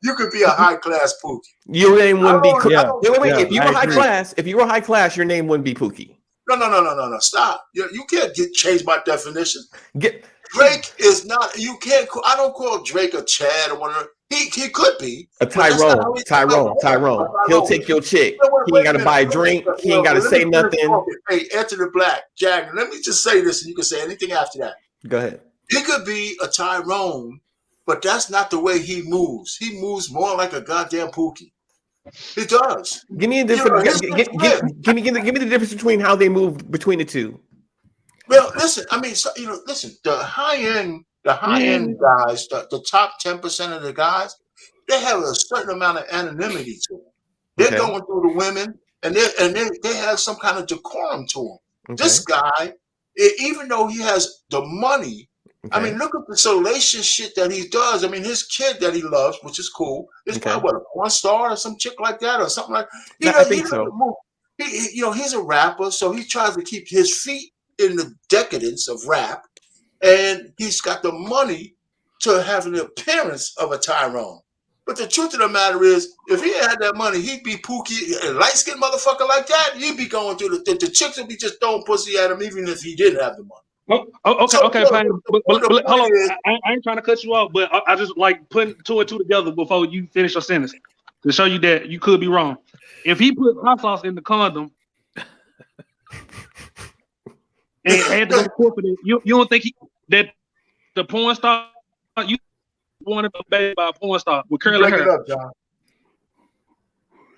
You could be a high class Pookie. Your name wouldn't be. Wait. If you were high class, your name wouldn't be Pookie. No. Stop. You can't change my definition. Drake is not. You can't. I don't call Drake a Chad or one of them. He could be a Tyrone. He'll take your chick. He ain't got to buy a drink. He ain't got to say nothing. Hey, Enter the Black, Jack. Let me just say this, and you can say anything after that. Go ahead. He could be a Tyrone, but that's not the way he moves. He moves more like a goddamn Pookie. He does. Give me a different. Give me the difference between how they move between the two. Well, listen. I mean, listen. The high end guys, the top 10% of the guys, they have a certain amount of anonymity to them. They're going through the women, and they have some kind of decorum to them. Okay. This guy, even though he has the money. Okay. I mean, look at the salacious shit that he does. I mean, his kid that he loves, which is cool, is probably a porn star or some chick like that or something like that. I think so. He's a rapper, so he tries to keep his feet in the decadence of rap, and he's got the money to have an appearance of a Tyrone. But the truth of the matter is, if he had that money, he'd be Pookie, a light-skinned motherfucker like that. He'd be going through the chicks would be just throwing pussy at him, even if he didn't have the money. Okay, Payne. But hold on. I ain't trying to cut you off, but I just like putting two and two together before you finish your sentence to show you that you could be wrong. If he put hot sauce in the condom and had to go to court for that, you don't think that the porn star you wanted to be by a porn star with curly hair? Up, John.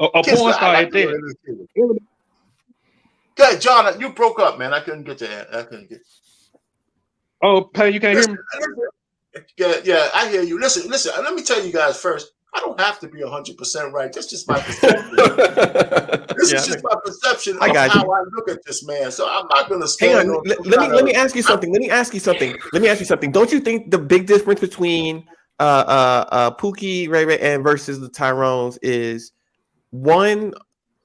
A porn star at that. Okay, John, you broke up, man. I couldn't get to that. Oh, Payne, you can't hear me? Yeah, I hear you. Listen. Let me tell you guys first. I don't have to be 100% right. That's just my perception. This is just my perception of how I look at this man. So I'm not going to stand on. Let me ask you something. Don't you think the big difference between Pookie, Ray Ray, and versus the Tyrones is one,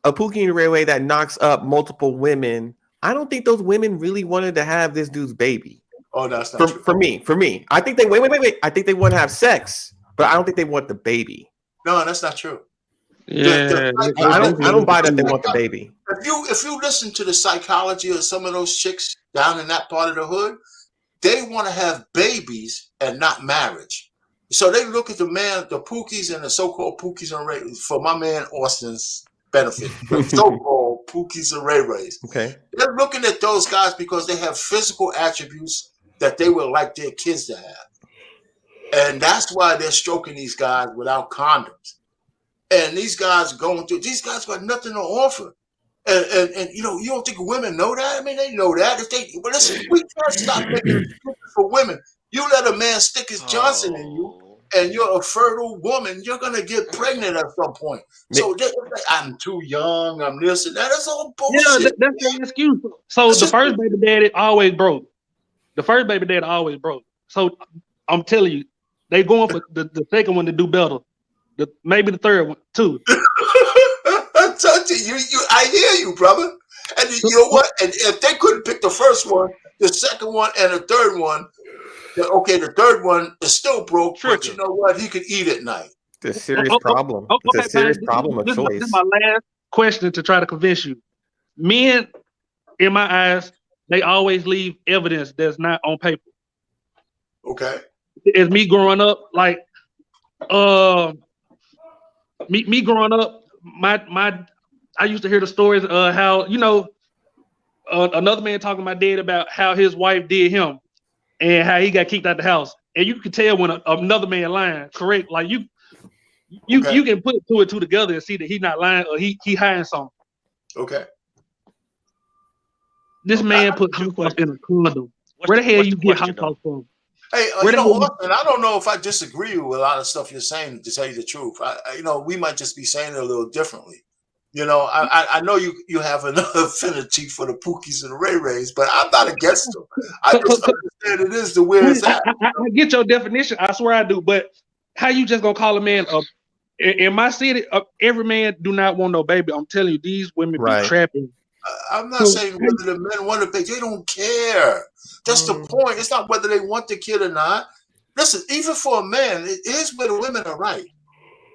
a Pookie and Ray Ray that knocks up multiple women? I don't think those women really wanted to have this dude's baby. Oh, that's not true. For me. I think they wait. I think they want to have sex, but I don't think they want the baby. No, that's not true. Yeah, I don't buy that they want the baby. If you listen to the psychology of some of those chicks down in that part of the hood, they want to have babies and not marriage. So they look at the Pookies and the so-called Pookies and Ray, for my man Austin's benefit, the so-called Pookies and Ray Rays. Okay, they're looking at those guys because they have physical attributes that they would like their kids to have. And that's why they're stroking these guys without condoms. And these guys got nothing to offer. And you don't think women know that? I mean, they know that. But listen, we can't stop making excuses for women. You let a man stick his Johnson in you, and you're a fertile woman, you're gonna get pregnant at some point. So I'm too young, I'm this and that. That's all bullshit. Yeah, that's the excuse. So the first baby daddy always broke. So I'm telling you, they going for the second one to do better. Maybe the third one too. I told you, I hear you, brother. And you know what? And if they couldn't pick the first one, the second one, and the third one, the third one is still broke. But you know what? He could eat at night. It's a serious problem. It's a serious problem of choice. This is my last question to try to convince you. Men, in my eyes, they always leave evidence that's not on paper. Okay. As me growing up, like me growing up, I used to hear the stories how another man talking to my dad about how his wife did him and how he got kicked out the house, and you could tell when another man lying. Correct, like you can put two and two together and see that he's not lying or he hiding something. Okay. This man put hot sauce in a condom. Where the hell you get hot sauce from? Hey, Austin, I don't know if I disagree with a lot of stuff you're saying, to tell you the truth. We might just be saying it a little differently. I know you have another affinity for the Pookies and the Ray Rays, but I'm not against them. I just understand it is the where it's at. I get your definition. I swear I do. But how you just gonna call a man up? In my city, every man do not want no baby. I'm telling you, these women be trapping. I'm not saying whether the men want to pay. They don't care. That's the point. It's not whether they want the kid or not. Listen, even for a man, here's where the women are right.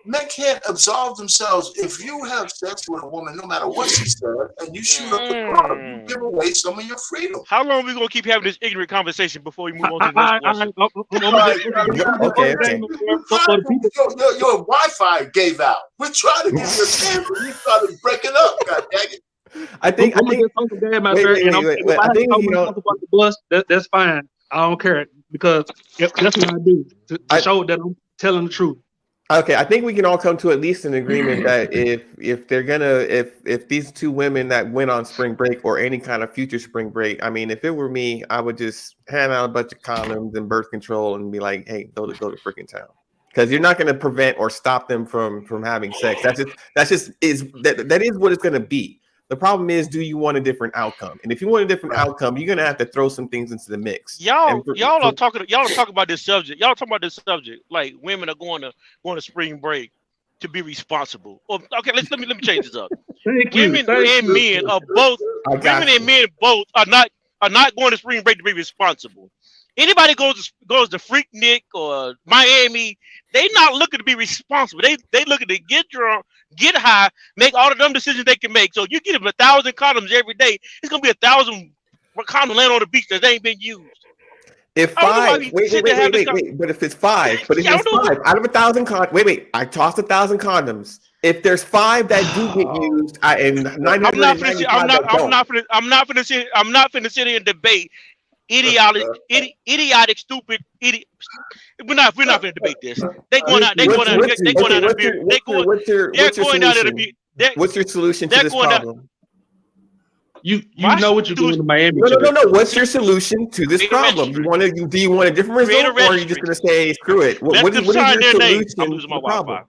Men can't absolve themselves. If you have sex with a woman, no matter what she said, and you shoot up the car, you give away some of your freedom. How long are we gonna keep having this ignorant conversation before we move on to the next question? Okay. Your Wi-Fi gave out. We're trying to give you a chance, but you started breaking up. God dang it. I think talk about the bus. That's fine. I don't care because that's what I do to show that I'm telling the truth. Okay, I think we can all come to at least an agreement that if these two women that went on spring break or any kind of future spring break, I mean, if it were me, I would just hand out a bunch of condoms and birth control and be like, hey, go to freaking town. Because you're not going to prevent or stop them from having sex. That is what it's going to be. The problem is, do you want a different outcome? And if you want a different outcome, you're gonna have to throw some things into the mix. Y'all are talking about this subject. Y'all talking about this subject like women are going to spring break to be responsible. Okay, let me change this up. Women and men are not going to spring break to be responsible. Anybody goes to Freaknik or Miami, they not looking to be responsible. They looking to get drunk, get high, make all the dumb decisions they can make. So you give them 1,000 condoms every day, it's gonna be 1,000 condoms land on the beach that ain't been used. If five, wait, but if it's five, out of 1,000 condoms, wait, I tossed 1,000 condoms. If there's 5 that do get used, and 995 I'm not finna sit here and debate idiotic, stupid, idiot. We're not gonna debate this. What's your solution to this problem? You know what you're doing in Miami. No. What's your solution to this problem? Do you want a different result, or are you just gonna say screw it? What is your solution to the problem?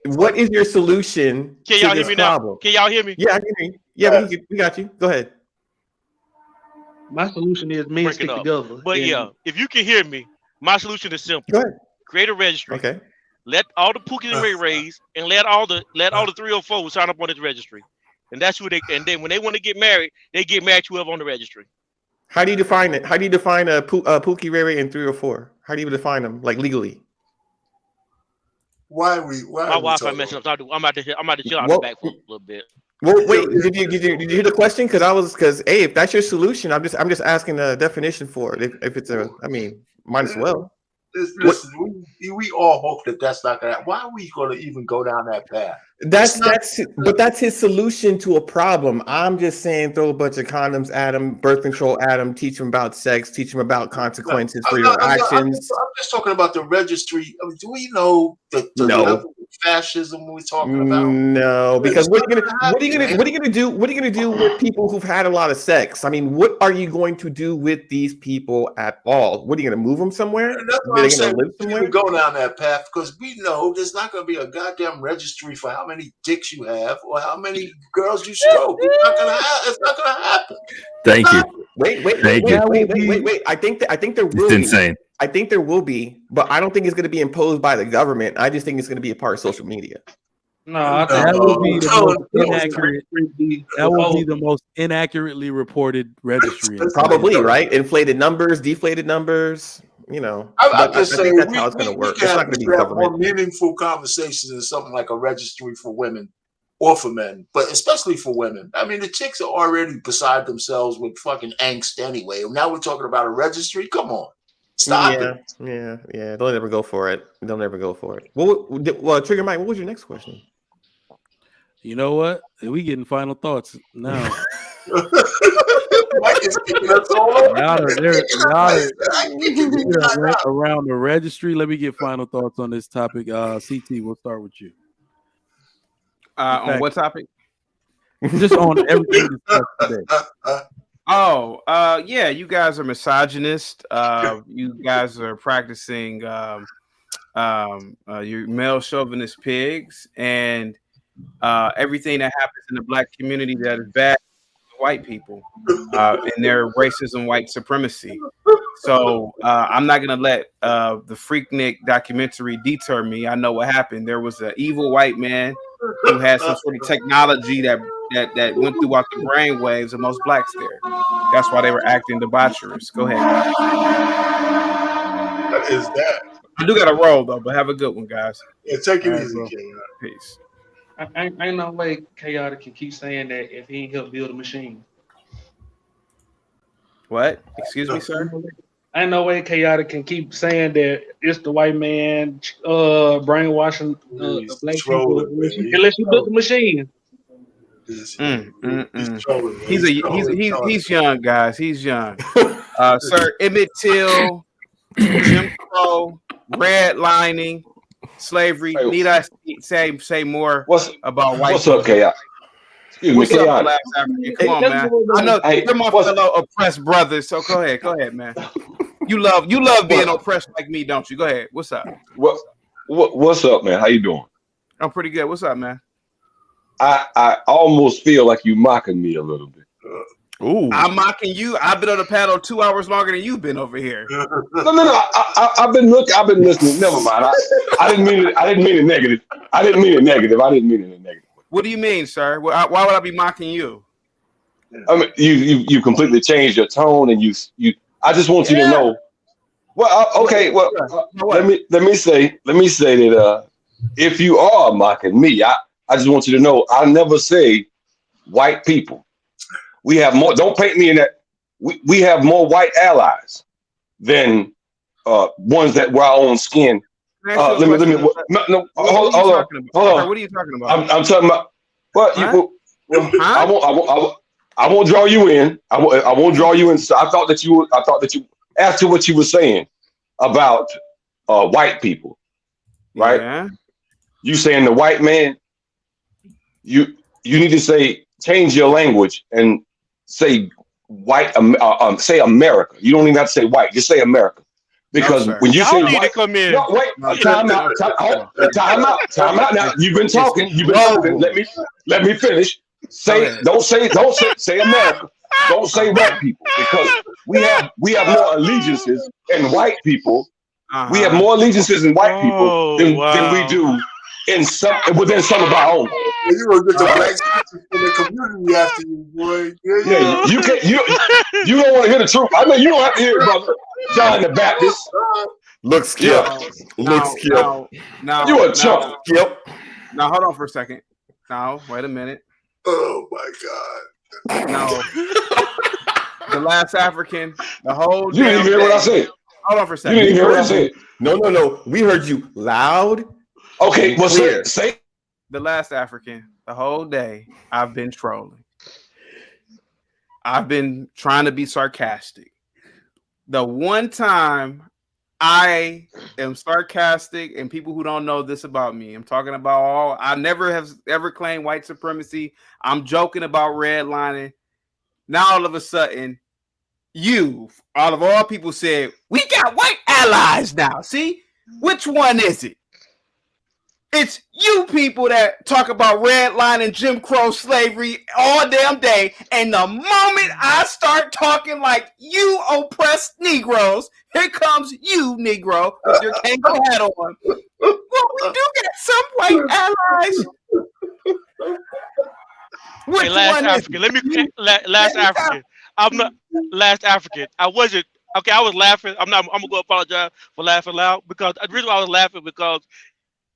What is your solution to this problem? Can y'all hear me? Yeah, I can hear you. Yeah, we got you. Go ahead. My solution is men stick together. But if you can hear me, my solution is simple. Go ahead. Create a registry. Okay. Let all the Pookies and Ray Rays and let all the 304 sign up on this registry. And that's who and then when they want to get married, they get married to whoever on the registry. How do you define it? How do you define a Pookie, Ray Ray, and 304? How do you define them, like legally? Why my Wi-Fi messing up. I'm about to chill out the back for a little bit. Well, wait. Did you hear the question? Because hey, if that's your solution, I'm just asking a definition for it. If it's might as well. Listen, we all hope that that's not gonna happen. Why are we gonna even go down that path? That's his solution to a problem. I'm just saying, throw a bunch of condoms at him, birth control at him, teach him about sex, teach him about consequences for your actions. I'm just talking about the registry. Do we know the level of fascism we're talking about? No, because what are you gonna do with people who've had a lot of sex? I mean, what are you going to do with these people at all? What are you gonna move them somewhere? That's why I'm saying we go down that path, because we know there's not gonna be a goddamn registry for how many dicks you have or how many girls you stroke. It's not gonna happen. Thank you. Wait. I think there will it's insane. I think there will be, but I don't think it's going to be imposed by the government. I just think it's going to be a part of social media. That would be the most inaccurate. That would be the most inaccurately reported registry. Probably, right? Inflated numbers, deflated numbers. I'm just saying that's how it's going to work. It's not going to be government. More meaningful conversations than something like a registry for women. or for men, but especially for women. I mean, the chicks are already beside themselves with fucking angst anyway. Now we're talking about a registry. Come on, stop it. Yeah. Don't ever go for it. Don't ever go for it. Well, Trigger Mike, what was your next question? You know what? We getting final thoughts now. Mike is kicking us all over. Y'all are around the registry. Let me get final thoughts on this topic. CT, we'll start with you. On what topic? Just on everything discussed today. Yeah, you guys are misogynist. You guys are practicing your male chauvinist pigs, and everything that happens in the black community that is bad to white people and their racism, white supremacy. So I'm not gonna let the Freaknik documentary deter me. I know what happened. There was an evil white man who had some sort of technology that went throughout the brain waves of most blacks there. That's why they were acting debaucherous. Go ahead. What is that? I do got to roll though, but have a good one, guys. Yeah, take it All right, easy, bro. kid. Peace. Ain't no way Chaotic can keep saying that if he ain't helped build a machine. What? Excuse me, sir? Ain't no way Chaotic can keep saying that it's the white man brainwashing the black people unless you built the machine. He's young, guys. He's young. Sir, Emmett Till, Jim Crow, redlining, slavery. Hey, Need I say more about white What's up, Chaotic? Excuse me, What's up, Chaotic. Black African? Come on, man. I know you're my fellow oppressed brothers, so go ahead, man. You love being oppressed like me, don't you? Go ahead. What's up? What's up, man? How you doing? I'm pretty good. What's up, man? I almost feel like you mocking me a little bit. Ooh. I'm mocking you. I've been on the panel 2 hours longer than you've been over here. No. I've been listening. Never mind. I didn't mean it. I didn't mean it negative. I didn't mean it negative. What do you mean, sir? Why would I be mocking you? I mean, you completely changed your tone, and you. I just want you to know. Well, okay. Well, let me say that if you are mocking me, I just want you to know I never say white people. We have more. Don't paint me in that. We have more white allies than ones that wear our own skin. Hold on. What are you talking about? I'm talking about. Well, I won't draw you in. I won't draw you in. So I thought that you. After what you were saying about white people, right? Yeah. You saying the white man. You need to change your language and say white. Say America. You don't even have to say white. Just say America. Because when you say white, come in. No, wait, time out. Now you've been talking. Let me finish. Don't say America. Don't say white people, because we have more allegiances in white people. We have more allegiances in white people than we do within some of our own. You gonna get the black in the community after you, boy. Yeah, you can't. You don't want to hear the truth. I mean, you don't have to hear it, brother. John the Baptist. Look, Skip. Now, you a chump, Skip. Now, hold on for a second. Now, wait a minute. Oh my God. No. The last African, the whole. You didn't hear what I said. Hold on for a second. You didn't hear what I said. No. We heard you loud. Okay, well, say. The last African, the whole day, I've been trolling. I've been trying to be sarcastic. The one time I am sarcastic, and people who don't know this about me, I'm talking about I never have ever claimed white supremacy. I'm joking about redlining. Now all of a sudden, you, out of all people, said, we got white allies now. See? Which one is it? It's you people that talk about redlining, Jim Crow, slavery all damn day. And the moment I start talking like you oppressed Negroes, here comes you, Negro, with your kangaroo hat on. Well, we do get some white allies. Which Hey, last one African. is Let me last African. I'm not last African. I wasn't okay. I was laughing. I'm gonna go apologize for laughing loud, because the reason why I was laughing because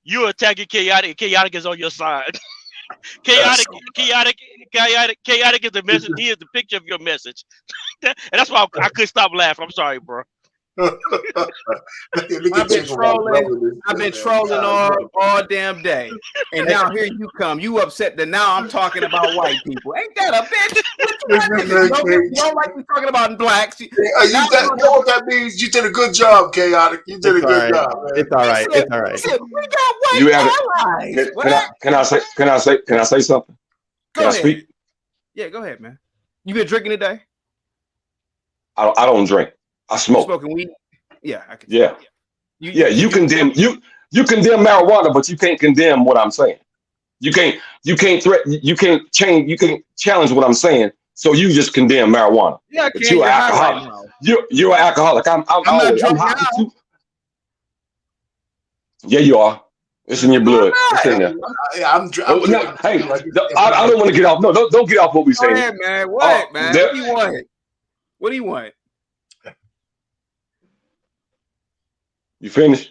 you're attacking Chaotic, and Chaotic is on your side. chaotic is the message. He is the picture of your message, and that's why I couldn't stop laughing. I'm sorry, bro. I've been trolling all damn day, and now here you come. You upset that now I'm talking about white people? Ain't that a bitch? You don't like me talking about blacks. You know what that means? You did a good job, Chaotic. You did a good job. Man. It's all right. It's all right. We got white allies. Can I say something? Go ahead. Speak? Yeah, go ahead, man. You been drinking today? I don't drink. I smoke. Smoking weed? Yeah, I can. Yeah. You condemn marijuana, but you can't condemn what I'm saying. You can't challenge what I'm saying. So you just condemn marijuana. Yeah, but you're an alcoholic. Right you're an alcoholic. I'm not drunk now. Yeah, you are. It's in your blood. It's in there. I don't want to get off. No, don't get off what we saying. Go ahead, man. What, man? What do you want? What do you want? You finished?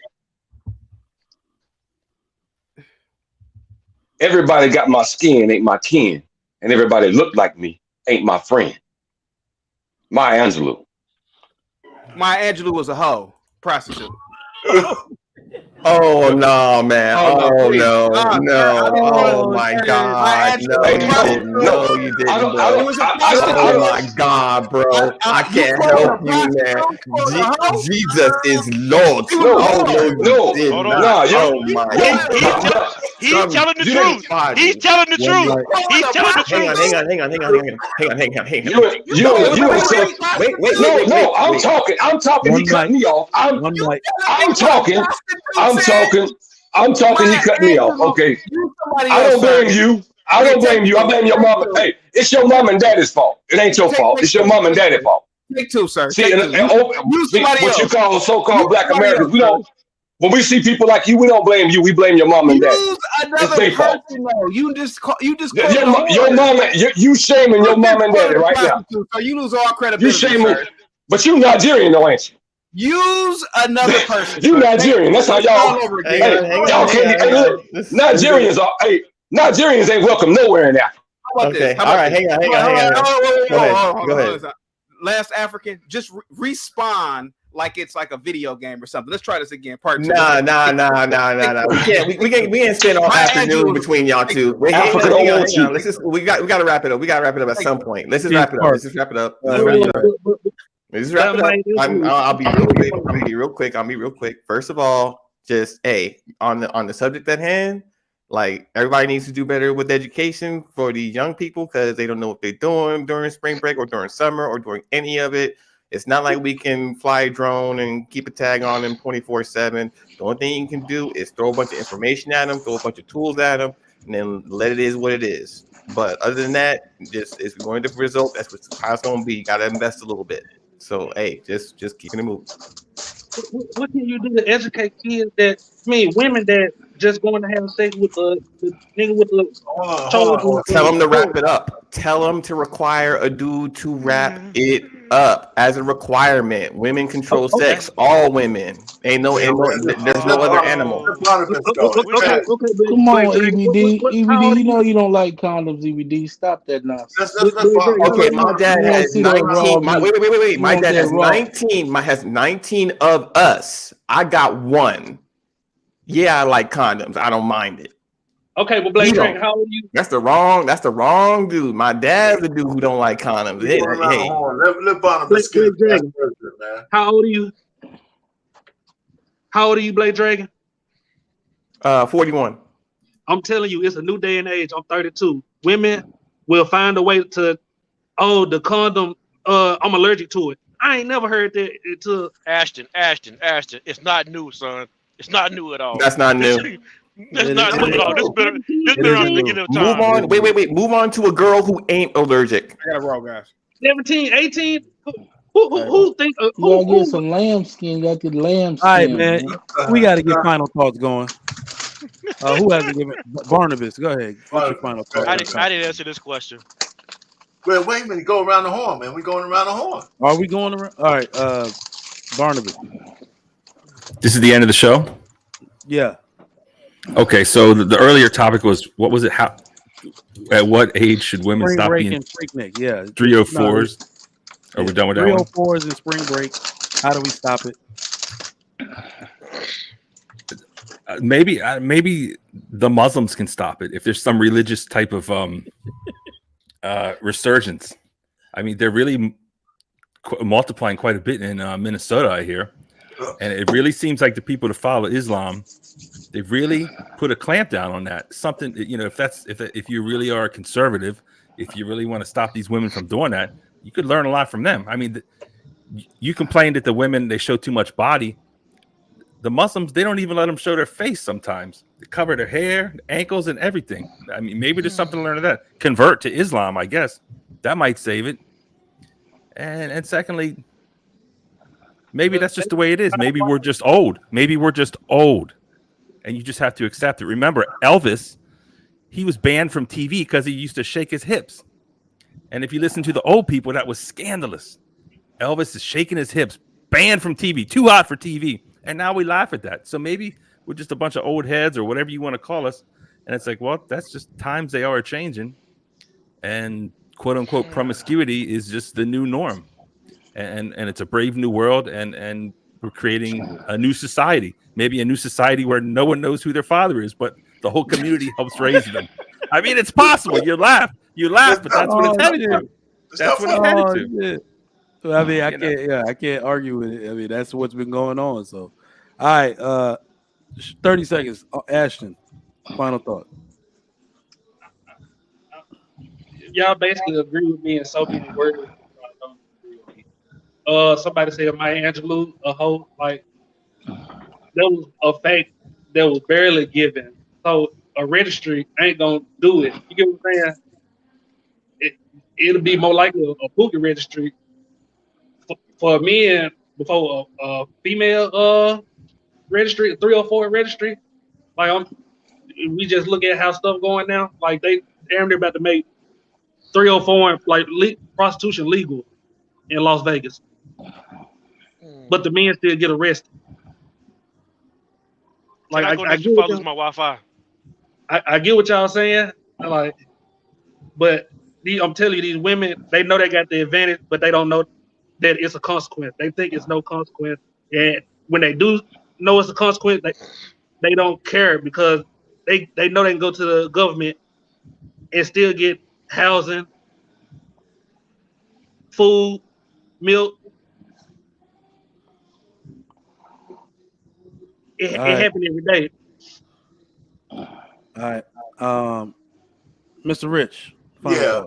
Everybody got my skin, ain't my kin. And everybody look like me, ain't my friend. Maya Angelou. Maya Angelou was a hoe, prostitute. Oh no, man! Oh no! Oh my God! No, you didn't. Oh my God, bro! I can't help you, man. Jesus is Lord. No. He's telling the truth. He's telling the truth. He's telling the truth. Hang on. No. I'm talking. He cut me off. I'm talking. He cut me off. Okay. I don't blame you. I blame your mom. Hey, it's your mom and daddy's fault. It ain't your fault. It's your mom and daddy's fault. Take two, sir. See, what you call so-called Black Americans, we don't. When we see people like you, we don't blame you. We blame your mom and dad. It's their fault. You just your mom. You shaming your mom and daddy right now. So you lose all credibility. You shaming, but you Nigerian, though, ain't you? Use another person. You Nigerian. That's how y'all. Y'all can't. Nigerians are. Hey, Nigerians ain't welcome nowhere in Africa. How about this? All right, hang on. Go ahead. Last African, just respawn like it's like a video game or something. Let's try this again. Part 2. Nah. We can't spend all afternoon between y'all two. Wait, hang on. We got to wrap it up. We got to wrap it up at some point. Let's just wrap it up. I'll be real quick. First of all, just on the subject at hand, like everybody needs to do better with education for the young people because they don't know what they're doing during spring break or during summer or during any of it. It's not like we can fly a drone and keep a tag on them 24/7. The only thing you can do is throw a bunch of information at them, throw a bunch of tools at them, and then let it is what it is. But other than that, just it's going to result. That's how it's going to be. You got to invest a little bit. So, just keeping it moving. What can you do to educate kids women that just going to have sex with the nigga with the Tell them to wrap it up. Tell them to require a dude to wrap it up as a requirement. Women control sex. All women. There's no other animal. Come on, EBD. EBD, you know you don't like condoms, EBD. Stop that nonsense. Okay, my dad has 19. Wait. My dad has 19. Has 19 of us. I got one. Yeah, I like condoms. I don't mind it. Okay, well, Blake Drake, how old are you? That's the wrong dude. My dad's the dude who don't like condoms. How old are you? How old are you, Blake Dragon? 41. I'm telling you, it's a new day and age. I'm 32. Women will find a way to, the condom, I'm allergic to it. I ain't never heard that until Ashton. It's not new, son. It's not new at all. That's not new. That's not new at all. This better on the beginning of time. Move on. Wait. Move on to a girl who ain't allergic. I got it wrong, guys. 17, 18. Who think? You gotta get some lambskin. You got to get lambskin. All right, man. We got to get final thoughts going. Who hasn't given? Barnabas, go ahead. What's your final thoughts? I didn't answer this question. Wait a minute. Go around the horn, man. We're going around the horn. Are we going around? All right, Barnabas. This is the end of the show? Yeah. Okay, so the earlier topic was, what was it? How At what age should women Spring stop break being and Freaknik. Yeah. 304s? Are we done with that one? 304s and spring break. How do we stop it? Maybe the Muslims can stop it if there's some religious type of resurgence. I mean, they're really multiplying quite a bit in Minnesota, I hear, and it really seems like the people that follow Islam, they've really put a clamp down on that. Something, you know, if you really are a conservative, if you really want to stop these women from doing that, you could learn a lot from them. I mean, you complain that the women, they show too much body. The Muslims, they don't even let them show their face sometimes. They cover their hair, ankles, and everything. I mean, maybe there's something to learn of that. Convert to Islam, I guess. That might save it. And secondly, maybe that's just the way it is. Maybe we're just old. Maybe we're just old. And you just have to accept it. Remember, Elvis, he was banned from TV because he used to shake his hips. And if you listen to the old people, that was scandalous. Elvis is shaking his hips, banned from TV, too hot for TV. And now we laugh at that. So maybe we're just a bunch of old heads or whatever you want to call us. And it's like, well, that's just times they are changing. And quote unquote promiscuity is just the new norm. And it's a brave new world. And we're creating a new society, maybe a new society where no one knows who their father is, but the whole community helps raise them. I mean, it's possible. You laugh, but that's what it's headed to. That's what it's headed to. So, I mean, I can't argue with it. I mean, that's what's been going on. So, all right, 30 seconds. Ashton, final thought. Y'all basically agree with me in so many words. Somebody said Maya Angelou, a hoe. Like, that was a fact that was barely given. So a registry ain't gonna do it. You get what I'm saying? It'll be more likely a Pookie registry for men before a female registry, a 304 registry. Like, we just look at how stuff going now. Like, they're about to make 304 like prostitution legal in Las Vegas, but the men still get arrested. Like, I get my Wi-Fi. I get what y'all saying. Like, but I'm telling you, these women, they know they got the advantage, but they don't know that it's a consequence. They think it's no consequence, and when they do know it's a consequence, they don't care because they know they can go to the government and still get housing, food, milk. It happens every day. All right, Mr. Rich. Yeah.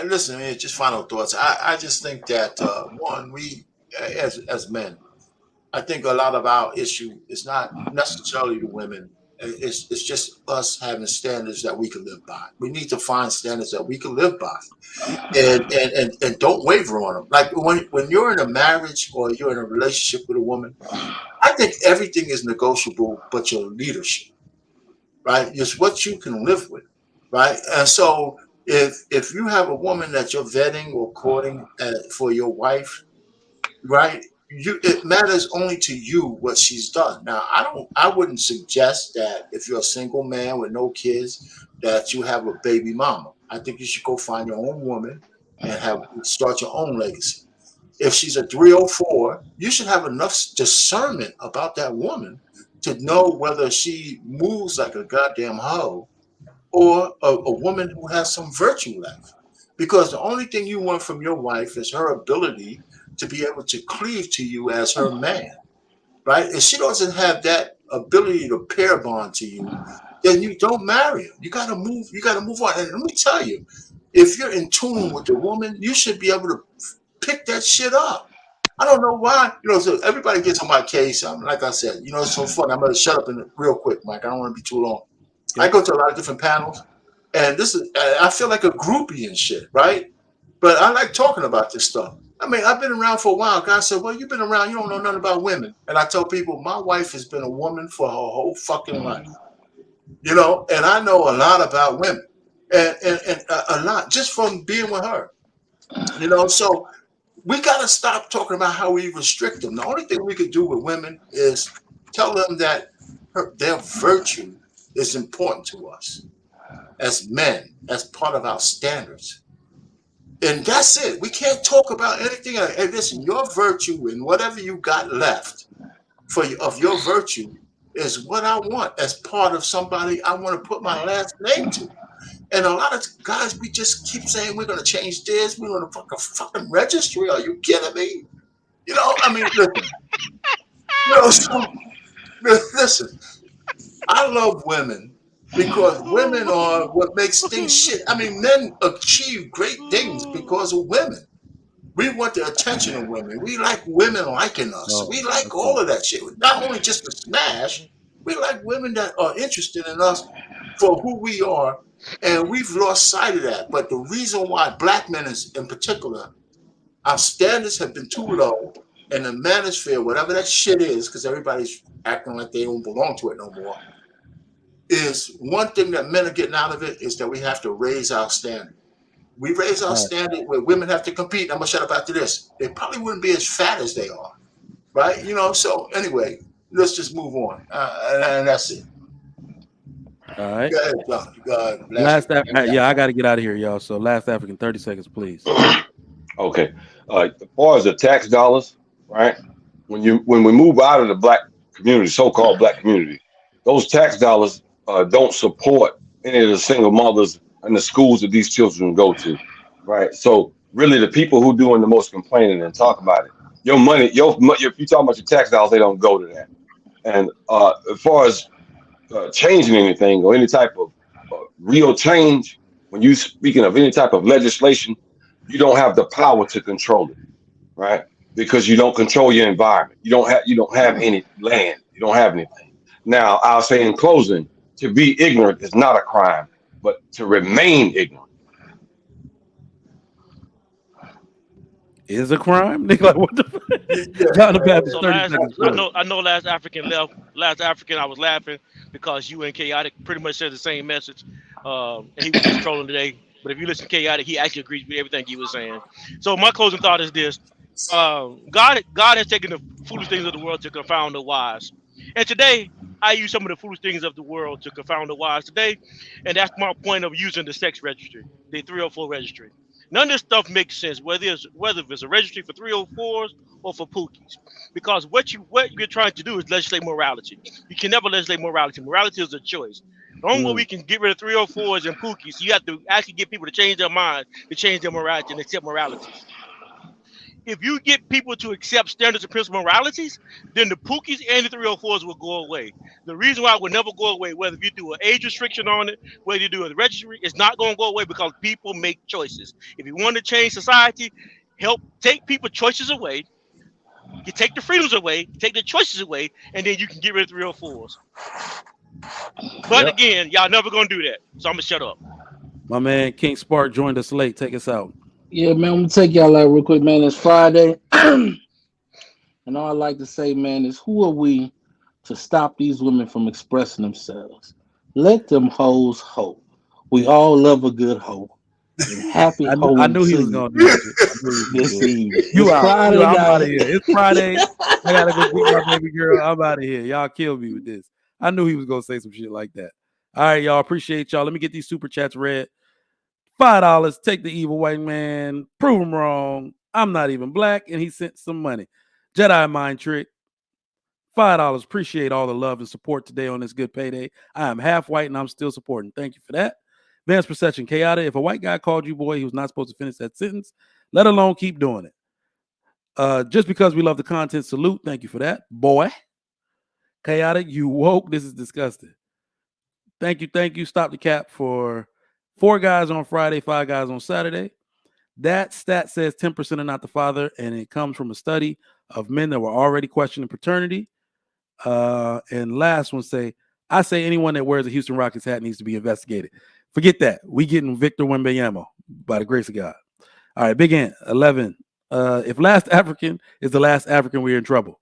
Listen, man, just final thoughts. I just think that one, we as men, I think a lot of our issue is not necessarily the women. It's just us having standards that we can live by. We need to find standards that we can live by, and don't waver on them. Like when you're in a marriage or you're in a relationship with a woman, I think everything is negotiable, but your leadership, right? It's what you can live with, right? And so if you have a woman that you're vetting or courting for your wife, right? It matters only to you what she's done. Now, I wouldn't suggest that if you're a single man with no kids that you have a baby mama. I think you should go find your own woman and start your own legacy. If she's a 304, you should have enough discernment about that woman to know whether she moves like a goddamn hoe or a woman who has some virtue left. Because the only thing you want from your wife is her ability to be able to cleave to you as her man, right? If she doesn't have that ability to pair bond to you, then you don't marry her. You gotta move on. And let me tell you, if you're in tune with the woman, you should be able to pick that shit up. I don't know why, so everybody gets on my case. Like I said, it's so fun. I'm gonna shut up real quick, Mike. I don't want to be too long. I go to a lot of different panels, and I feel like a groupie and shit, right? But I like talking about this stuff. I mean, I've been around for a while. Guys said, well, you've been around, you don't know nothing about women. And I tell people, my wife has been a woman for her whole fucking life. And I know a lot about women. And a lot just from being with her. So we got to stop talking about how we restrict them. The only thing we could do with women is tell them that their virtue is important to us. as men, as part of our standards. And that's it. We can't talk about anything. Hey, listen, your virtue and whatever you got left of your virtue is what I want as part of somebody I want to put my last name to. And a lot of guys, we just keep saying we're going to change this. We're going to fucking registry. Are you kidding me? You know, I mean, listen. You know, so, listen. I love women because women are what makes things shit. I mean, men achieve great things because of women. We want the attention of women. We like women liking us. We like all of that shit. Not only just to smash, we like women that are interested in us for who we are. And we've lost sight of that. But the reason why black men in particular, our standards have been too low in the manosphere, whatever that shit is, because everybody's acting like they don't belong to it no more, is one thing that men are getting out of it is that we have to raise our standard. We raise our standard where women have to compete. I'm going to shut up after this. They probably wouldn't be as fat as they are, right? You know, so anyway, let's just move on. And that's it. All right. Go ahead, John. Yeah, I got to get out of here, y'all. So last African, 30 seconds, please. Okay. As far as the tax dollars, right? When we move out of the black community, so-called black community, those tax dollars don't support any of the single mothers and the schools that these children go to, right? So really, the people who doing the most complaining and talk about it, your money, if you talking about your tax dollars, they don't go to that. And as far as changing anything or any type of real change, when you speaking of any type of legislation, you don't have the power to control it, right? Because you don't control your environment. You don't have any land. You don't have anything. Now, I'll say in closing, to be ignorant is not a crime, but to remain ignorant is a crime. Nigga, like what the fuck? John the Baptist, So 30 seconds. I know last African left. Last African, I was laughing because you and Chaotic pretty much said the same message. And he was just trolling today. But if you listen to Chaotic, he actually agrees with everything he was saying. So my closing thought is this. God has taken the foolish things of the world to confound the wise. And today, I use some of the foolish things of the world to confound the wise today. And that's my point of using the sex registry, the 304 registry. None of this stuff makes sense, whether it's a registry for 304s or for pookies. Because what you're trying to do is legislate morality. You can never legislate morality. Morality is a choice. The only way we can get rid of 304s and pookies, you have to actually get people to change their mind, to change their morality and accept morality. If you get people to accept standards and principal moralities, then the pookies and the 304s will go away. The reason why it will never go away, whether you do an age restriction on it, whether you do a registry, it's not going to go away because people make choices. If you want to change society, help take people choices away. You take the freedoms away, take the choices away, and then you can get rid of 304s. But again, y'all never going to do that. So I'm going to shut up. My man King Spark joined us late. Take us out. Yeah, man, I'm gonna take y'all out real quick, man. It's Friday. And all I like to say, man, is who are we to stop these women from expressing themselves? Let them hoes hoe. We all love a good hoe. And happy hoe. I knew he was gonna do that. This evening. You out. Friday I'm night. out of here. It's Friday. I gotta go get my baby girl. I'm out of here. Y'all kill me with this. I knew he was gonna say some shit like that. All right, y'all. Appreciate y'all. Let me get these super chats read. $5. Take the evil white man. Prove him wrong. I'm not even black, and he sent some money. Jedi mind trick. $5. Appreciate all the love and support today on this good payday. I am half white and I'm still supporting. Thank you for that. Advanced perception. Chaotic. If a white guy called you boy, he was not supposed to finish that sentence, let alone keep doing it. Just because we love the content, salute. Thank you for that, boy. Chaotic, you woke. This is disgusting. Thank you. Stop the cap for 4 guys on Friday, 5 guys on Saturday. That stat says 10% are not the father, and it comes from a study of men that were already questioning paternity. And last one I say anyone that wears a Houston Rockets hat needs to be investigated. Forget that. We getting Victor Wembanyama by the grace of God. All right, Big Ant, 11. If last African is the last African, we're in trouble.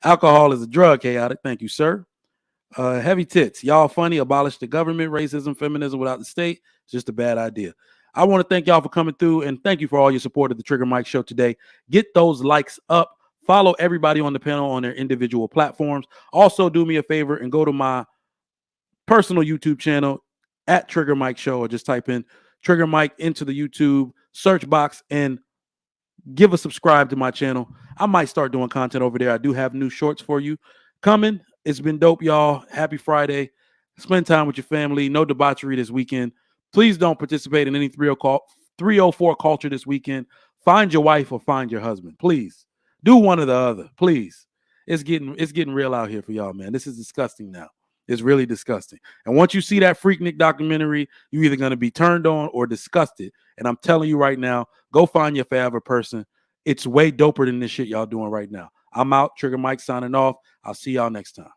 Alcohol is a drug, Chaotic. Thank you, sir. Heavy tits. Y'all funny. Abolish the government, racism, feminism without the state. It's just a bad idea. I want to thank y'all for coming through, and thank you for all your support of the Trigger Mike Show today. Get those likes up. Follow everybody on the panel on their individual platforms. Also, do me a favor and go to my personal YouTube channel. at Trigger Mike Show, or just type in Trigger Mike into the YouTube search box and give a subscribe to my channel. I might start doing content over there. I do have new shorts for you coming. It's been dope, y'all. Happy Friday. Spend time with your family. No debauchery this weekend. Please don't participate in any 304 culture this weekend. Find your wife or find your husband. Please do one or the other. Please. It's getting real out here for y'all, man. This is disgusting now. It's really disgusting. And once you see that Freaknik documentary, you're either going to be turned on or disgusted. And I'm telling you right now, go find your forever person. It's way doper than this shit y'all doing right now. I'm out. Trigger Mike signing off. I'll see y'all next time.